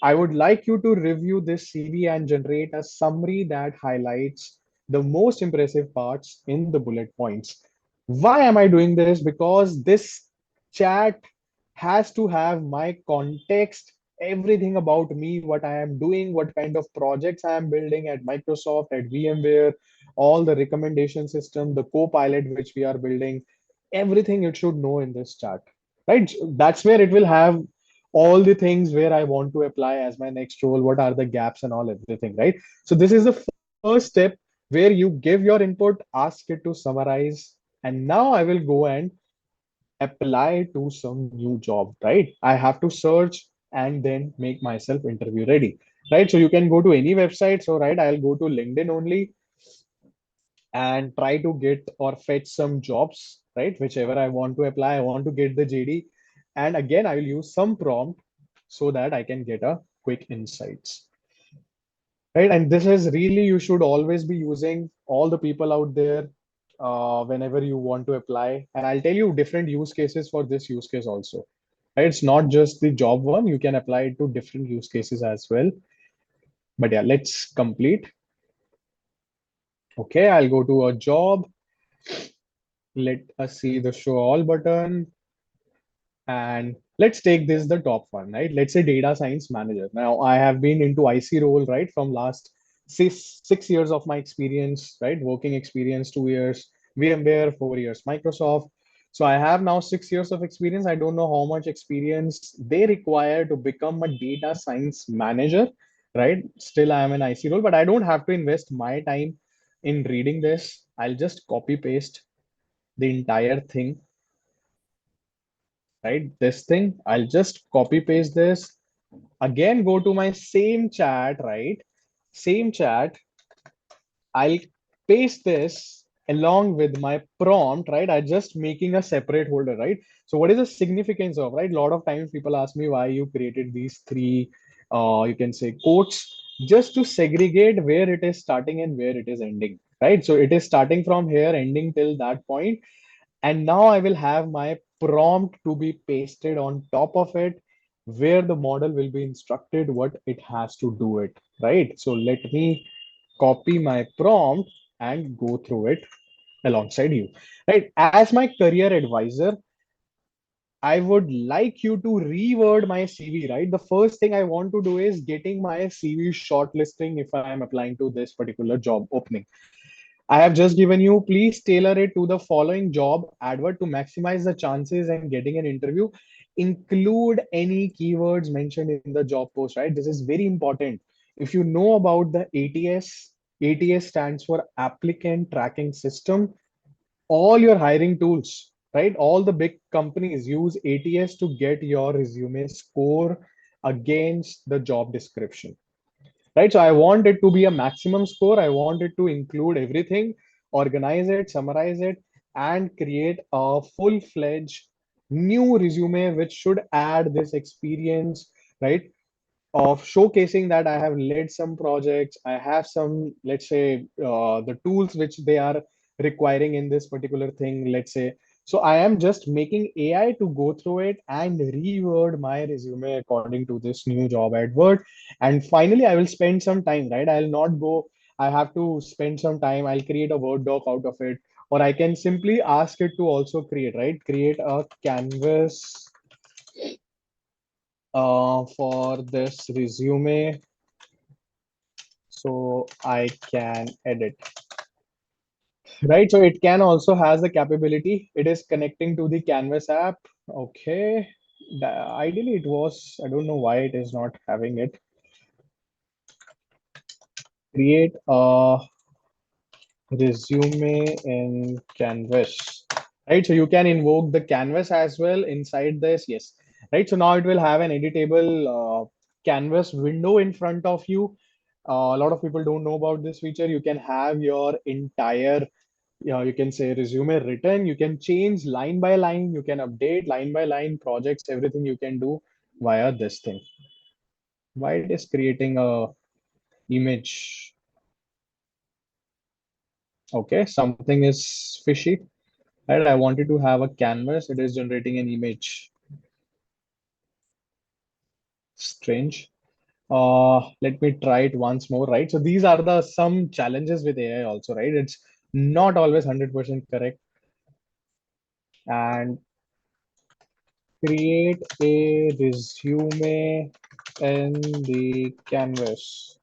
I would like you to review this CV and generate a summary that highlights the most impressive parts in the bullet points. Why am I doing this? Because this chat has to have my context, everything about me, what I am doing, what kind of projects I am building at Microsoft, at VMware, all the recommendation system, the co-pilot which we are building, everything it should know in this chart, right? That's where it will have all the things where I want to apply as my next role, what are the gaps and all everything, right? So this is the first step where you give your input, ask it to summarize, and now I will go and apply to some new job, right? I have to search and then make myself interview ready, right? So you can go to any website. So right, I'll go to LinkedIn only. and try to get or fetch some jobs, right? Whichever I want to apply, I want to get the JD. And again, I will use some prompt so that I can get a quick insights, right? And this is really, you should always be using all the people out there whenever you want to apply. And I'll tell you different use cases for this use case also, right? It's not just the job one, you can apply it to different use cases as well. But yeah, let's complete. Okay, I'll go to a job. Let us see the show all button. And let's take this the top one, right? Let's say data science manager. Now I have been into IC role, right, from last 6 years of my experience, right? Working experience, 2 years, VMware, 4 years, Microsoft. So I have now 6 years of experience. I don't know how much experience they require to become a data science manager, right? Still I am an IC role, but I don't have to invest my time in reading this. I'll just copy paste the entire thing, right? This thing, I'll just copy paste this. Again, go to my same chat, right? Same chat. I'll paste this along with my prompt, right? I'm just making a separate folder, right? So what is the significance of, right? A lot of times people ask me why you created these three, you can say quotes, just to segregate where it is starting and where it is ending, right? So it is starting from here, ending till that point. And now I will have my prompt to be pasted on top of it, where the model will be instructed what it has to do it, right? So let me copy my prompt and go through it alongside you, right? As my career advisor, I would like you to reword my CV, right? The first thing I want to do is getting my CV shortlisting if I am applying to this particular job opening. I have just given you, please tailor it to the following job advert to maximize the chances and getting an interview. Include any keywords mentioned in the job post, right? This is very important. If you know about the ATS, ATS stands for Applicant Tracking System. All your hiring tools, right? All the big companies use ATS to get your resume score against the job description, right? So I want it to be a maximum score. I want it to include everything, organize it, summarize it, and create a full-fledged new resume, which should add this experience, right? Of showcasing that I have led some projects. I have some, let's say, the tools which they are requiring in this particular thing, let's say. So I am just making AI to go through it and reword my resume according to this new job advert. And finally, I will spend some time, right? I'll not go, I have to spend some time. I'll create a Word doc out of it, or I can simply ask it to also create, right? Create a canvas for this resume so I can edit, right? So it can also has the capability. It is connecting to the Canvas app. Okay. Ideally it was, I don't know why it is not having it. Create a resume in Canvas, right? So you can invoke the Canvas as well inside this. Yes, right? So now it will have an editable Canvas window in front of you. A lot of people don't know about this feature. You can have your entire, you can say resume written. You can change line by line. You can update line by line projects, everything you can do via this thing. Why it is creating a image? Okay, something is fishy. Right, I wanted to have a canvas. It is generating an image. Strange. Let me try it once more, right? So these are the some challenges with AI also, right? It's not always 100% correct. And create a resume in the canvas.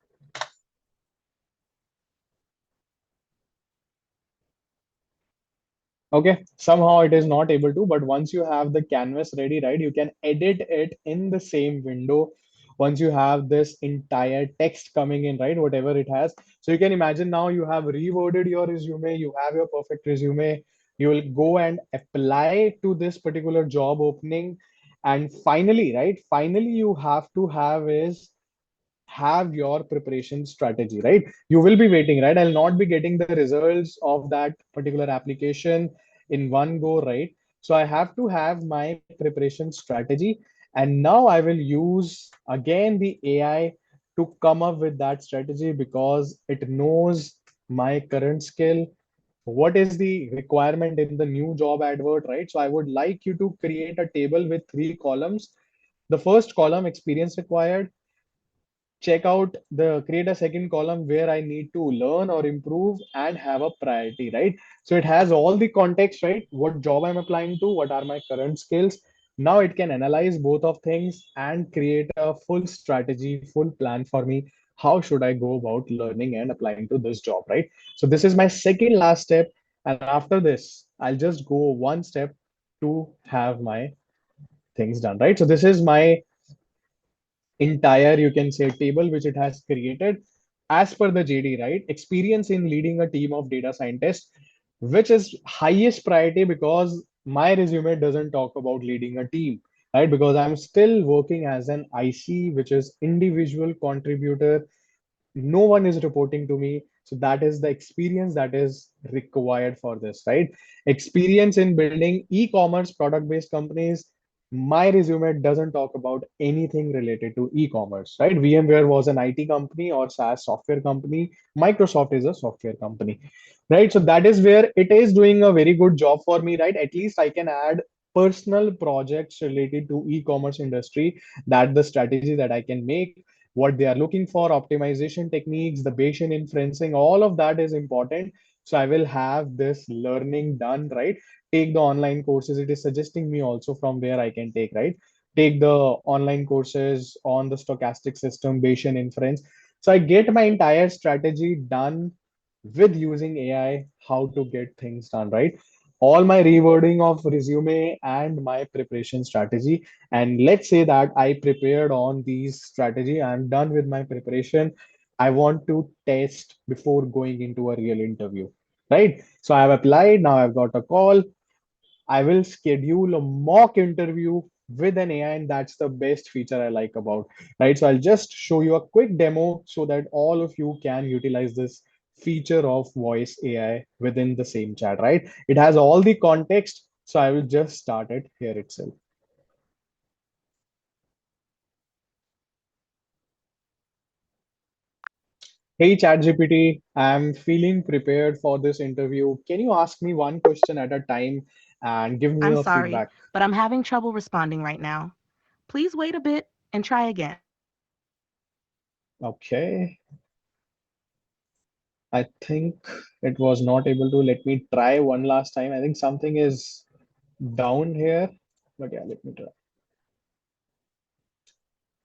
Okay, somehow it is not able to, but once you have the canvas ready, right, you can edit it in the same window. Once you have this entire text coming in, right, whatever it has. So you can imagine now you have reworded your resume, you have your perfect resume, you will go and apply to this particular job opening. And finally, right, finally you have to have is have your preparation strategy, right? You will be waiting, right? I'll not be getting the results of that particular application in one go, right? So I have to have my preparation strategy. And now I will use again the AI to come up with that strategy because it knows my current skill, what is the requirement in the new job advert, right? So I would like you to create a table with three columns. The first column, experience required. Check out the create a second column where I need to learn or improve and have a priority, right? So it has all the context, right? What job I'm applying to, what are my current skills. Now it can analyze both of things and create a full strategy, full plan for me. How should I go about learning and applying to this job, right? So this is my second last step. And after this, I'll just go one step to have my things done, right? So this is my entire, you can say, table which it has created as per the JD, right? Experience in leading a team of data scientists, which is highest priority because my resume doesn't talk about leading a team, right? Because I'm still working as an IC, which is individual contributor. No one is reporting to me. So that is the experience that is required for this, right? Experience in building e-commerce product based companies. My resume doesn't talk about anything related to e-commerce, right? VMware was an IT company or SaaS software company. Microsoft is a software company, right? So that is where it is doing a very good job for me, right? At least I can add personal projects related to e-commerce industry, that the strategy that I can make, what they are looking for, optimization techniques, the Bayesian inferencing, all of that is important. So I will have this learning done, right? Take the online courses. It is suggesting me also from where I can take, right? Take the online courses on the stochastic system, Bayesian inference. So I get my entire strategy done with using AI, how to get things done, right? All my rewording of resume and my preparation strategy. And let's say that I prepared on these strategy, I'm done with my preparation. I want to test before going into a real interview, right? So I've applied, now I've got a call. I will schedule a mock interview with an AI, and that's the best feature I like about, right? So I'll just show you a quick demo so that all of you can utilize this feature of voice AI within the same chat, right? It has all the context, so I will just start it here itself. Hey ChatGPT, I'm feeling prepared for this interview. Can you ask me one question at a time and give me I'm a sorry, feedback? but I'm having trouble responding right now. Please wait a bit and try again. Okay, I think it was not able to. Let me try one last time. I think something is down here, but yeah, let me try.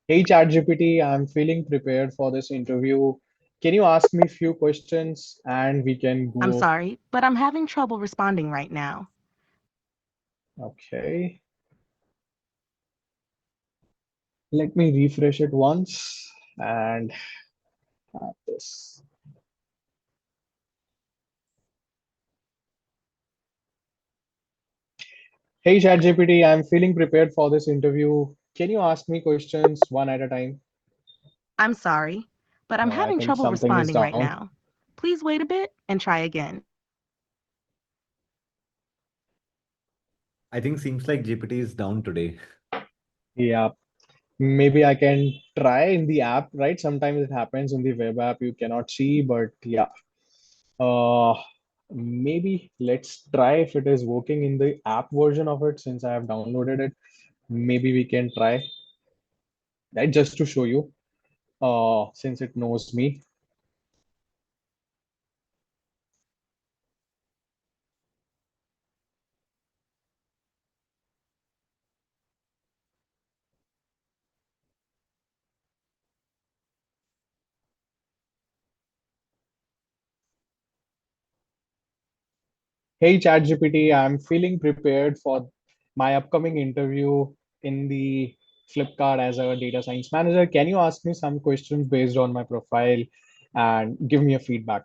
Hey ChatGPT, I'm feeling prepared for this interview. Can you ask me a few questions and we can I'm go? sorry, but I'm having trouble responding right now. Okay, let me refresh it once and have this. Hey ChatGPT, I'm feeling prepared for this interview. Can you ask me questions one at a time? I'm sorry, but I'm No, I having think trouble something is responding right down. now. Please wait a bit and try again. I think seems like GPT is down today. Yeah, maybe I can try in the app, right? Sometimes it happens in the web app, you cannot see, but yeah. Uh, maybe let's try if it is working in the app version of it since I have downloaded it. Maybe we can try, right? Just to show you, since it knows me. Hey ChatGPT, I'm feeling prepared for my upcoming interview in the Flipkart as a data science manager. Can you ask me some questions based on my profile and give me a feedback?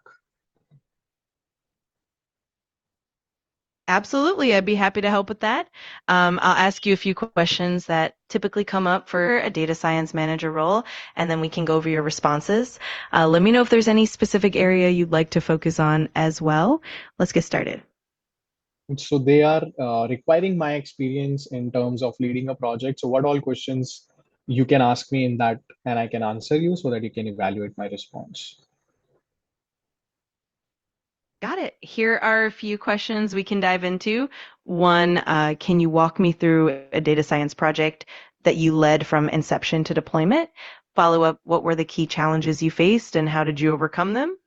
Absolutely, I'd be happy to help with that. I'll ask you a few questions that typically come up for a data science manager role, and then we can go over your responses. Let me know if there's any specific area you'd like to focus on as well. Let's get started. So they are requiring my experience in terms of leading a project. So what all questions you can ask me in that, and I can answer you so that you can evaluate my response. Got it. Here are a few questions we can dive into. One, can you walk me through a data science project that you led from inception to deployment? Follow up, what were the key challenges you faced and how did you overcome them?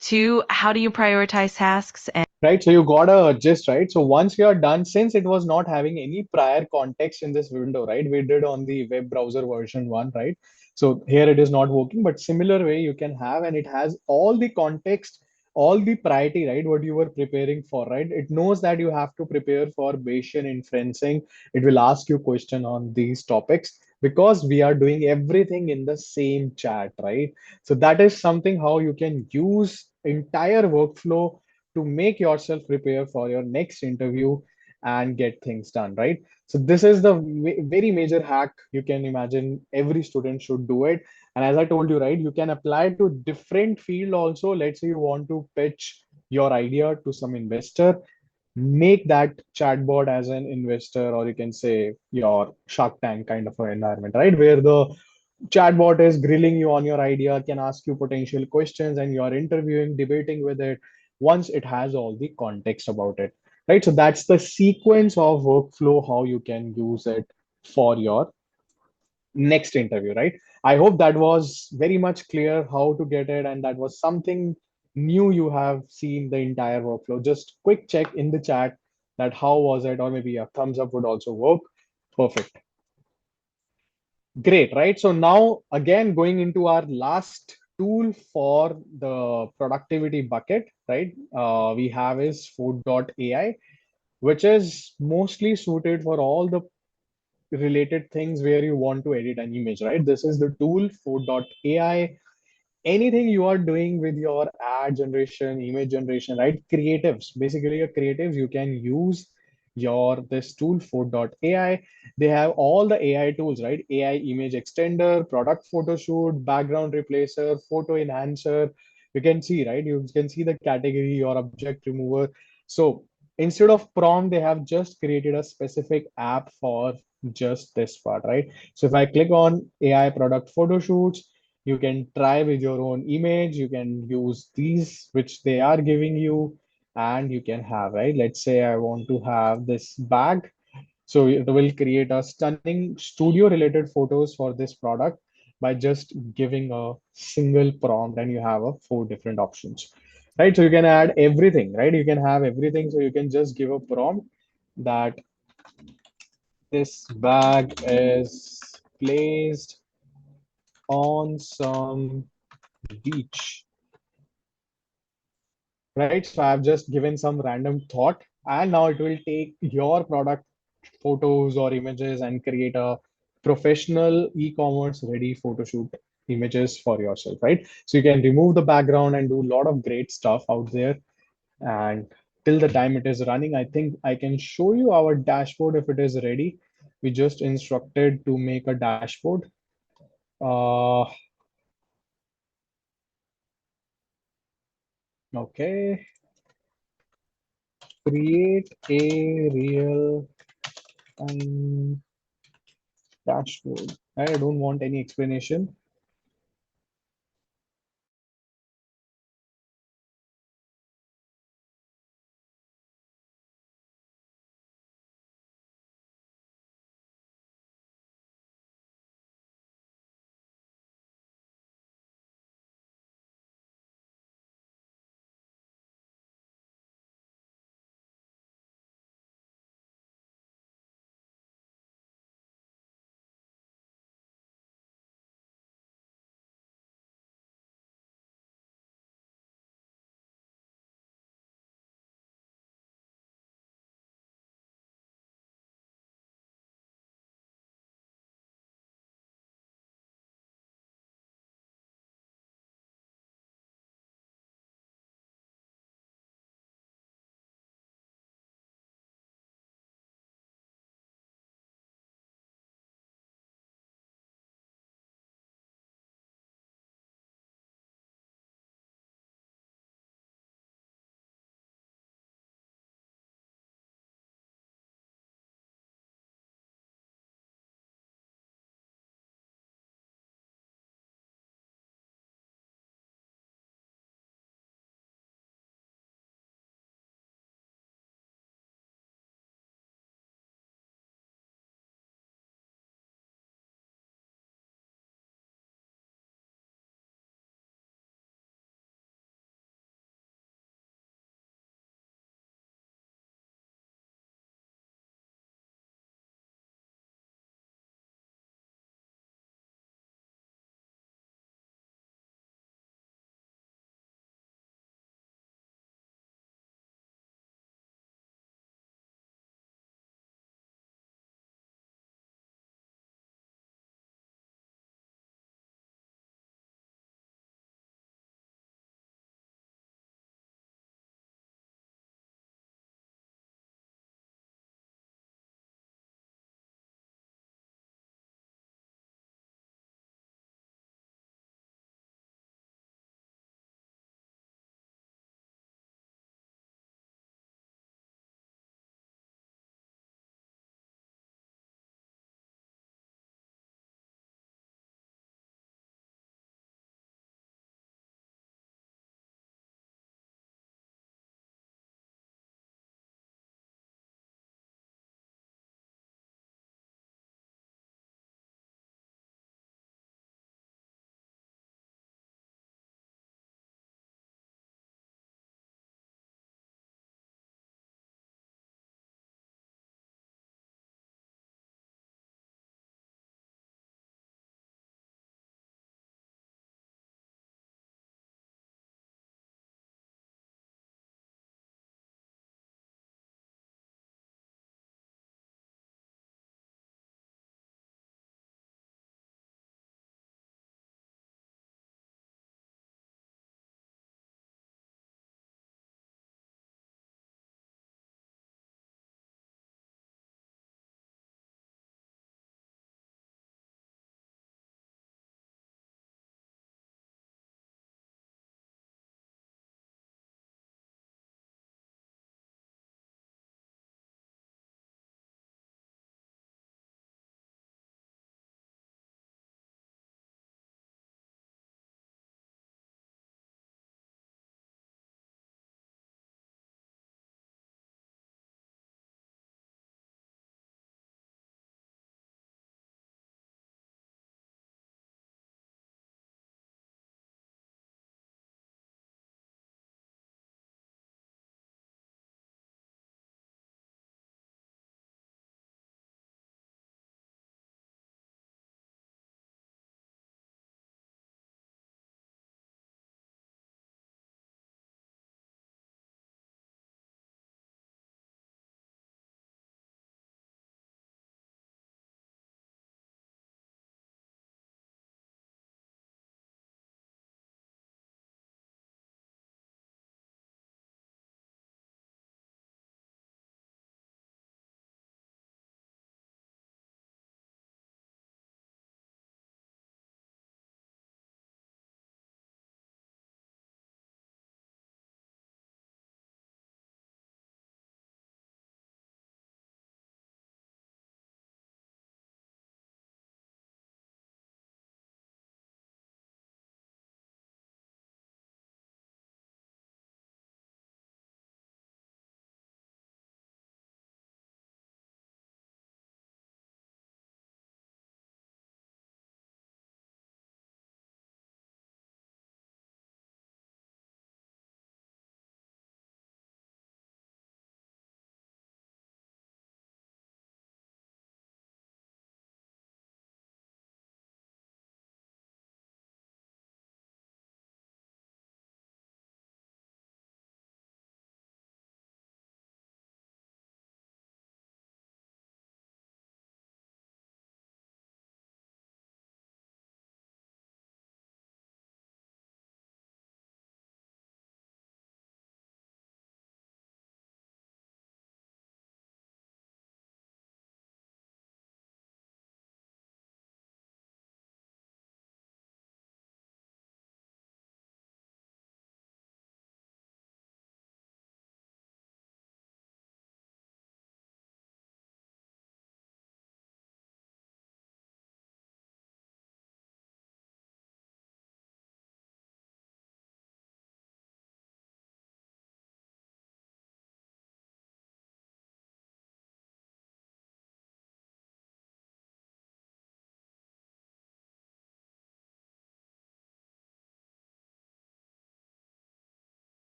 Two, how do you prioritize tasks? And Right, so you got a gist, right? So once you are done, since it was not having any prior context in this window, right? We did on the web browser version 1, right? So here it is not working, but similar way you can have, and it has all the context, all the priority, right? What you were preparing for, right? It knows that you have to prepare for Bayesian inferencing. It will ask you question on these topics because we are doing everything in the same chat, right? So that is something how you can use entire workflow to make yourself prepare for your next interview and get things done, right? So this is the very major hack you can imagine. Every student should do it. And as I told you, right, you can apply to different field also. Let's say you want to pitch your idea to some investor, make that chatbot as an investor, or you can say your Shark Tank kind of an environment, right? Where the chatbot is grilling you on your idea, can ask you potential questions, and you are interviewing, debating with it once it has all the context about it, right? So that's the sequence of workflow, how you can use it for your next interview, right? I hope that was very much clear how to get it, and that was something new you have seen the entire workflow. Just quick check in the chat that how was it, or maybe a thumbs up would also work. Perfect. Great, right? So now again going into our last tool for the productivity bucket, right? We have is food.ai, which is mostly suited for all the related things where you want to edit an image, right? This is the tool food.ai. Anything you are doing with your ad generation, image generation, right? Creatives, basically your creatives, you can use your this tool food.ai. They have all the AI tools, right? AI image extender, product photo shoot, background replacer, photo enhancer. You can see, right? You can see the category, your object remover. So instead of prompt, they have just created a specific app for just this part, right? So if I click on AI product photo shoots, you can try with your own image. You can use these which they are giving you, and you can have, right? Let's say I want to have this bag, so it will create a stunning studio related photos for this product by just giving a single prompt, and you have a 4 different options, right? So you can add everything, right? You can have everything. So you can just give a prompt that this bag is placed on some beach, right? So I've just given some random thought, and now it will take your product photos or images and create a professional e-commerce ready photo shoot images for yourself, right? So you can remove the background and do a lot of great stuff out there. And till the time it is running, I think I can show you our dashboard if it is ready. We just instructed to make a dashboard. Okay, create a real time dashboard. I don't want any explanation.